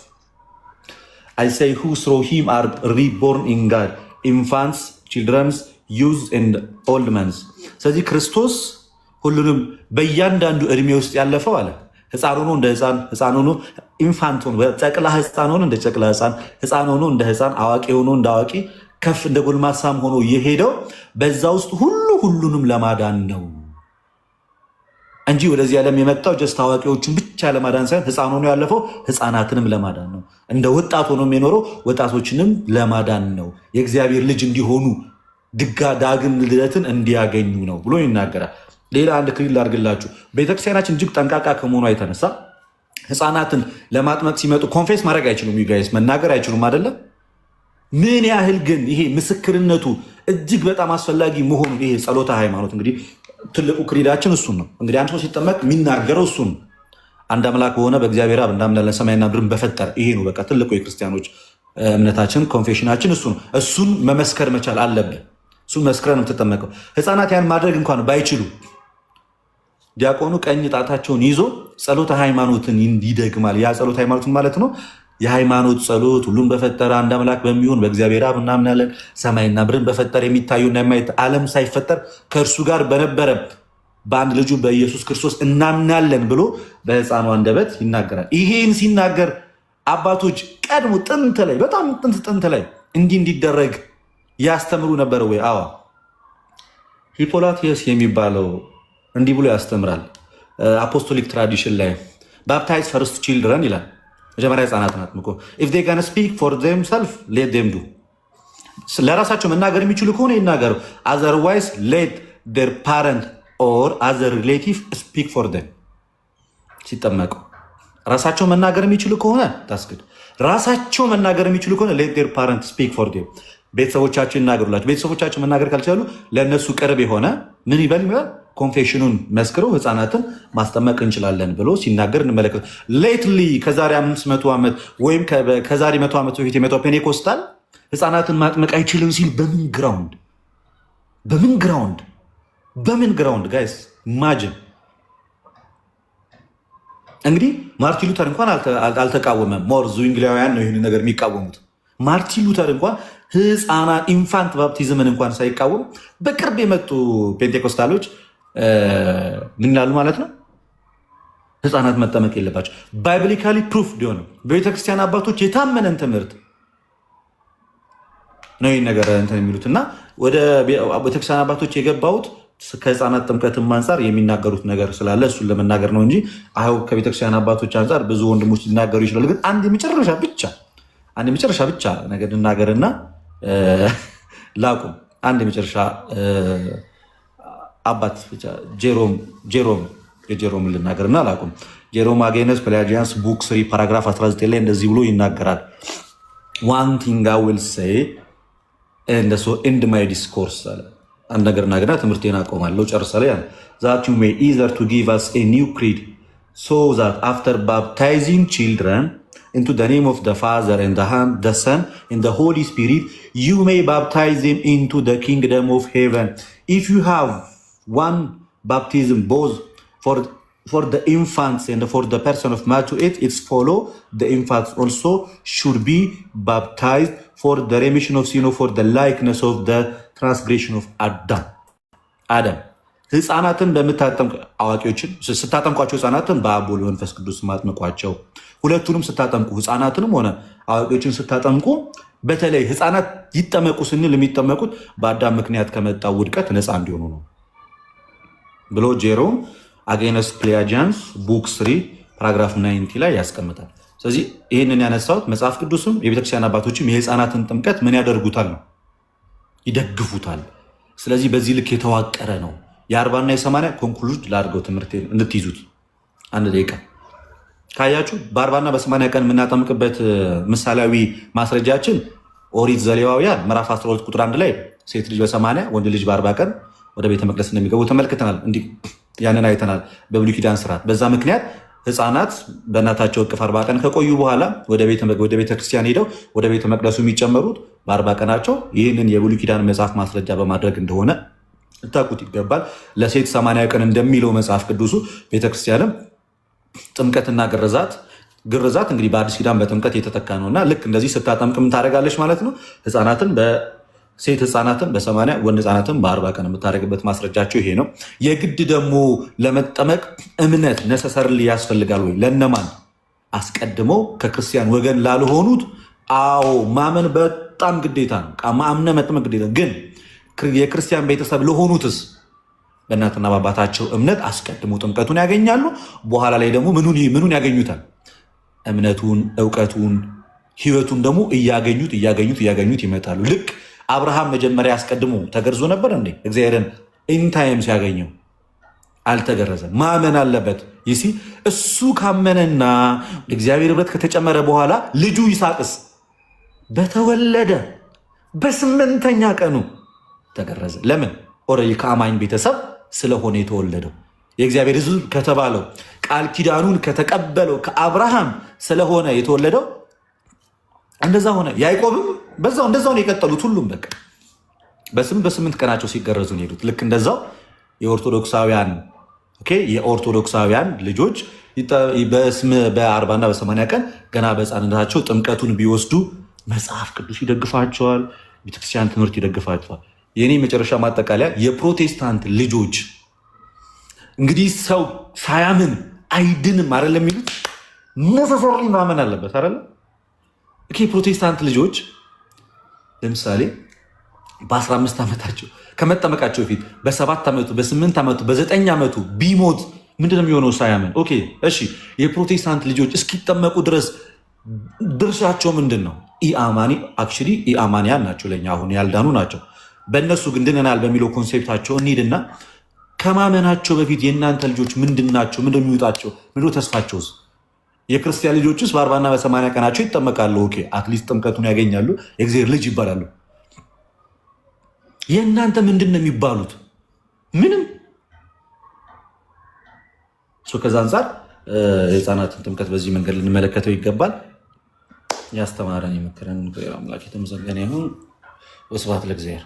I say who through him are reborn in God, infants, children, youths and old men. ስለዚህ ክርስቶስ ሁሉንም በእያንዳንዱ እድሜ ውስጥ ያለፈው አለ። ህፃን ሆኖ እንደ ህፃን፣ ህፃን ሆኖ ኢንፋንት ሆኖ ጨቅላ ህፃን ሆኖ እንደ ጨቅላ ህፃን፣ ህፃን ሆኖ እንደ ህፃን፣ አዋቂ ሆኖ እንደ አዋቂ፣ ከፍ እንደ ጎልማሳም ሆኖ የሄደው በዛ ውስጥ ሁሉንም ለማዳን ነው እንጂ ወደዚህ ዓለም የመጣው ጀስት አዋቂዎቹን ብቻ ለማዳን ሳይሆን ህፃን ሆኖ ያለፈው ህፃናትንም ለማዳን ነው። እንደ ወጣት ሆኖ የሚኖረው ወጣቶችንም ለማዳን ነው። የእግዚአብሔር ልጅ እንዲሆኑ ዳግም ልደትን እንዲያገኙ ነው ብሎ ይናገራል። ሌላ አንድ ክሊል ላድርግላችሁ። ቤተክርስቲያናችን እጅግ ጠንቃቃ ከመሆኗ የተነሳ ህፃናትን ለማጥመቅ ሲመጡ ኮንፌስ ማድረግ አይችሉም፣ ዩጋይስ መናገር አይችሉም አይደለም። ምን ያህል ግን ይሄ ምስክርነቱ እጅግ በጣም አስፈላጊ መሆኑ ይሄ ጸሎተ ሃይማኖት እንግዲህ ትልቁ ክሪዳችን እሱን ነው። እንግዲህ አንድ ሰው ሲጠመቅ የሚናገረው እሱን ነው። አንድ አምላክ በሆነ በእግዚአብሔር አብ እናምናለን፣ ሰማይና ምድርን በፈጠረ። ይሄ ነው በቃ ትልቁ የክርስቲያኖች እምነታችን፣ ኮንፌሽናችን እሱ ነው። እሱን መመስከር መቻል አለብን። እሱን መስክረን ነው የምትጠመቀው። ህፃናት ያን ማድረግ እንኳን ባይችሉ ዲያቆኑ ቀኝ ጣታቸውን ይዞ ጸሎተ ሃይማኖትን ይደግማል። ያ ጸሎተ ሃይማኖትን ማለት ነው የሃይማኖት ጸሎት ሁሉን በፈጠረ አንድ አምላክ በሚሆን በእግዚአብሔር አብ እናምናለን፣ ሰማይና ምድርን በፈጠረ የሚታዩና የማይታዩ ዓለም ሳይፈጠር ከእርሱ ጋር በነበረ በአንድ ልጁ በኢየሱስ ክርስቶስ እናምናለን ብሎ በህፃኑ አንደበት ይናገራል። ይሄን ሲናገር አባቶች ቀድሞ ጥንት ላይ በጣም ጥንት ላይ እንዲደረግ ያስተምሩ ነበረ ወይ? አዎ። ሂፖላቲየስ የሚባለው እንዲህ ብሎ ያስተምራል። አፖስቶሊክ ትራዲሽን ላይ ባፕታይዝ ፈርስት ቺልድረን ይላል። መጀመሪያ ህፃናት ናት እኮ ኢፍ ዴይ ካን ስፒክ ፎር ዜምሰልፍ ሌት ዜም ዱ። ለራሳቸው መናገር የሚችሉ ከሆነ ይናገሩ። አዘርዋይስ ሌት ዴር ፓረንት ኦር አዘር ሪሌቲቭ ስፒክ ፎር ዜም። ሲጠመቁ ራሳቸው መናገር የሚችሉ ከሆነ ታስገድ። ራሳቸው መናገር የሚችሉ ከሆነ ሌት ዴር ፓረንት ስፒክ ፎር ዜም። ቤተሰቦቻቸው ይናገሩላቸው። ቤተሰቦቻቸው መናገር ካልቻሉ ለእነሱ ቅርብ የሆነ ምን ይበል ኮንፌሽኑን መስክረው ህፃናትን ማስጠመቅ እንችላለን ብሎ ሲናገር እንመለከት። ሌትሊ ከዛሬ 500 ዓመት ወይም ከዛሬ 100 ዓመት በፊት የመጣው ፔኔኮስታል ህፃናትን ማጥመቅ አይችልም ሲል በምን ግራውንድ ጋይስ ኢማጂን። እንግዲህ ማርቲን ሉተር እንኳን አልተቃወመም። ሞር ዙዊንግሊያውያን ነው ይህን ነገር የሚቃወሙት። ማርቲን ሉተር እንኳን ህፃናት ኢንፋንት ባፕቲዝምን እንኳን ሳይቃወም በቅርብ የመጡ ፔንቴኮስታሎች ምን ይላሉ ማለት ነው? ህፃናት መጠመቅ የለባቸው። ባይብሊካሊ ፕሩፍ ሊሆነ በቤተክርስቲያን አባቶች የታመነን ትምህርት ነው ይህን ነገር እንትን የሚሉት እና ወደ ቤተክርስቲያን አባቶች የገባሁት ከህፃናት ጥምቀትም አንጻር የሚናገሩት ነገር ስላለ እሱን ለመናገር ነው እንጂ አሁ ከቤተክርስቲያን አባቶች አንጻር ብዙ ወንድሞች ሊናገሩ ይችላሉ። ግን አንድ የመጨረሻ ብቻ ነገር ልናገርና ላቁም። አንድ የመጨረሻ አባት ብቻ ጄሮም ልናገርና ላቁም። ጄሮም አጌነስ ፔላጂያንስ ቡክ 3 ፓራግራፍ 19 ላይ እንደዚህ ብሎ ይናገራል። ዋን ቲንግ አይ ዊል ሴይ ኤንድ ሶ ኤንድ ማይ ዲስኮርስ አለ። አንድ ነገር ናገርና ትምህርቴን አቆማለሁ ጨርሳለሁ። ያ that you may either to give us a new creed so that after baptizing children into the name of the Father and the Son and the Holy Spirit, you may baptize them into the kingdom of heaven. If you have one baptism both for the infants and for the person of man to it, it's follow the infants also should be baptized for the remission of sin or for the likeness of the transgression of Adam. ህፃናትን በምታጠምቁ አዋቂዎችን ስታጠምቋቸው ህፃናትን በአብ ወልድ መንፈስ ቅዱስ ማጥምቋቸው። ሁለቱንም ስታጠምቁ ህፃናትንም ሆነ አዋቂዎችን ስታጠምቁ በተለይ ህፃናት ይጠመቁ ስንል የሚጠመቁት በአዳም ምክንያት ከመጣው ውድቀት ነፃ እንዲሆኑ ነው ብሎ ጄሮም አጌነስት ፕሌያጂያንስ ቡክ 3 ፓራግራፍ 90 ላይ ያስቀምጣል። ስለዚህ ይህንን ያነሳሁት መጽሐፍ ቅዱስም የቤተክርስቲያን አባቶችም የህፃናትን ጥምቀት ምን ያደርጉታል ነው ይደግፉታል። ስለዚህ በዚህ ልክ የተዋቀረ ነው። የ40 እና የ80 ኮንክሉድ ላድርገው ትምህርት እንድትይዙት አንድ ደቂቃ ካያችሁ በ40 እና በ80 ቀን የምናጠምቅበት ምሳሌያዊ ማስረጃችን ኦሪት ዘሌዋውያን ምዕራፍ 12 ቁጥር 1 ላይ ሴት ልጅ በ80 ወንድ ልጅ በ40 ቀን ወደ ቤተ መቅደስ እንደሚገቡ ተመልክተናል። እንዲህ ያንን አይተናል በብሉይ ኪዳን ስርዓት። በዛ ምክንያት ህፃናት በእናታቸው እቅፍ 40 ቀን ከቆዩ በኋላ ወደ ቤተ ክርስቲያን ሄደው ወደ ቤተ መቅደሱ የሚጨመሩት በ40 ቀናቸው ይህንን የብሉይ ኪዳን መጽሐፍ ማስረጃ በማድረግ እንደሆነ ልታውቁት ይገባል። ለሴት 80 ቀን እንደሚለው መጽሐፍ ቅዱሱ ቤተክርስቲያንም ጥምቀትና ግርዛት እንግዲህ በአዲስ ኪዳን በጥምቀት የተተካ ነው እና ልክ እንደዚህ ስታጠምቅ ምን ታደርጋለች ማለት ነው። ሴት ህፃናትን በ80 ወንድ ህፃናትን በ40 ቀን የምታደርግበት ማስረጃቸው ይሄ ነው። የግድ ደግሞ ለመጠመቅ እምነት ነሰሰርል ያስፈልጋል ወይ? ለነማን? አስቀድመው ከክርስቲያን ወገን ላልሆኑት አዎ ማመን በጣም ግዴታ ነው። ማምነ መጥመቅ ግዴታ ግን የክርስቲያን ቤተሰብ ለሆኑትስ በእናትና በአባታቸው እምነት አስቀድሞ ጥምቀቱን ያገኛሉ። በኋላ ላይ ደግሞ ምኑን ያገኙታል? እምነቱን፣ እውቀቱን፣ ህይወቱን ደግሞ እያገኙት ይመጣሉ። ልክ አብርሃም መጀመሪያ አስቀድሞ ተገርዞ ነበር እንዴ? እግዚአብሔርን ኢንታይም ሲያገኘው አልተገረዘም። ማመን አለበት። ይሲ እሱ ካመነና እግዚአብሔር ህብረት ከተጨመረ በኋላ ልጁ ይስሐቅስ በተወለደ በ8ኛ ቀኑ ተገረዘ። ለምን? ኦልሬዲ ከአማኝ ቤተሰብ ስለሆነ የተወለደው የእግዚአብሔር ህዝብ ከተባለው ቃል ኪዳኑን ከተቀበለው ከአብርሃም ስለሆነ የተወለደው እንደዛ ሆነ። ያዕቆብም በዛው እንደዛው ነው የቀጠሉት። ሁሉም በቃ በ8 ቀናቸው ሲገረዙ ነው የሄዱት። ልክ እንደዛው የኦርቶዶክሳውያን ልጆች በ40 እና በ80 ቀን ገና በህፃንነታቸው ጥምቀቱን ቢወስዱ መጽሐፍ ቅዱስ ይደግፋቸዋል፣ ቤተክርስቲያን ትምህርት ይደግፋቸዋል። የኔ መጨረሻ ማጠቃለያ የፕሮቴስታንት ልጆች እንግዲህ ሰው ሳያምን አይድንም አይደለም የሚሉት ነሰሰሪ ማመን አለበት አይደለም። ፕሮቴስታንት ልጆች ለምሳሌ በ15 ዓመታቸው ከመጠመቃቸው በፊት በ7 ዓመቱ በ8 ዓመቱ በ9 ዓመቱ ቢሞት ምንድነው የሚሆነው? ሳያምን። እሺ የፕሮቴስታንት ልጆች እስኪጠመቁ ድረስ ድርሻቸው ምንድን ነው? ኢአማንያን ናቸው፣ ለእኛ አሁን ያልዳኑ ናቸው። በእነሱ ግን ድነናል በሚለው ኮንሴፕታቸው እንሂድና ከማመናቸው በፊት የእናንተ ልጆች ምንድን ናቸው? ምንድን የሚወጣቸው? ምንድን ተስፋቸውስ? የክርስቲያን ልጆችስ በ40 እና በ80 ቀናቸው ይጠመቃሉ። አትሊስት ጥምቀቱን ያገኛሉ፣ የእግዚአብሔር ልጅ ይባላሉ። የእናንተ ምንድን ነው የሚባሉት? ምንም። ከዛ አንጻር የህፃናትን ጥምቀት በዚህ መንገድ ልንመለከተው ይገባል። ያስተማረን የመከረን አምላክ የተመሰገነ ይሁን። ወስብሐት ለእግዚአብሔር።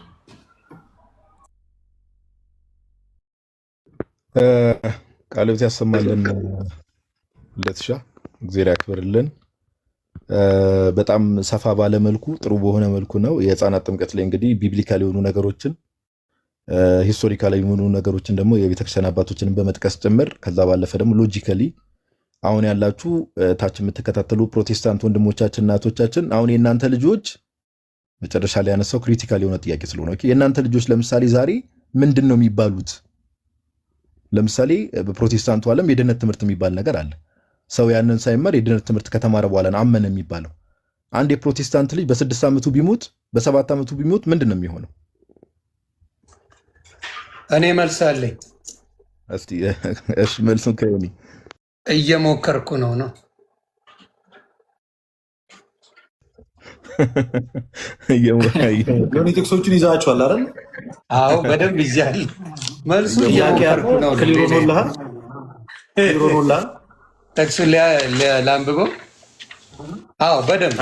ቃልዎት ያሰማልን። ለትሻ እግዚአብሔር ያክብርልን። በጣም ሰፋ ባለ መልኩ ጥሩ በሆነ መልኩ ነው የህፃናት ጥምቀት ላይ እንግዲህ ቢብሊካል የሆኑ ነገሮችን ሂስቶሪካል የሆኑ ነገሮችን ደግሞ የቤተክርስቲያን አባቶችንን በመጥቀስ ጭምር ከዛ ባለፈ ደግሞ ሎጂካሊ አሁን ያላችሁ ታች የምትከታተሉ ፕሮቴስታንት ወንድሞቻችን እናቶቻችን አሁን የእናንተ ልጆች መጨረሻ ላይ ያነሳው ክሪቲካል የሆነ ጥያቄ ስለሆነ የእናንተ ልጆች ለምሳሌ ዛሬ ምንድን ነው የሚባሉት? ለምሳሌ በፕሮቴስታንቱ ዓለም የድነት ትምህርት የሚባል ነገር አለ። ሰው ያንን ሳይመር የድነት ትምህርት ከተማረ በኋላ አመነ የሚባለው። አንድ የፕሮቴስታንት ልጅ በ6 ዓመቱ ቢሞት በ7 ዓመቱ ቢሞት ምንድን ነው የሚሆነው? እኔ መልስ አለኝ። እስቲ እሺ መልሱን ከሆነ እየሞከርኩ ነው። ቴክሶቹን ይዛቸዋል አይደል? አዎ በደንብ ይዣለሁ። መልሱ እየሞከርኩ ነው። ክሊሮኖልሃል። ጥቅሱ ላንብበው። አዎ በደንብ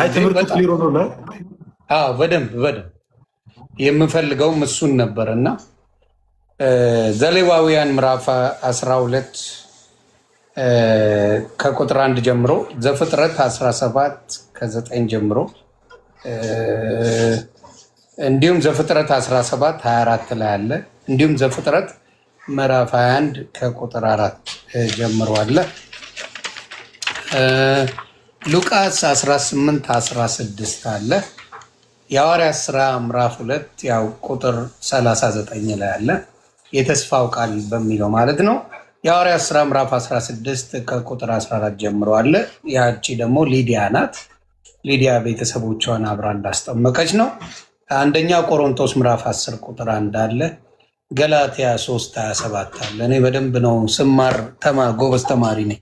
በደንብ የምፈልገውም እሱን ነበር እና ዘሌዋውያን ምዕራፍ 12 ከቁጥር 1 ጀምሮ፣ ዘፍጥረት 17 ከ9 ጀምሮ እንዲሁም ዘፍጥረት 17 24 ላይ አለ። እንዲሁም ዘፍጥረት ምዕራፍ 21 ከቁጥር 4 ጀምሮ አለ። ሉቃስ 18 16 አለ። የሐዋርያት ሥራ ምዕራፍ 2 ያው ቁጥር 39 ላይ አለ የተስፋው ቃል በሚለው ማለት ነው። የሐዋርያት ሥራ ምዕራፍ 16 ከቁጥር 14 ጀምሮ አለ። ያቺ ደግሞ ሊዲያ ናት። ሊዲያ ቤተሰቦቿን አብራ እንዳስጠመቀች ነው። አንደኛ ቆሮንቶስ ምዕራፍ 10 ቁጥር 1 አለ። ገላትያ 3:27 አለ። እኔ በደንብ ነው ስማር ጎበዝ ተማሪ ነኝ።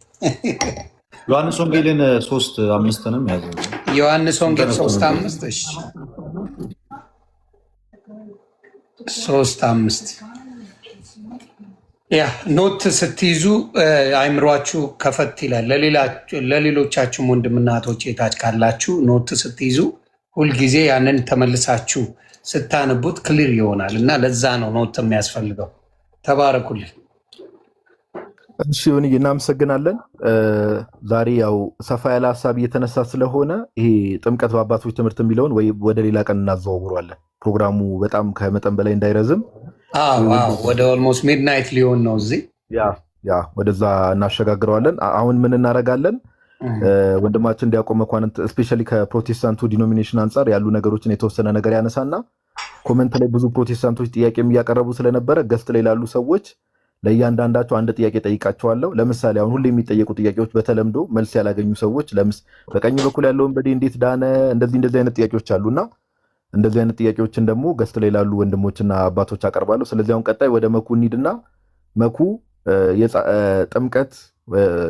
ዮሐንስ ወንጌልን 3:5ንም ያዘው። ዮሐንስ ወንጌል 3:5 እሺ 3:5 ያ ኖት ስትይዙ አይምሯችሁ ከፈት ይላል። ለሌሎቻችሁም ወንድምና እህቶቼ ታች ካላችሁ ኖት ስትይዙ ሁልጊዜ ያንን ተመልሳችሁ ስታነቡት ክሊር ይሆናል እና ለዛ ነው ኖት የሚያስፈልገው። ተባረኩልኝ። እሺ እናመሰግናለን። ዛሬ ያው ሰፋ ያለ ሀሳብ እየተነሳ ስለሆነ ይሄ ጥምቀት በአባቶች ትምህርት የሚለውን ወይ ወደ ሌላ ቀን እናዘዋውረዋለን። ፕሮግራሙ በጣም ከመጠን በላይ እንዳይረዝም ወደ ኦልሞስት ሚድናይት ሊሆን ነው እዚህ ያ ወደዛ እናሸጋግረዋለን። አሁን ምን እናደርጋለን? ወንድማችን እንዲያቆም መኳንንት ስፔሻሊ ከፕሮቴስታንቱ ዲኖሚኔሽን አንጻር ያሉ ነገሮችን የተወሰነ ነገር ያነሳና ኮመንት ላይ ብዙ ፕሮቴስታንቶች ጥያቄም እያቀረቡ ስለነበረ ገስት ላይ ላሉ ሰዎች ለእያንዳንዳቸው አንድ ጥያቄ ጠይቃቸዋለሁ። ለምሳሌ አሁን ሁሌ የሚጠየቁ ጥያቄዎች በተለምዶ መልስ ያላገኙ ሰዎች በቀኝ በኩል ያለውን በዴ እንዴት ዳነ፣ እንደዚህ አይነት ጥያቄዎች አሉና እንደዚህ አይነት ጥያቄዎችን ደግሞ ገስት ላይ ላሉ ወንድሞችና አባቶች አቀርባለሁ። ስለዚህ አሁን ቀጣይ ወደ መኩ እንሂድና መኩ ጥምቀት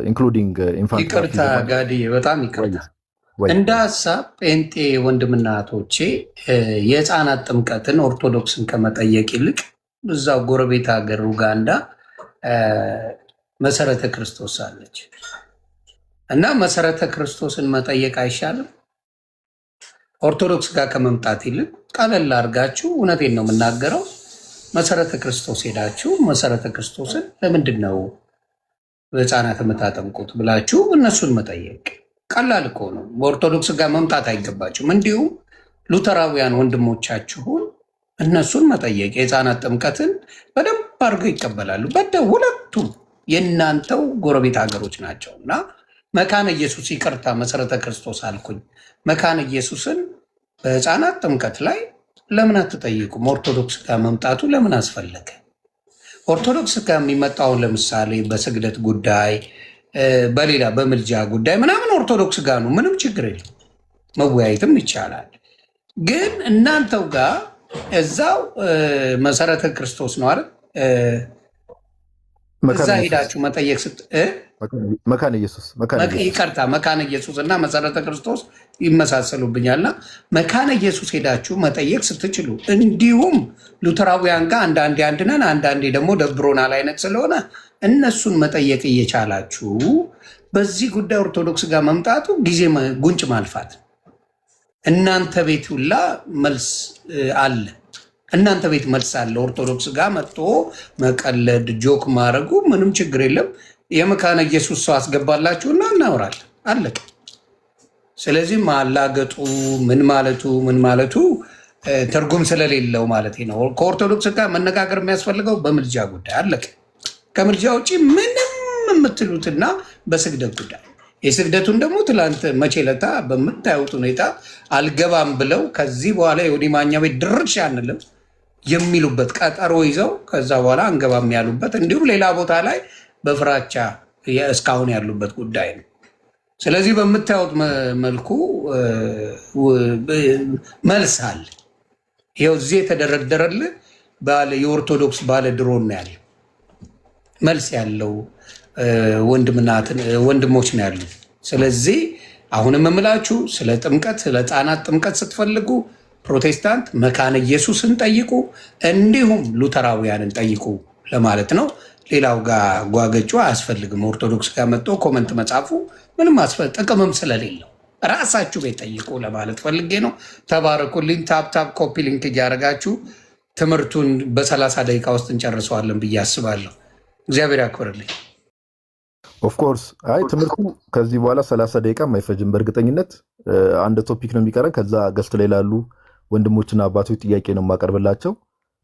ኢንክሉዲንግ ኢንፋንት። ይቅርታ ጋዲ፣ በጣም ይቅርታ። እንደ ሀሳብ ጴንጤ ወንድምና እህቶቼ የህፃናት ጥምቀትን ኦርቶዶክስን ከመጠየቅ ይልቅ እዛው ጎረቤት ሀገር ኡጋንዳ መሰረተ ክርስቶስ አለች እና መሰረተ ክርስቶስን መጠየቅ አይሻልም? ኦርቶዶክስ ጋር ከመምጣት ይልቅ ቀለል አድርጋችሁ፣ እውነቴን ነው የምናገረው፣ መሰረተ ክርስቶስ ሄዳችሁ መሰረተ ክርስቶስን ለምንድን ነው በህፃናት የምታጠምቁት ብላችሁ እነሱን መጠየቅ ቀላል እኮ ነው። በኦርቶዶክስ ጋር መምጣት አይገባችሁም። እንዲሁም ሉተራውያን ወንድሞቻችሁን እነሱን መጠየቅ የህፃናት ጥምቀትን በደንብ አድርገው ይቀበላሉ። ሁለቱም የእናንተው ጎረቤት ሀገሮች ናቸው እና መካነ ኢየሱስ ይቅርታ መሰረተ ክርስቶስ አልኩኝ። መካነ ኢየሱስን በህፃናት ጥምቀት ላይ ለምን አትጠይቁም? ኦርቶዶክስ ጋር መምጣቱ ለምን አስፈለገ? ኦርቶዶክስ ጋር የሚመጣውን ለምሳሌ በስግደት ጉዳይ፣ በሌላ በምልጃ ጉዳይ ምናምን ኦርቶዶክስ ጋር ነው፣ ምንም ችግር የለም፣ መወያየትም ይቻላል። ግን እናንተው ጋር እዛው መሰረተ ክርስቶስ ነው አይደል? እዛ ሄዳችሁ መጠየቅ መካነ ኢየሱስ ይቅርታ መካነ ኢየሱስ እና መሰረተ ክርስቶስ ይመሳሰሉብኛልና መካነ ኢየሱስ ሄዳችሁ መጠየቅ ስትችሉ፣ እንዲሁም ሉተራውያን ጋር አንዳንዴ አንድ ነን አንዳንዴ ደግሞ ደብሮናል አይነት ስለሆነ እነሱን መጠየቅ እየቻላችሁ በዚህ ጉዳይ ኦርቶዶክስ ጋር መምጣቱ ጊዜ ጉንጭ ማልፋት። እናንተ ቤት ሁላ መልስ አለ፣ እናንተ ቤት መልስ አለ። ኦርቶዶክስ ጋር መጥቶ መቀለድ ጆክ ማድረጉ ምንም ችግር የለም። የመካነ ኢየሱስ ሰው አስገባላችሁና እናወራለን፣ አለቀ። ስለዚህ ማላገጡ ምን ማለቱ ትርጉም ስለሌለው ማለት ነው። ከኦርቶዶክስ ጋር መነጋገር የሚያስፈልገው በምልጃ ጉዳይ አለቀ። ከምልጃ ውጭ ምንም የምትሉትና በስግደት ጉዳይ የስግደቱን ደግሞ ትላንት መቼ ለታ በምታዩት ሁኔታ አልገባም ብለው ከዚህ በኋላ የወዲ ማኛ ቤት ድርሽ አንልም የሚሉበት ቀጠሮ ይዘው ከዛ በኋላ አንገባም ያሉበት እንዲሁም ሌላ ቦታ ላይ በፍራቻ እስካሁን ያሉበት ጉዳይ ነው። ስለዚህ በምታዩት መልኩ መልስ አለ። ይኸው እዚህ የተደረደረልህ የኦርቶዶክስ ባለ ድሮን ነው ያለ መልስ ያለው ወንድሞች ነው ያሉ። ስለዚህ አሁንም የምላችሁ ስለ ጥምቀት ስለ ህፃናት ጥምቀት ስትፈልጉ ፕሮቴስታንት መካነ ኢየሱስን ጠይቁ፣ እንዲሁም ሉተራውያንን ጠይቁ ለማለት ነው። ሌላው ጋር ጓገጩ አያስፈልግም። ኦርቶዶክስ ጋር መጥቶ ኮመንት መጻፉ ምንም ጥቅምም ስለሌለው ራሳችሁ ቤት ጠይቁ ለማለት ፈልጌ ነው። ተባረኩልኝ። ታፕታፕ ኮፒ ሊንክ እያደረጋችሁ ትምህርቱን በ30 ደቂቃ ውስጥ እንጨርሰዋለን ብዬ አስባለሁ። እግዚአብሔር ያክብርልኝ። ኦፍኮርስ አይ ትምህርቱ ከዚህ በኋላ 30 ደቂቃ አይፈጅም። በእርግጠኝነት አንድ ቶፒክ ነው የሚቀረን። ከዛ ገስት ላይ ላሉ ወንድሞችና አባቶች ጥያቄ ነው የማቀርብላቸው።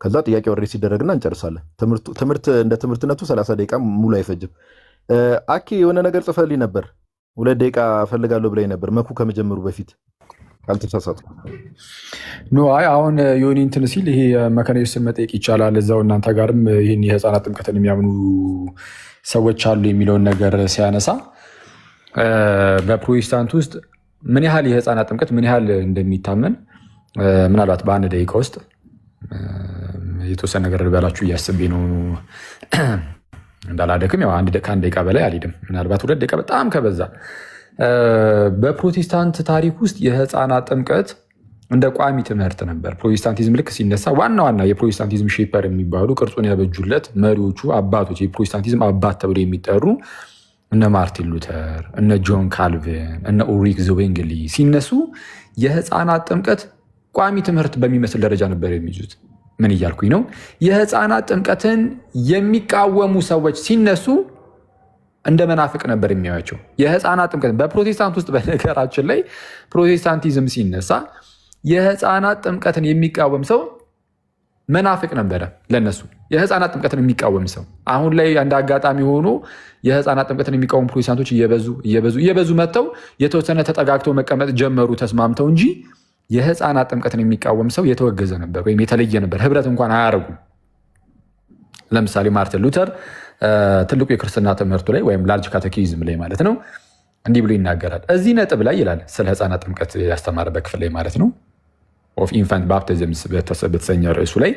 ከዛ ጥያቄ ወሬ ሲደረግና እንጨርሳለን። ትምህርት እንደ ትምህርትነቱ 30 ደቂቃ ሙሉ አይፈጅም። አኬ የሆነ ነገር ጽፈልኝ ነበር፣ 2 ደቂቃ እፈልጋለሁ ብላኝ ነበር መኩ ከመጀመሩ በፊት። ካልተሳሳትኩ። አይ አሁን ዮኒ እንትን ሲል ይሄ መካኒስትን መጠየቅ ይቻላል እዛው እናንተ ጋርም ይህን የህፃናት ጥምቀትን የሚያምኑ ሰዎች አሉ የሚለውን ነገር ሲያነሳ በፕሮቴስታንት ውስጥ ምን ያህል የህፃናት ጥምቀት ምን ያህል እንደሚታመን ምናልባት በአንድ ደቂቃ ውስጥ የተወሰነ ነገር ልበላችሁ እያስቤ ነው እንዳላደክም። ያው ከአንድ ደቂቃ በላይ አልሄድም፣ ምናልባት 2 ደቂቃ በጣም ከበዛ። በፕሮቴስታንት ታሪክ ውስጥ የህፃናት ጥምቀት እንደ ቋሚ ትምህርት ነበር። ፕሮቴስታንቲዝም ልክ ሲነሳ ዋና ዋና የፕሮቴስታንቲዝም ሼፐር የሚባሉ ቅርጹን ያበጁለት መሪዎቹ አባቶች የፕሮቴስታንቲዝም አባት ተብሎ የሚጠሩ እነ ማርቲን ሉተር፣ እነ ጆን ካልቪን፣ እነ ኡልሪክ ዘዌንግሊ ሲነሱ የህፃናት ጥምቀት ቋሚ ትምህርት በሚመስል ደረጃ ነበር የሚይዙት። ምን እያልኩኝ ነው? የህፃናት ጥምቀትን የሚቃወሙ ሰዎች ሲነሱ እንደ መናፍቅ ነበር የሚያዩቸው። የህፃናት ጥምቀት በፕሮቴስታንት ውስጥ በነገራችን ላይ ፕሮቴስታንቲዝም ሲነሳ የህፃናት ጥምቀትን የሚቃወም ሰው መናፍቅ ነበረ ለነሱ። የህፃናት ጥምቀትን የሚቃወም ሰው አሁን ላይ እንደ አጋጣሚ ሆኖ የህፃናት ጥምቀትን የሚቃወሙ ፕሮቴስታንቶች እየበዙ መጥተው የተወሰነ ተጠጋግተው መቀመጥ ጀመሩ ተስማምተው እንጂ የህፃናት ጥምቀትን የሚቃወም ሰው የተወገዘ ነበር ወይም የተለየ ነበር። ህብረት እንኳን አያደርጉም። ለምሳሌ ማርቲን ሉተር ትልቁ የክርስትና ትምህርቱ ላይ ወይም ላርጅ ካቴኪዝም ላይ ማለት ነው እንዲህ ብሎ ይናገራል። እዚህ ነጥብ ላይ ይላል ስለ ህፃናት ጥምቀት ያስተማረበት ክፍል ላይ ማለት ነው ኦፍ ኢንፋንት ባፕቲዝምስ በተሰኘ ርዕሱ ላይ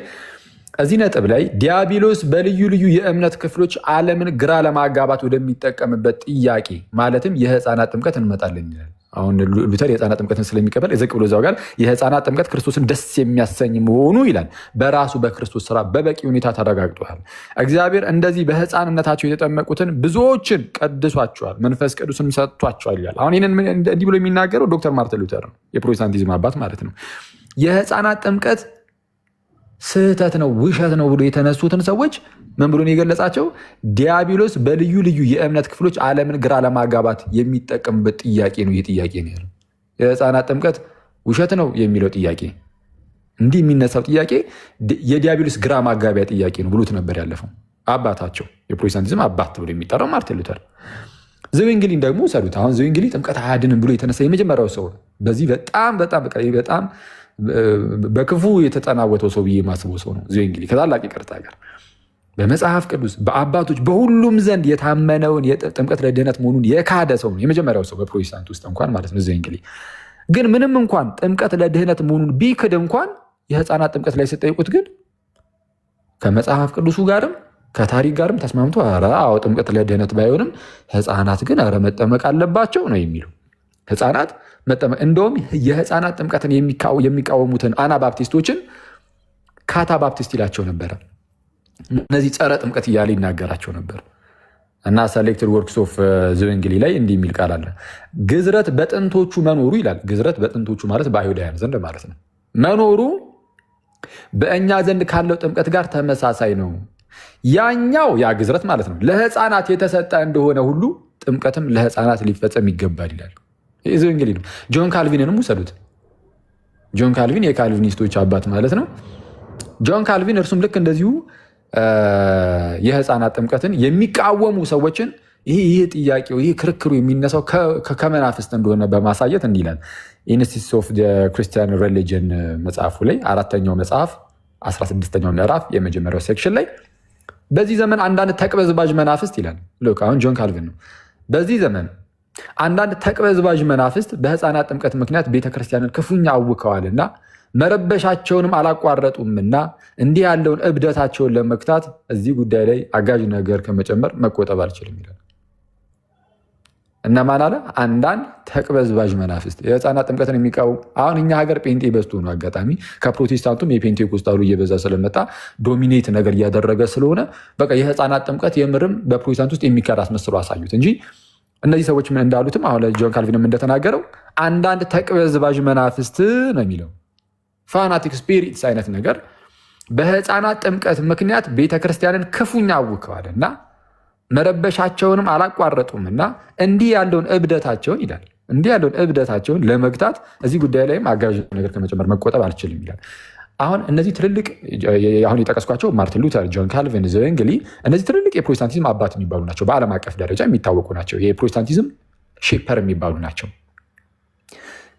እዚህ ነጥብ ላይ ዲያብሎስ በልዩ ልዩ የእምነት ክፍሎች ዓለምን ግራ ለማጋባት ወደሚጠቀምበት ጥያቄ ማለትም የህፃናት ጥምቀት እንመጣለን ይላል። አሁን ሉተር የህፃናት ጥምቀትን ስለሚቀበል ዝቅ ብሎ እዛው ጋር የህፃናት ጥምቀት ክርስቶስን ደስ የሚያሰኝ መሆኑ ይላል በራሱ በክርስቶስ ስራ በበቂ ሁኔታ ተረጋግጧል። እግዚአብሔር እንደዚህ በህፃንነታቸው የተጠመቁትን ብዙዎችን ቀድሷቸዋል፣ መንፈስ ቅዱስን ሰጥቷቸዋል ይላል። አሁን ይህንን እንዲህ ብሎ የሚናገረው ዶክተር ማርቲን ሉተር ነው፣ የፕሮቴስታንቲዝም አባት ማለት ነው። የህፃናት ጥምቀት ስህተት ነው ውሸት ነው ብሎ የተነሱትን ሰዎች ምን ብሎ የገለጻቸው? ዲያብሎስ በልዩ ልዩ የእምነት ክፍሎች ዓለምን ግራ ለማጋባት የሚጠቀምበት ጥያቄ ነው። ይህ ጥያቄ ነው ያለው የህፃናት ጥምቀት ውሸት ነው የሚለው ጥያቄ፣ እንዲህ የሚነሳው ጥያቄ የዲያብሎስ ግራ ማጋቢያ ጥያቄ ነው ብሎት ነበር ያለፈው አባታቸው፣ የፕሮቴስታንቲዝም አባት ብሎ የሚጠራው ማርቲን ሉተር። ዘዌንግሊን ደግሞ ሰዱት። አሁን ዘዌንግሊ ጥምቀት አያድንም ብሎ የተነሳ የመጀመሪያው ሰው በዚህ በጣም በክፉ የተጠናወተው ሰው ብዬ የማስበው ሰው ነው ዘዌንግሊ። ከታላቅ ይቅርታ ጋር በመጽሐፍ ቅዱስ በአባቶች በሁሉም ዘንድ የታመነውን ጥምቀት ለድህነት መሆኑን የካደ ሰው ነው፣ የመጀመሪያው ሰው በፕሮቴስታንት ውስጥ እንኳን ማለት ነው ዘዌንግሊ። ግን ምንም እንኳን ጥምቀት ለድህነት መሆኑን ቢክድ እንኳን የህፃናት ጥምቀት ላይ ስጠይቁት ግን ከመጽሐፍ ቅዱሱ ጋርም ከታሪክ ጋርም ተስማምቶ አዎ ጥምቀት ለድህነት ባይሆንም ህፃናት ግን መጠመቅ አለባቸው ነው የሚለው። ህፃናት መጠመቅ እንደውም የህፃናት ጥምቀትን የሚቃወሙትን አናባፕቲስቶችን ካታ ባፕቲስት ይላቸው ነበረ። እነዚህ ጸረ ጥምቀት እያለ ይናገራቸው ነበር። እና ሰሌክትድ ወርክስ ኦፍ ዘዌንግሊ ላይ እንዲህ የሚል ቃል አለ። ግዝረት በጥንቶቹ መኖሩ ይላል። ግዝረት በጥንቶቹ ማለት በአይሁዳውያን ዘንድ ማለት ነው መኖሩ በእኛ ዘንድ ካለው ጥምቀት ጋር ተመሳሳይ ነው። ያኛው ያ ግዝረት ማለት ነው ለህፃናት የተሰጠ እንደሆነ ሁሉ ጥምቀትም ለህፃናት ሊፈጸም ይገባል ይላል። ዘዌንግሊ ነው። ጆን ካልቪንንም ውሰዱት። ጆን ካልቪን የካልቪኒስቶች አባት ማለት ነው። ጆን ካልቪን እርሱም ልክ እንደዚሁ የህፃናት ጥምቀትን የሚቃወሙ ሰዎችን ይህ ጥያቄው ይህ ክርክሩ የሚነሳው ከመናፍስት እንደሆነ በማሳየት እንዲህ ይላል። ኢንስቲትዩትስ ኦፍ ክርስቲያን ሪሊጅን መጽሐፉ ላይ 4ኛው መጽሐፍ 16ኛው ምዕራፍ የመጀመሪያው ሴክሽን ላይ በዚህ ዘመን አንዳንድ ተቅበዝባዥ መናፍስት ይላል። አሁን ጆን ካልቪን ነው። በዚህ ዘመን አንዳንድ ተቅበዝባዥ መናፍስት በህፃናት ጥምቀት ምክንያት ቤተክርስቲያንን ክፉኛ አውከዋልና መረበሻቸውንም አላቋረጡምና እንዲህ ያለውን እብደታቸውን ለመግታት እዚህ ጉዳይ ላይ አጋዥ ነገር ከመጨመር መቆጠብ አልችልም ይላል። እነማን አለ? አንዳንድ ተቅበዝባዥ መናፍስት የህፃናት ጥምቀትን የሚቃወሙ። አሁን እኛ ሀገር ጴንጤ በዝቶ ነው አጋጣሚ ከፕሮቴስታንቱም የፔንቴኮስታሉ እየበዛ ስለመጣ ዶሚኔት ነገር እያደረገ ስለሆነ በቃ የህፃናት ጥምቀት የምርም በፕሮቴስታንት ውስጥ የሚካድ አስመስሎ አሳዩት እንጂ እነዚህ ሰዎች ምን እንዳሉትም አሁን ጆን ካልቪንም እንደተናገረው አንዳንድ ተቅበዝባዥ መናፍስት ነው የሚለው ፋናቲክ ስፒሪትስ አይነት ነገር በህፃናት ጥምቀት ምክንያት ቤተክርስቲያንን ክፉኛ አውከዋል እና መረበሻቸውንም አላቋረጡምና እንዲህ ያለውን እብደታቸውን ይላል እንዲህ ያለውን እብደታቸውን ለመግታት እዚህ ጉዳይ ላይም አጋዥ ነገር ከመጨመር መቆጠብ አልችልም ይላል። አሁን እነዚህ ትልልቅ አሁን የጠቀስኳቸው ማርቲን ሉተር፣ ጆን ካልቪን፣ ዘዌንግሊ እነዚህ ትልልቅ የፕሮቴስታንቲዝም አባት የሚባሉ ናቸው። በዓለም አቀፍ ደረጃ የሚታወቁ ናቸው። የፕሮቴስታንቲዝም ሼፐር የሚባሉ ናቸው።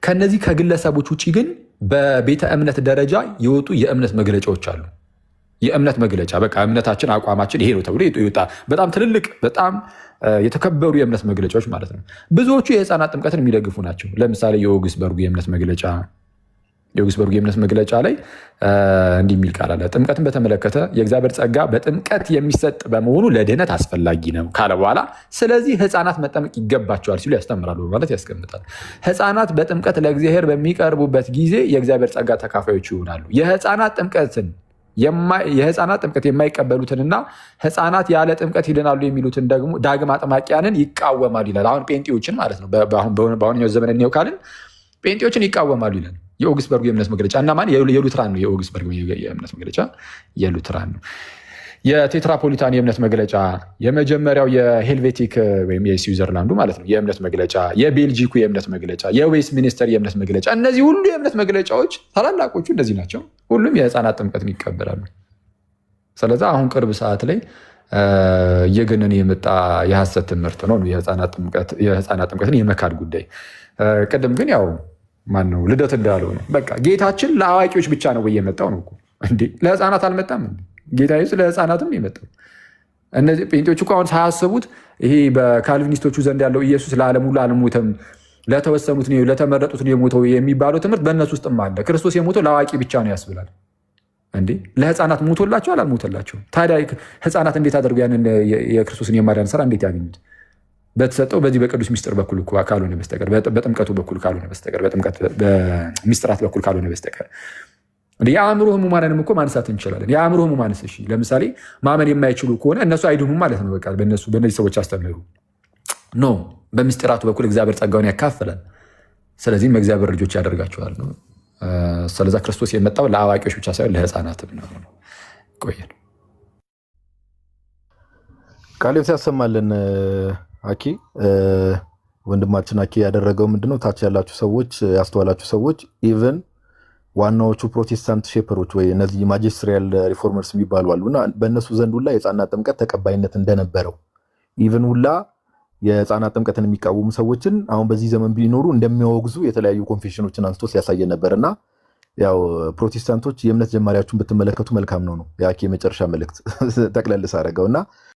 ከነዚህ ከግለሰቦች ውጭ ግን በቤተ እምነት ደረጃ የወጡ የእምነት መግለጫዎች አሉ። የእምነት መግለጫ በቃ እምነታችን አቋማችን ይሄ ነው ተብሎ ይወጣ በጣም ትልልቅ በጣም የተከበሩ የእምነት መግለጫዎች ማለት ነው። ብዙዎቹ የህፃናት ጥምቀትን የሚደግፉ ናቸው። ለምሳሌ የኦግስበርጉ የእምነት መግለጫ ላይ እንዲህ የሚል ቃል አለ። ጥምቀትን በተመለከተ የእግዚአብሔር ጸጋ በጥምቀት የሚሰጥ በመሆኑ ለድህነት አስፈላጊ ነው ካለ በኋላ ስለዚህ ህፃናት መጠመቅ ይገባቸዋል ሲሉ ያስተምራሉ ማለት ያስቀምጣል። ህፃናት በጥምቀት ለእግዚአብሔር በሚቀርቡበት ጊዜ የእግዚአብሔር ጸጋ ተካፋዮች ይሆናሉ። የህፃናት ጥምቀት የማይቀበሉትንና ህፃናት ያለ ጥምቀት ይድናሉ የሚሉትን ደግሞ ዳግም አጥማቂያንን ይቃወማሉ ይላል። አሁን ጴንጤዎችን ማለት ነው። በአሁንኛው ዘመን እኔው ካልን ጴንጤዎችን ይቃወማሉ ይላል የኦግስበርጉ የእምነት መግለጫ እና ማን የሉትራን ነው። የኦግስበርጉ የእምነት መግለጫ የሉትራን ነው። የቴትራፖሊታን የእምነት መግለጫ፣ የመጀመሪያው የሄልቬቲክ ወይም የስዊዘርላንዱ ማለት ነው የእምነት መግለጫ፣ የቤልጂኩ የእምነት መግለጫ፣ የዌስት ሚኒስተር የእምነት መግለጫ፣ እነዚህ ሁሉ የእምነት መግለጫዎች ታላላቆቹ እንደዚህ ናቸው። ሁሉም የህፃናት ጥምቀትን ይቀበላሉ። ስለዚህ አሁን ቅርብ ሰዓት ላይ እየገነነ የመጣ የሐሰት ትምህርት ነው የህፃናት ጥምቀትን የመካድ ጉዳይ። ቅድም ግን ያው ማን ነው ልደት እንዳለው ነው። በቃ ጌታችን ለአዋቂዎች ብቻ ነው ወይ የመጣው ነው እንዴ? ለህፃናት አልመጣም። ጌታ ኢየሱስ ለህፃናትም የመጣው። እነዚህ ጴንጤዎች እኮ አሁን ሳያስቡት ይሄ በካልቪኒስቶቹ ዘንድ ያለው ኢየሱስ ለዓለም ሁሉ አልሞተም ለተወሰኑት ነው ለተመረጡት ነው የሞተው የሚባለው ትምህርት በእነሱ ውስጥም አለ። ክርስቶስ የሞተው ለአዋቂ ብቻ ነው ያስብላል። እንዴ ለህፃናት ሞቶላቸዋል? አልሞተላቸውም። ታዲያ ህፃናት እንዴት አድርገው ያንን የክርስቶስን የማዳን ስራ እንዴት ያገኙት? በተሰጠው በዚህ በቅዱስ ሚስጥር በኩል ካልሆነ በስተቀር በጥምቀቱ በኩል ካልሆነ በስተቀር በሚስጥራት በኩል ካልሆነ በስተቀር የአእምሮ ህሙማንንም እኮ ማንሳት እንችላለን። የአእምሮ ህሙማንስ እሺ ለምሳሌ ማመን የማይችሉ ከሆነ እነሱ አይድኑም ማለት ነው። በቃ በእነዚህ ሰዎች አስተምህሩ ኖ በሚስጥራቱ በኩል እግዚአብሔር ጸጋውን ያካፍላል። ስለዚህም እግዚአብሔር ልጆች ያደርጋቸዋል ነው። ስለዛ ክርስቶስ የመጣው ለአዋቂዎች ብቻ ሳይሆን ለህፃናትም ነው። ቆየን ቃሌው ያሰማልን። አኪ ወንድማችን አኪ ያደረገው ምንድነው? ታች ያላችሁ ሰዎች ያስተዋላችሁ ሰዎች ኢቨን ዋናዎቹ ፕሮቴስታንት ሼፐሮች ወይ እነዚህ ማጅስትሪያል ሪፎርመርስ የሚባሉ አሉና በእነሱ ዘንድ ሁላ የህፃናት ጥምቀት ተቀባይነት እንደነበረው ኢቨን ሁላ የህፃናት ጥምቀትን የሚቃወሙ ሰዎችን አሁን በዚህ ዘመን ቢኖሩ እንደሚያወግዙ የተለያዩ ኮንፌሽኖችን አንስቶ ሲያሳየን ነበርና ያው ፕሮቴስታንቶች የእምነት ጀማሪያችሁን ብትመለከቱ መልካም ነው የአኪ የመጨረሻ መልእክት ጠቅለል ሳደርገውና